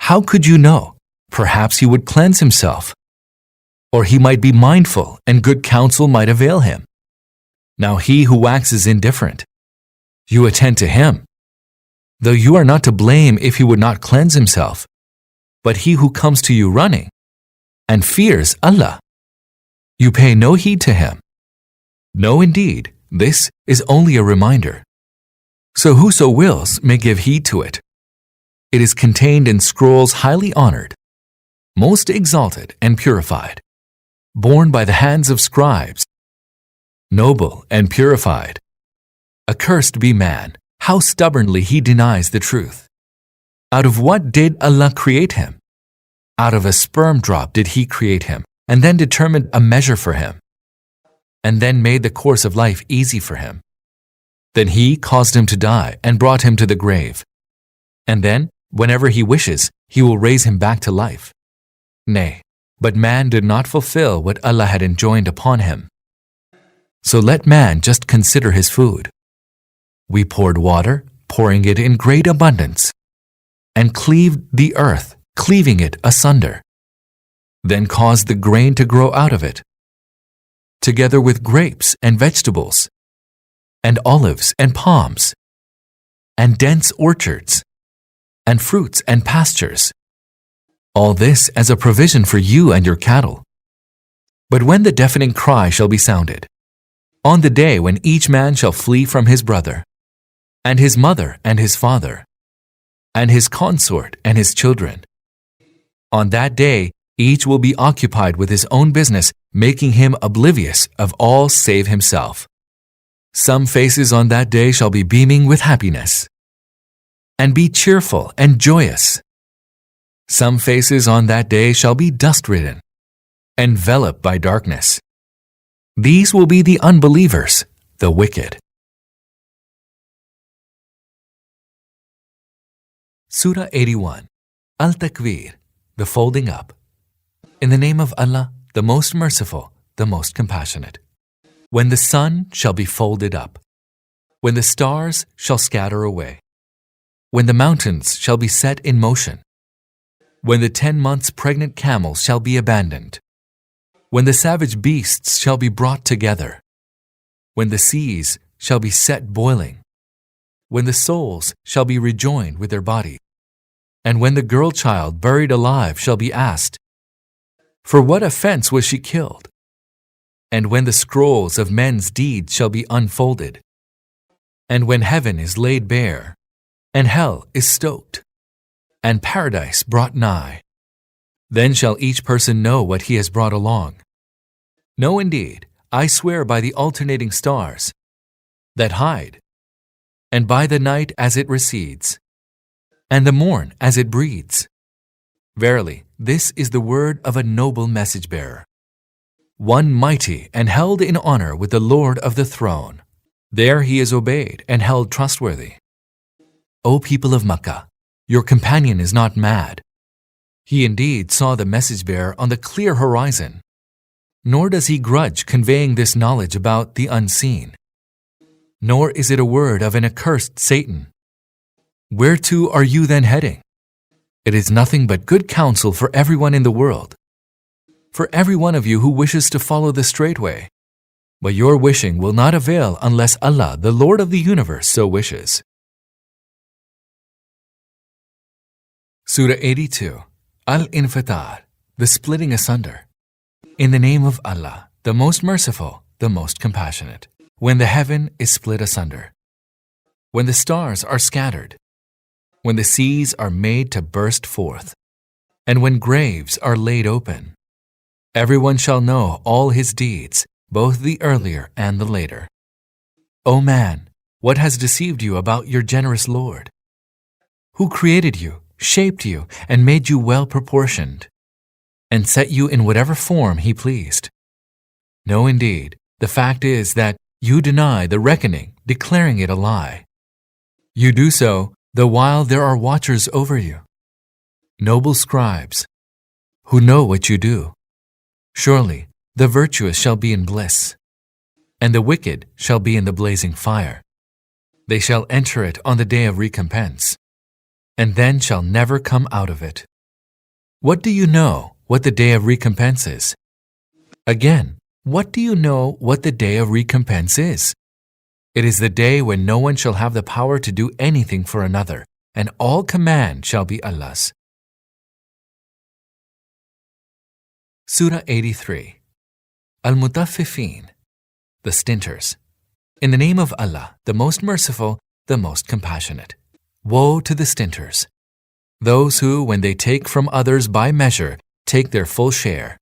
How could you know? Perhaps he would cleanse himself. Or he might be mindful and good counsel might avail him. Now he who waxes indifferent, you attend to him. Though you are not to blame if he would not cleanse himself, but he who comes to you running and fears Allah, you pay no heed to him. No, indeed, this is only a reminder. So whoso wills may give heed to it. It is contained in scrolls highly honored, most exalted and purified, borne by the hands of scribes, noble and purified. Accursed be man, how stubbornly he denies the truth. Out of what did Allah create him? Out of a sperm drop did he create him, and then determined a measure for him, and then made the course of life easy for him. Then he caused him to die and brought him to the grave. And then, whenever he wishes, he will raise him back to life. Nay, but man did not fulfill what Allah had enjoined upon him. So let man just consider his food. We poured water, pouring it in great abundance, and cleaved the earth, cleaving it asunder. Then caused the grain to grow out of it, together with grapes and vegetables, and olives and palms, and dense orchards, and fruits and pastures. All this as a provision for you and your cattle. But when the deafening cry shall be sounded, on the day when each man shall flee from his brother, and his mother and his father, and his consort and his children, on that day each will be occupied with his own business, making him oblivious of all save himself. Some faces on that day shall be beaming with happiness, and be cheerful and joyous. Some faces on that day shall be dust-ridden, enveloped by darkness. These will be the unbelievers, the wicked. Surah 81. Al-Takwir, the folding up. In the name of Allah, the most merciful, the most compassionate. When the sun shall be folded up, when the stars shall scatter away, when the mountains shall be set in motion, when the 10 months pregnant camels shall be abandoned, when the savage beasts shall be brought together, when the seas shall be set boiling, when the souls shall be rejoined with their body, and when the girl child buried alive shall be asked, for what offense was she killed? And when the scrolls of men's deeds shall be unfolded, and when heaven is laid bare, and hell is stoked, and paradise brought nigh, then shall each person know what he has brought along. No, indeed, I swear by the alternating stars that hide, and by the night as it recedes, and the morn as it breeds. Verily, this is the word of a noble message-bearer, one mighty and held in honor with the Lord of the throne. There he is obeyed and held trustworthy. O people of Makkah, your companion is not mad, He indeed saw the message bearer on the clear horizon, nor does he grudge conveying this knowledge about the unseen. Nor is it a word of an accursed Satan. Whereto are you then heading? It is nothing but good counsel for everyone in the world, for every one of you who wishes to follow the straight way. But your wishing will not avail unless Allah, the Lord of the universe, so wishes. Surah 82, Al-Infitar, the splitting asunder. In the name of Allah, the most merciful, the most compassionate. When the heaven is split asunder, when the stars are scattered, when the seas are made to burst forth, and when graves are laid open, everyone shall know all his deeds, both the earlier and the later. O man, what has deceived you about your generous Lord? Who created you, shaped you, and made you well proportioned, and set you in whatever form he pleased? No, indeed, the fact is that you deny the reckoning, declaring it a lie. You do so the while there are watchers over you, noble scribes, who know what you do. Surely the virtuous shall be in bliss, and the wicked shall be in the blazing fire. They shall enter it on the day of recompense, and then shall never come out of it. What do you know what the day of recompense is? Again, what do you know what the day of recompense is? It is the day when no one shall have the power to do anything for another, and all command shall be Allah's. Surah 83, Al-Mutaffifin, the stinters. In the name of Allah, the most merciful, the most compassionate. Woe to the stinters, those who, when they take from others by measure, take their full share.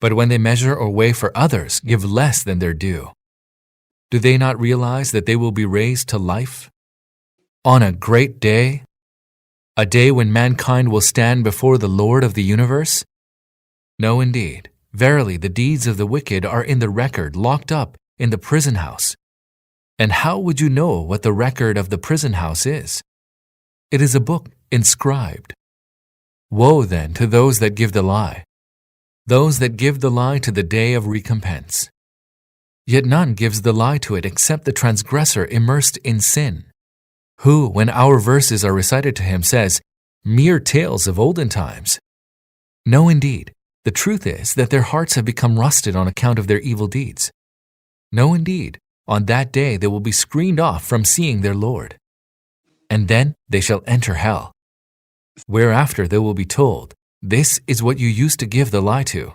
But when they measure or weigh for others, give less than their due. Do they not realize that they will be raised to life? On a great day? A day when mankind will stand before the Lord of the universe? No, indeed. Verily, the deeds of the wicked are in the record, locked up in the prison house. And how would you know what the record of the prison house is? It is a book inscribed. Woe then to those that give the lie, those that give the lie to the day of recompense. Yet none gives the lie to it except the transgressor immersed in sin, who, when our verses are recited to him, says, mere tales of olden times. No, indeed, the truth is that their hearts have become rusted on account of their evil deeds. No, indeed, on that day they will be screened off from seeing their Lord. And then they shall enter hell, whereafter they will be told, this is what you used to give the lie to.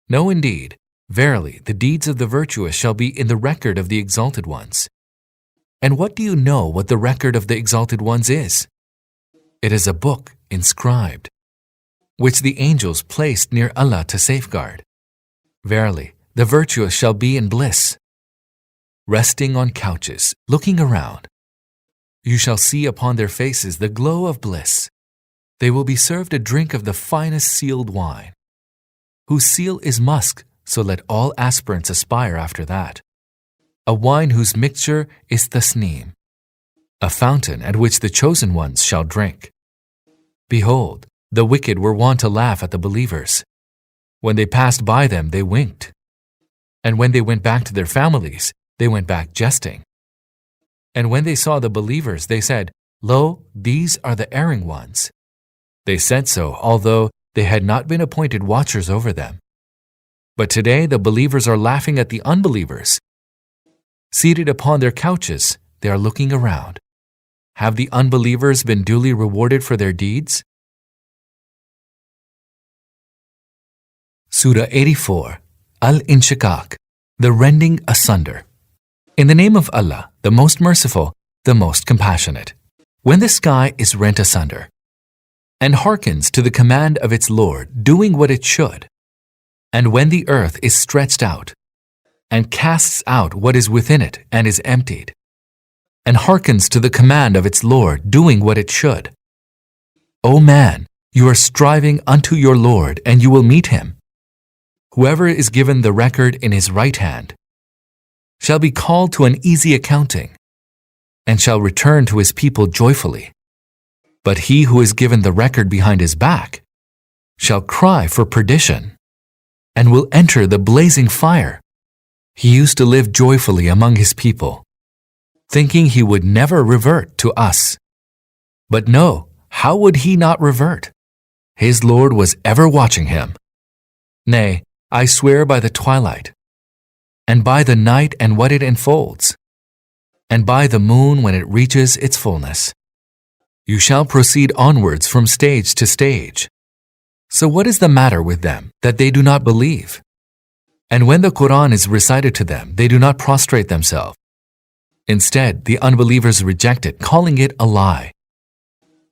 No, indeed, verily, the deeds of the virtuous shall be in the record of the exalted ones. And what do you know what the record of the exalted ones is? It is a book inscribed, which the angels placed near Allah to safeguard. Verily, the virtuous shall be in bliss, resting on couches, looking around. You shall see upon their faces the glow of bliss. They will be served a drink of the finest sealed wine, whose seal is musk, so let all aspirants aspire after that. A wine whose mixture is tasneem, a fountain at which the chosen ones shall drink. Behold, the wicked were wont to laugh at the believers. When they passed by them, they winked. And when they went back to their families, they went back jesting. And when they saw the believers, they said, Lo, these are the erring ones. They said so, although they had not been appointed watchers over them. But today the believers are laughing at the unbelievers. Seated upon their couches, they are looking around. Have the unbelievers been duly rewarded for their deeds? Surah 84, Al-Inshiqaq, the rending asunder. In the name of Allah, the most merciful, the most compassionate. When the sky is rent asunder, and hearkens to the command of its Lord, doing what it should, and when the earth is stretched out, and casts out what is within it and is emptied, and hearkens to the command of its Lord, doing what it should. O man, you are striving unto your Lord, and you will meet him. Whoever is given the record in his right hand shall be called to an easy accounting, and shall return to his people joyfully. But he who is given the record behind his back shall cry for perdition and will enter the blazing fire. He used to live joyfully among his people, thinking he would never revert to us. But no, how would he not revert? His Lord was ever watching him. Nay, I swear by the twilight, and by the night and what it enfolds, and by the moon when it reaches its fullness. You shall proceed onwards from stage to stage. So what is the matter with them that they do not believe? And when the Quran is recited to them, they do not prostrate themselves. Instead, the unbelievers reject it, calling it a lie.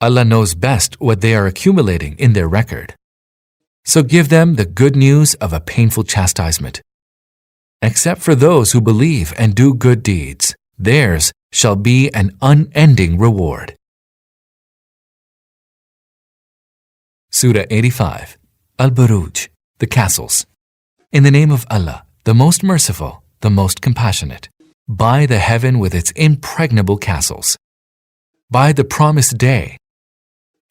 Allah knows best what they are accumulating in their record. So give them the good news of a painful chastisement. Except for those who believe and do good deeds, theirs shall be an unending reward. Surah 85, Al-Buruj, the castles. In the name of Allah, the most merciful, the most compassionate. By the heaven with its impregnable castles. By the promised day,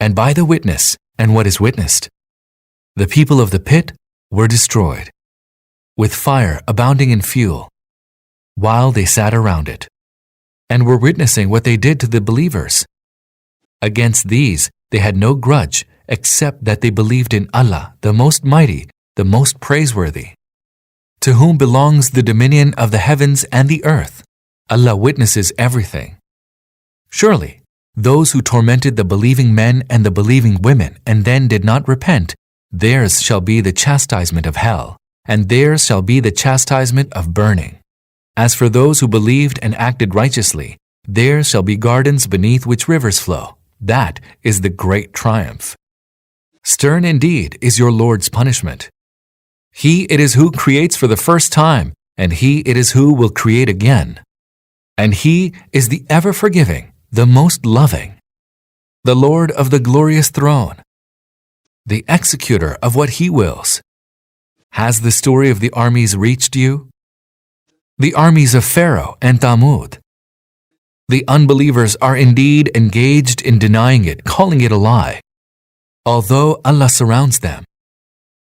and by the witness and what is witnessed. The people of the pit were destroyed, with fire abounding in fuel, while they sat around it, and were witnessing what they did to the believers. Against these they had no grudge, except that they believed in Allah, the Most Mighty, the Most Praiseworthy, to whom belongs the dominion of the heavens and the earth. Allah witnesses everything. Surely, those who tormented the believing men and the believing women and then did not repent, theirs shall be the chastisement of hell, and theirs shall be the chastisement of burning. As for those who believed and acted righteously, theirs shall be gardens beneath which rivers flow. That is the great triumph. Stern indeed is your Lord's punishment. He it is who creates for the first time, and He it is who will create again. And He is the ever-forgiving, the most loving, the Lord of the glorious throne, the executor of what He wills. Has the story of the armies reached you? The armies of Pharaoh and Thamud. The unbelievers are indeed engaged in denying it, calling it a lie, although Allah surrounds them.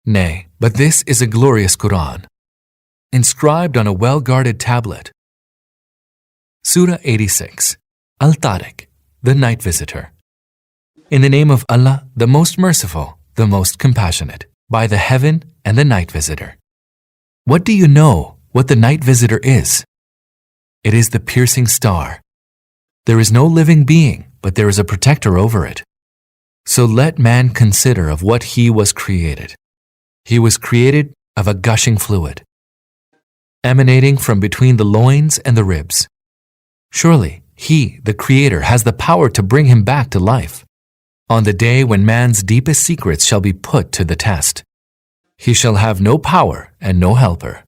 Nay, but this is a glorious Quran, inscribed on a well-guarded tablet. Surah 86, Al-Tariq, the Night Visitor. In the name of Allah, the Most Merciful, the Most Compassionate, by the heaven and the Night Visitor. What do you know what the Night Visitor is? It is the piercing star. There is no living being, but there is a protector over it. So let man consider of what he was created. He was created of a gushing fluid, emanating from between the loins and the ribs. Surely, He, the Creator, has the power to bring him back to life. On the day when man's deepest secrets shall be put to the test, he shall have no power and no helper.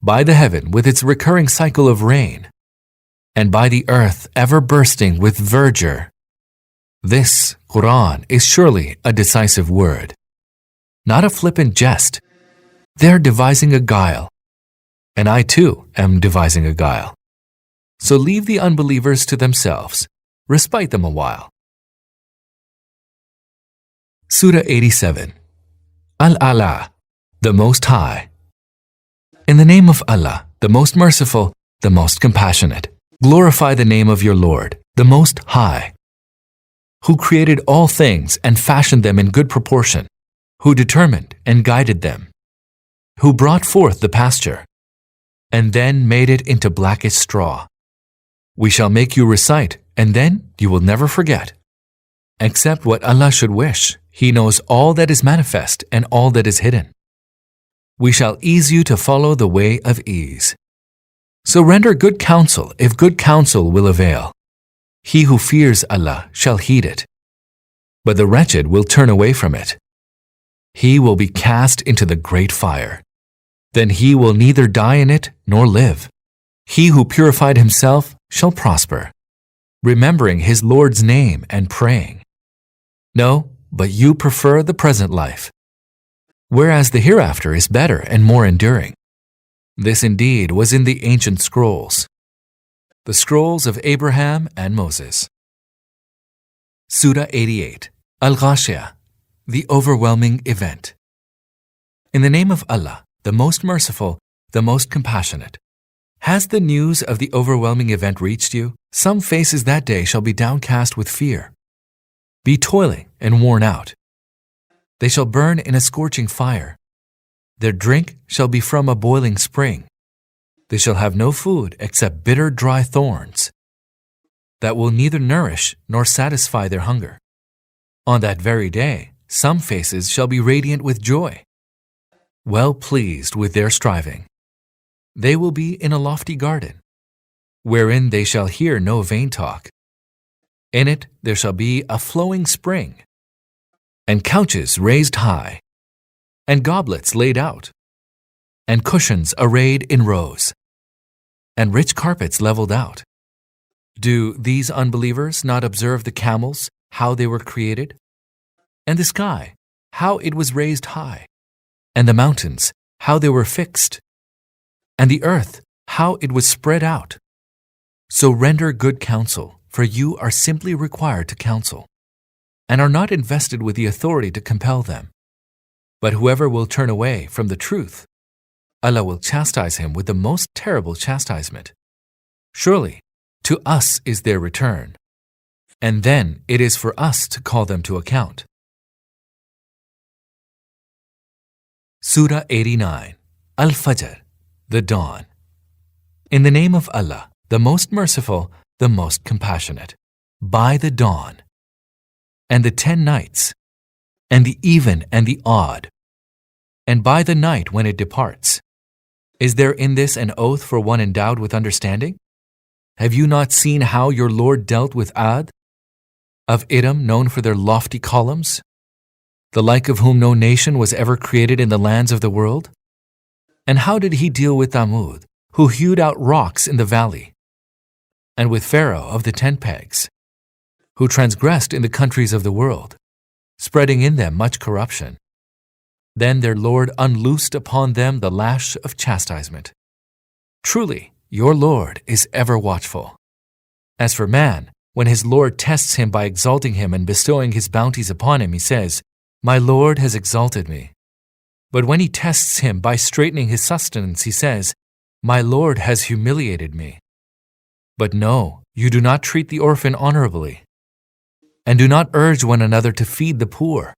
By the heaven with its recurring cycle of rain, and by the earth ever bursting with verdure. This Quran is surely a decisive word, not a flippant jest. They're devising a guile, and I too am devising a guile. So leave the unbelievers to themselves, respite them a while. Surah 87, Al-A'la, the Most High. In the name of Allah, the Most Merciful, the Most Compassionate. Glorify the name of your Lord, the Most High, who created all things and fashioned them in good proportion, who determined and guided them, who brought forth the pasture, and then made it into blackest straw. We shall make you recite, and then you will never forget. Except what Allah should wish, He knows all that is manifest and all that is hidden. We shall ease you to follow the way of ease. So render good counsel if good counsel will avail. He who fears Allah shall heed it, but the wretched will turn away from it. He will be cast into the great fire. Then he will neither die in it nor live. He who purified himself shall prosper, remembering his Lord's name and praying. No, but you prefer the present life, whereas the hereafter is better and more enduring. This indeed was in the ancient scrolls, the scrolls of Abraham and Moses. Surah 88, Al-Ghashiyah, The overwhelming event. In the name of Allah, the most merciful, the most compassionate. Has the news of the overwhelming event reached you? Some faces that day shall be downcast with fear, be toiling and worn out. They shall burn in a scorching fire. Their drink shall be from a boiling spring. They shall have no food except bitter dry thorns that will neither nourish nor satisfy their hunger. On that very day, some faces shall be radiant with joy, well pleased with their striving. They will be in a lofty garden, wherein they shall hear no vain talk. In it there shall be a flowing spring, and couches raised high, and goblets laid out, and cushions arrayed in rows, and rich carpets leveled out. Do these unbelievers not observe the camels, how they were created? And the sky, how it was raised high, and the mountains, how they were fixed, and the earth, how it was spread out. So render good counsel, for you are simply required to counsel, and are not invested with the authority to compel them. But whoever will turn away from the truth, Allah will chastise him with the most terrible chastisement. Surely, to us is their return, and then it is for us to call them to account. Surah 89, Al-Fajr, the Dawn. In the name of Allah, the most merciful, the most compassionate. By the dawn, and the 10 nights, and the even and the odd, and by the night when it departs. Is there in this an oath for one endowed with understanding? Have you not seen how your Lord dealt with Ad, of Idam known for their lofty columns, the like of whom no nation was ever created in the lands of the world? And how did he deal with Thamud, who hewed out rocks in the valley, and with Pharaoh of the 10 pegs, who transgressed in the countries of the world, spreading in them much corruption? Then their Lord unloosed upon them the lash of chastisement. Truly, your Lord is ever watchful. As for man, when his Lord tests him by exalting him and bestowing his bounties upon him, he says, My Lord has exalted me. But when he tests him by straightening his sustenance, he says, My Lord has humiliated me. But no, you do not treat the orphan honorably, and do not urge one another to feed the poor,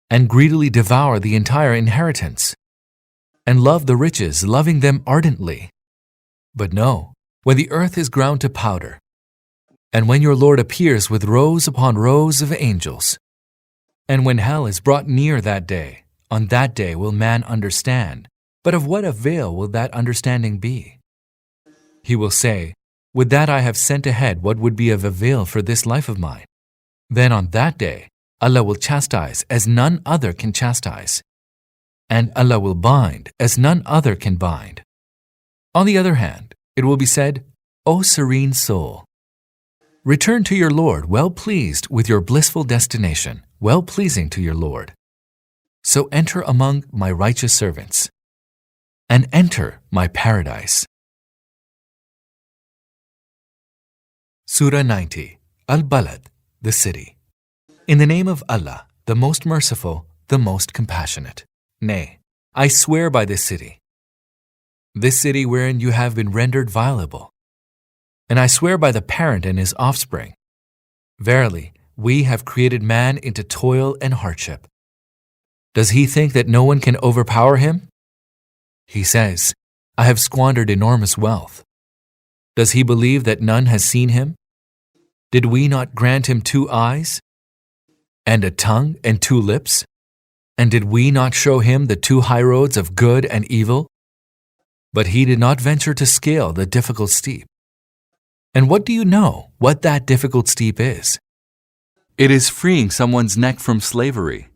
and greedily devour the entire inheritance, and love the riches, loving them ardently. But no, when the earth is ground to powder, and when your Lord appears with rows upon rows of angels, and when hell is brought near that day, on that day will man understand. But of what avail will that understanding be? He will say, Would that I have sent ahead what would be of avail for this life of mine. Then on that day, Allah will chastise as none other can chastise, and Allah will bind as none other can bind. On the other hand, it will be said, O serene soul, return to your Lord well pleased with your blissful destination, well pleasing to your Lord. So enter among my righteous servants, and enter my paradise. Surah 90, Al-Balad, the city. In the name of Allah, the most merciful, the most compassionate. Nay, I swear by this city wherein you have been rendered violable. And I swear by the parent and his offspring. Verily, we have created man into toil and hardship. Does he think that no one can overpower him? He says, I have squandered enormous wealth. Does he believe that none has seen him? Did we not grant him 2 eyes, and a tongue and 2 lips? And did we not show him the 2 highroads of good and evil? But he did not venture to scale the difficult steep. And what do you know what that difficult steep is? It is freeing someone's neck from slavery,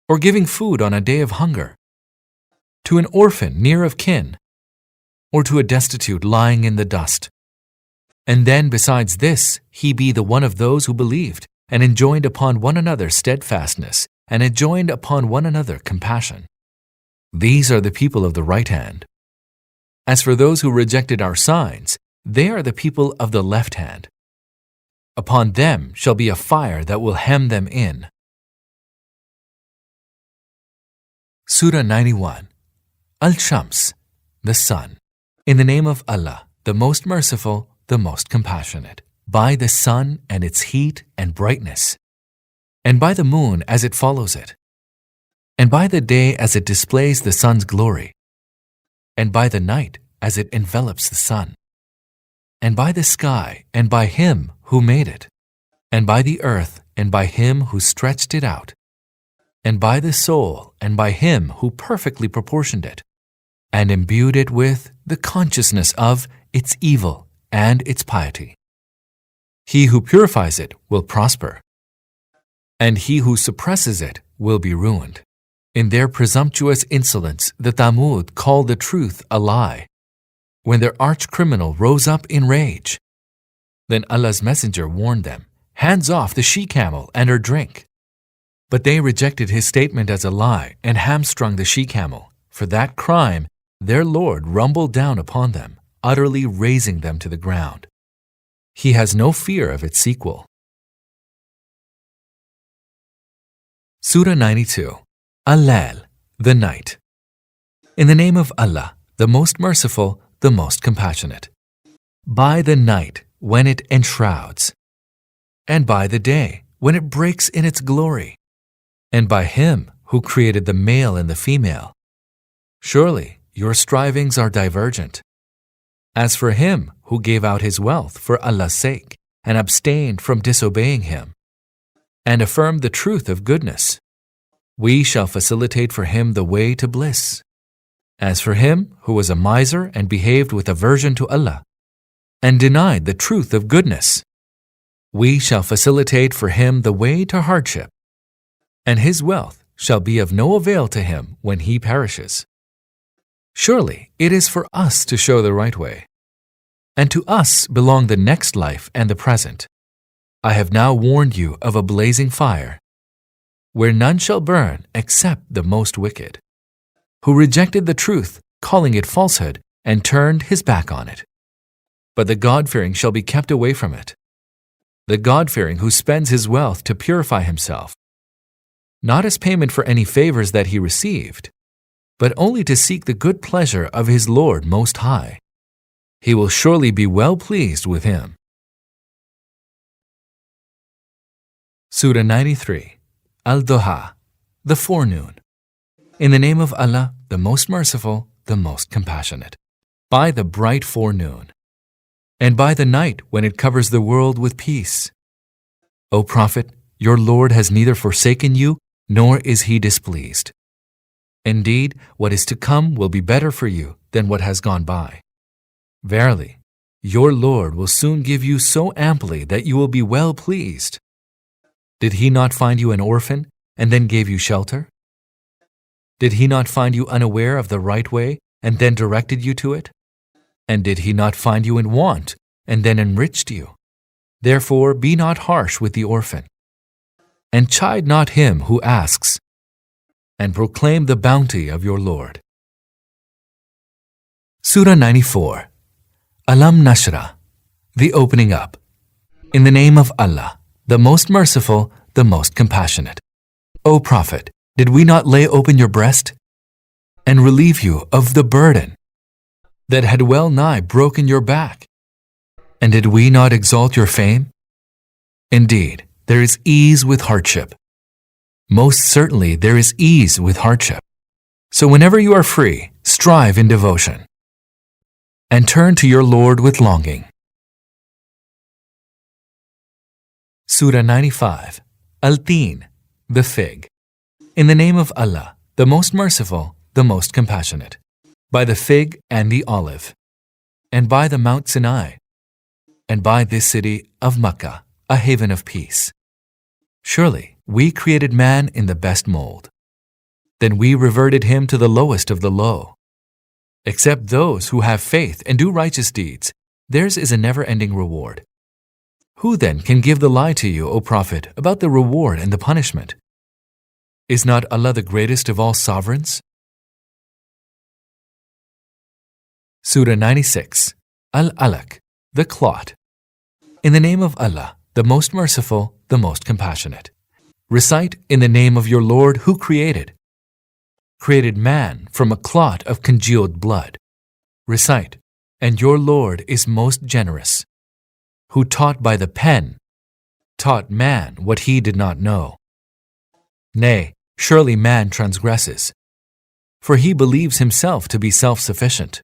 or giving food on a day of hunger, to an orphan near of kin, or to a destitute lying in the dust. And then besides this, he be the one of those who believed, and enjoined upon one another steadfastness, and enjoined upon one another compassion. These are the people of the right hand. As for those who rejected our signs, they are the people of the left hand. Upon them shall be a fire that will hem them in. Surah 91. Al-Shams, the sun. In the name of Allah, the most merciful, the most compassionate. By the sun and its heat and brightness, and by the moon as it follows it, and by the day as it displays the sun's glory, and by the night as it envelops the sun, and by the sky and by him who made it, and by the earth and by him who stretched it out, and by the soul and by him who perfectly proportioned it, and imbued it with the consciousness of its evil and its piety. He who purifies it will prosper, and he who suppresses it will be ruined. In their presumptuous insolence, the Thamud called the truth a lie, when their arch-criminal rose up in rage. Then Allah's messenger warned them, "Hands off the she-camel and her drink." But they rejected his statement as a lie and hamstrung the she-camel. For that crime, their Lord rumbled down upon them, utterly razing them to the ground. He has no fear of its sequel. Surah 92. Al-Layl, the night. In the name of Allah, the most merciful, the most compassionate. By the night when it enshrouds, and by the day when it breaks in its glory, and by him who created the male and the female. Surely your strivings are divergent. As for him who gave out his wealth for Allah's sake and abstained from disobeying him, and affirmed the truth of goodness, we shall facilitate for him the way to bliss. As for him who was a miser and behaved with aversion to Allah, and denied the truth of goodness, we shall facilitate for him the way to hardship, and his wealth shall be of no avail to him when he perishes. Surely it is for us to show the right way, and to us belong the next life and the present. I have now warned you of a blazing fire, where none shall burn except the most wicked, who rejected the truth, calling it falsehood, and turned his back on it. But the God-fearing shall be kept away from it. The God-fearing who spends his wealth to purify himself, not as payment for any favors that he received, but only to seek the good pleasure of his Lord Most High. He will surely be well pleased with him. Surah 93. Al-Duha, the forenoon. In the name of Allah, the most merciful, the most compassionate. By the bright forenoon, and by the night when it covers the world with peace. O Prophet, your Lord has neither forsaken you, nor is he displeased. Indeed, what is to come will be better for you than what has gone by. Verily, your Lord will soon give you so amply that you will be well pleased. Did he not find you an orphan and then gave you shelter? Did he not find you unaware of the right way and then directed you to it? And did he not find you in want and then enriched you? Therefore be not harsh with the orphan, and chide not him who asks, and proclaim the bounty of your Lord. Surah 94. Alam Nashrah, the opening up. In the name of Allah, the most merciful, the most compassionate. O Prophet, did we not lay open your breast and relieve you of the burden that had well nigh broken your back? And did we not exalt your fame? Indeed, there is ease with hardship. Most certainly there is ease with hardship. So whenever you are free, strive in devotion, and turn to your Lord with longing. Surah 95. Al-Tin, the fig. In the name of Allah, the most merciful, the most compassionate. By the fig and the olive, and by the Mount Sinai, and by this city of Makkah, a haven of peace. Surely we created man in the best mold. Then we reverted him to the lowest of the low. Except those who have faith and do righteous deeds, theirs is a never-ending reward. Who then can give the lie to you, O Prophet, about the reward and the punishment? Is not Allah the greatest of all sovereigns? Surah 96. Al-Alaq, the clot. In the name of Allah, the most merciful, the most compassionate. Recite in the name of your Lord who created. created man from a clot of congealed blood. Recite, and your Lord is most generous, who taught by the pen, taught man what he did not know. Nay, surely man transgresses, for he believes himself to be self-sufficient.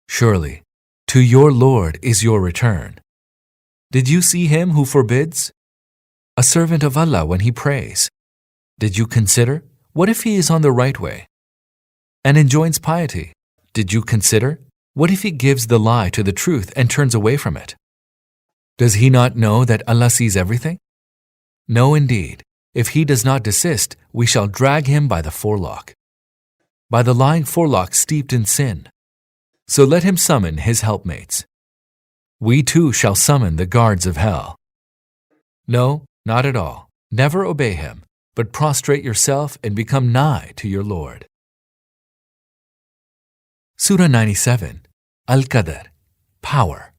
Surely, to your Lord is your return. Did you see him who forbids? A servant of Allah when he prays. Did you consider, what if he is on the right way? And enjoins piety. Did you consider, what if he gives the lie to the truth and turns away from it? Does he not know that Allah sees everything? No, indeed. If he does not desist, we shall drag him by the forelock, by the lying forelock steeped in sin. So let him summon his helpmates. We too shall summon the guards of hell. No, not at all. Never obey him, but prostrate yourself and become nigh to your Lord. Surah 97, Al-Qadr, Power.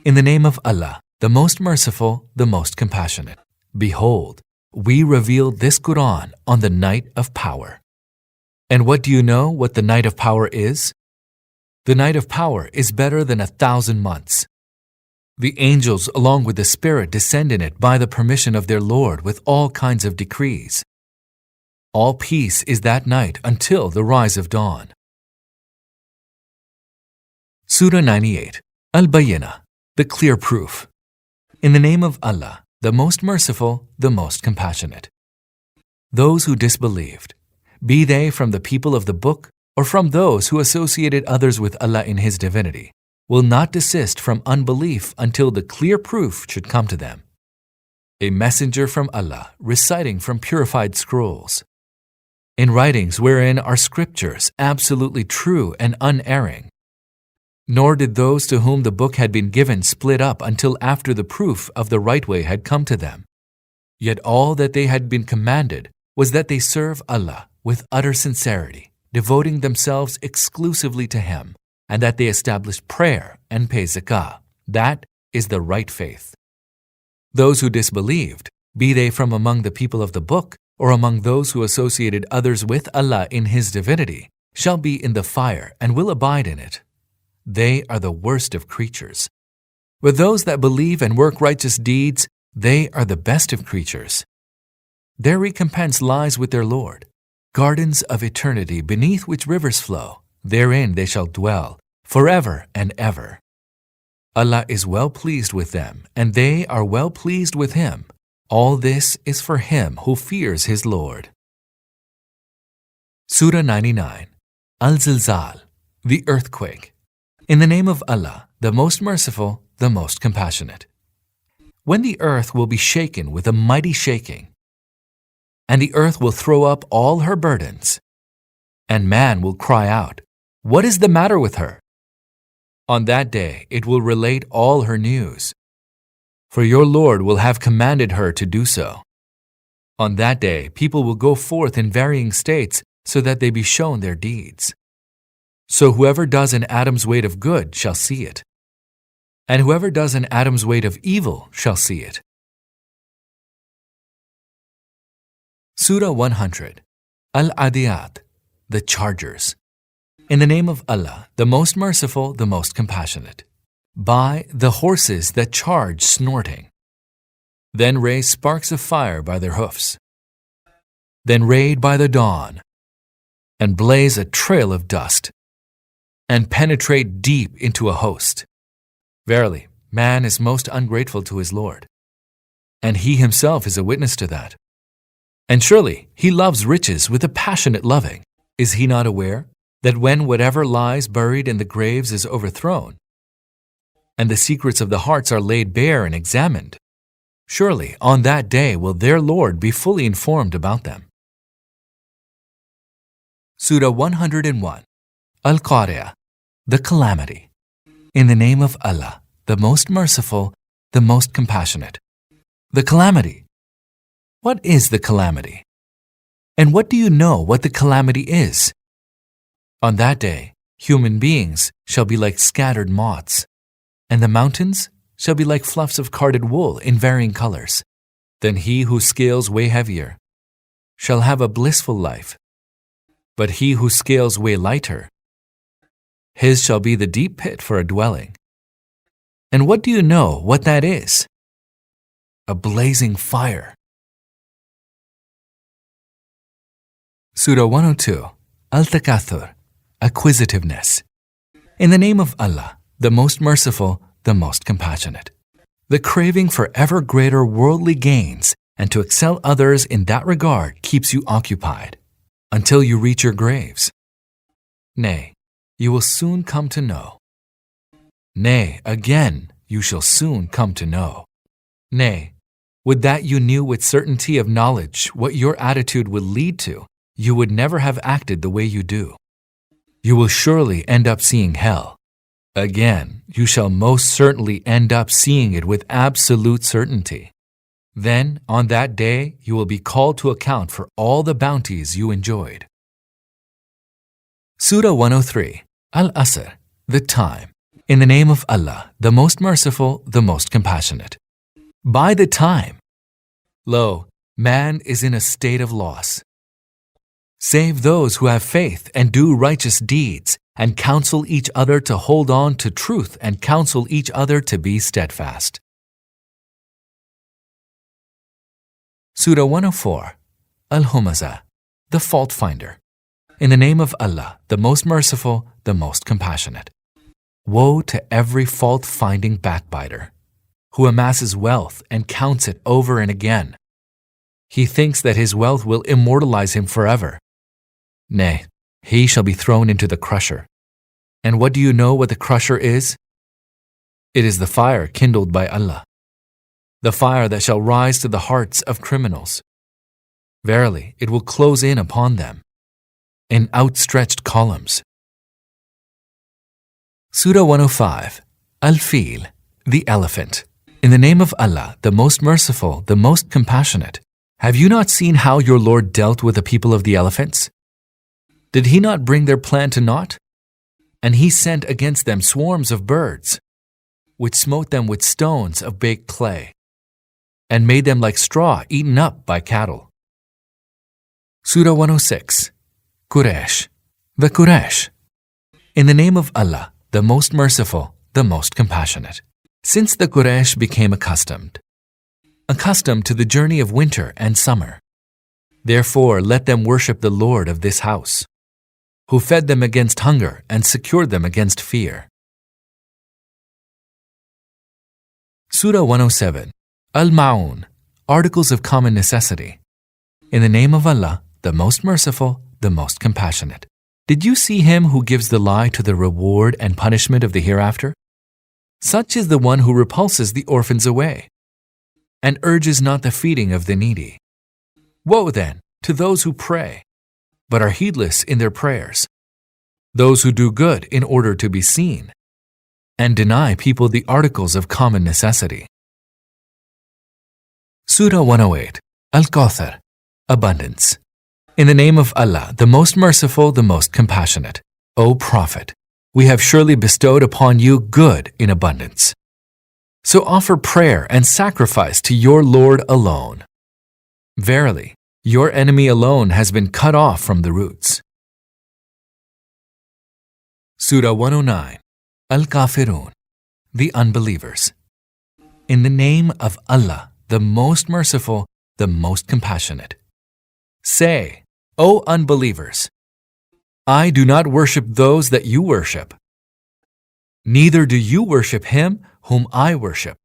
In the name of Allah, the most merciful, the most compassionate. Behold, we revealed this Quran on the night of power. And what do you know what the night of power is? The night of power is better than 1,000 months. The angels along with the Spirit descend in it by the permission of their Lord with all kinds of decrees. All peace is that night until the rise of dawn. Surah 98, Al-Bayyinah, the clear proof. In the name of Allah, the most merciful, the most compassionate. Those who disbelieved, be they from the people of the book or from those who associated others with Allah in His divinity, will not desist from unbelief until the clear proof should come to them. A messenger from Allah reciting from purified scrolls, in writings wherein are scriptures absolutely true and unerring. Nor did those to whom the book had been given split up until after the proof of the right way had come to them. Yet all that they had been commanded was that they serve Allah with utter sincerity, devoting themselves exclusively to Him, and that they establish prayer and pay zakah. That is the right faith. Those who disbelieved, be they from among the people of the book or among those who associated others with Allah in His divinity, shall be in the fire and will abide in it. They are the worst of creatures. With those that believe and work righteous deeds, they are the best of creatures. Their recompense lies with their Lord, gardens of eternity beneath which rivers flow. Therein they shall dwell forever and ever. Allah is well pleased with them, and they are well pleased with Him. All this is for him who fears his Lord. Surah 99, Al-Zilzal, the earthquake. In the name of Allah, the most merciful, the most compassionate. When the earth will be shaken with a mighty shaking, and the earth will throw up all her burdens, and man will cry out, "What is the matter with her?" On that day it will relate all her news, for your Lord will have commanded her to do so. On that day people will go forth in varying states so that they be shown their deeds. So whoever does an atom's weight of good shall see it, and whoever does an atom's weight of evil shall see it. Surah 100, Al-Adiyat, the chargers. In the name of Allah, the most merciful, the most compassionate. By the horses that charge snorting, then raise sparks of fire by their hoofs, then raid by the dawn, and blaze a trail of dust, and penetrate deep into a host. Verily, man is most ungrateful to his Lord, and he himself is a witness to that. And surely he loves riches with a passionate loving. Is he not aware that when whatever lies buried in the graves is overthrown, and the secrets of the hearts are laid bare and examined, surely on that day will their Lord be fully informed about them. Surah 101, Al-Qari'ah, the calamity. In the name of Allah, the most merciful, the most compassionate. The calamity. What is the calamity? And what do you know what the calamity is? On that day, human beings shall be like scattered moths, and the mountains shall be like fluffs of carded wool in varying colors. Then he who scales weigh heavier shall have a blissful life. But he who scales way lighter, his shall be the deep pit for a dwelling. And what do you know what that is? A blazing fire. Surah 102, Al-Takathur, Acquisitiveness. In the name of Allah, the most merciful, the most compassionate. The craving for ever greater worldly gains and to excel others in that regard keeps you occupied until you reach your graves. Nay, you will soon come to know. Nay, again, you shall soon come to know. Nay, would that you knew with certainty of knowledge what your attitude would lead to, you would never have acted the way you do. You will surely end up seeing hell. Again, you shall most certainly end up seeing it with absolute certainty. Then, on that day, you will be called to account for all the bounties you enjoyed. Surah 103, Al-Asr, the time. In the name of Allah, the most merciful, the most compassionate. By the time, lo, man is in a state of loss. Save those who have faith and do righteous deeds, and counsel each other to hold on to truth and counsel each other to be steadfast. Surah 104, Al-Humazah, the fault finder. In the name of Allah, the most merciful, the most compassionate. Woe to every fault-finding backbiter, who amasses wealth and counts it over and again. He thinks that his wealth will immortalize him forever. Nay, he shall be thrown into the crusher. And what do you know what the crusher is? It is the fire kindled by Allah, the fire that shall rise to the hearts of criminals. Verily, it will close in upon them in outstretched columns. Surah 105, Al-Fil, the elephant. In the name of Allah, the most merciful, the most compassionate. Have you not seen how your Lord dealt with the people of the elephants? Did he not bring their plan to naught? And he sent against them swarms of birds, which smote them with stones of baked clay, and made them like straw eaten up by cattle. Surah 106, Quraysh, the Quraysh. In the name of Allah, the most merciful, the most compassionate. Since the Quraysh became accustomed to the journey of winter and summer, therefore let them worship the Lord of this house, who fed them against hunger and secured them against fear. Surah 107, Al-Ma'un, Articles of Common Necessity. In the name of Allah, the most merciful, the most compassionate. Did you see him who gives the lie to the reward and punishment of the hereafter? Such is the one who repulses the orphans away, and urges not the feeding of the needy. Woe then to those who pray, but are heedless in their prayers, those who do good in order to be seen, and deny people the articles of common necessity. Surah 108, Al-Kawthar, Abundance. In the name of Allah, the most merciful, the most compassionate. O Prophet, we have surely bestowed upon you good in abundance. So offer prayer and sacrifice to your Lord alone. Verily, your enemy alone has been cut off from the roots. Surah 109, Al-Kafirun, the Unbelievers. In the name of Allah, the most merciful, the most compassionate. Say, O unbelievers, I do not worship those that you worship. Neither do you worship him whom I worship.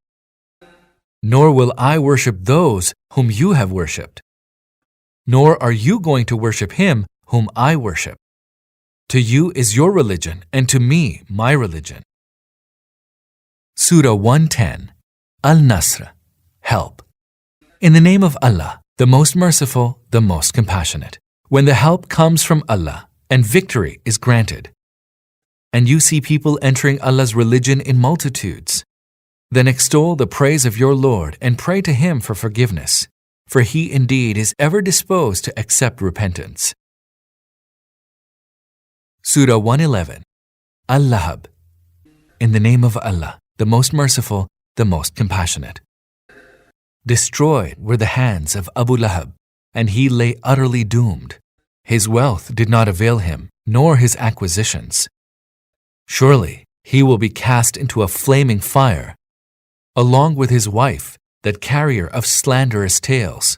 Nor will I worship those whom you have worshipped. Nor are you going to worship him whom I worship. To you is your religion, and to me my religion. Surah 110, Al-Nasr, Help. In the name of Allah, the most merciful, the most compassionate. When the help comes from Allah, and victory is granted, and you see people entering Allah's religion in multitudes, then extol the praise of your Lord and pray to him for forgiveness, for he indeed is ever disposed to accept repentance. Surah 111, Al-Lahab. In the name of Allah, the most merciful, the most compassionate. Destroyed were the hands of Abu Lahab, and he lay utterly doomed. His wealth did not avail him, nor his acquisitions. Surely he will be cast into a flaming fire, along with his wife, that carrier of slanderous tales.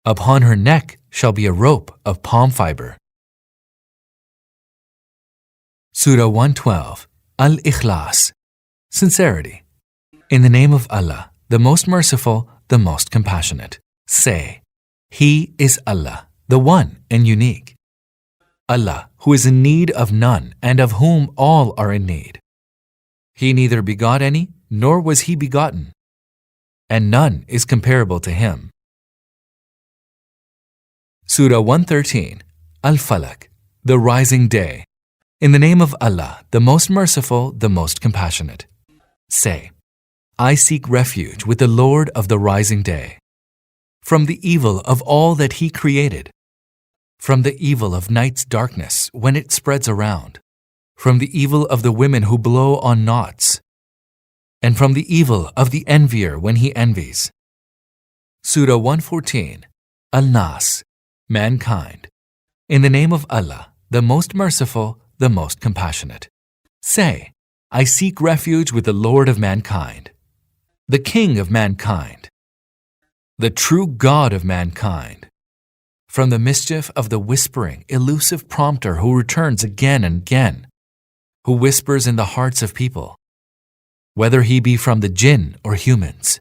Upon her neck shall be a rope of palm fiber. Surah 112, Al-Ikhlas, Sincerity. In the name of Allah, the most merciful, the most compassionate. Say, He is Allah, the one and unique. Allah, who is in need of none and of whom all are in need. He neither begot any, nor was he begotten, and none is comparable to him. Surah 113, Al-Falaq, the rising day. In the name of Allah, the most merciful, the most compassionate. Say, I seek refuge with the Lord of the rising day, from the evil of all that He created, from the evil of night's darkness when it spreads around, from the evil of the women who blow on knots, and from the evil of the envier when he envies. Surah 114, An-Nas, Mankind. In the name of Allah, the most merciful, the most compassionate. Say, I seek refuge with the Lord of mankind, the King of mankind, the true God of mankind, from the mischief of the whispering, elusive prompter who returns again and again, who whispers in the hearts of people, whether he be from the jinn or humans.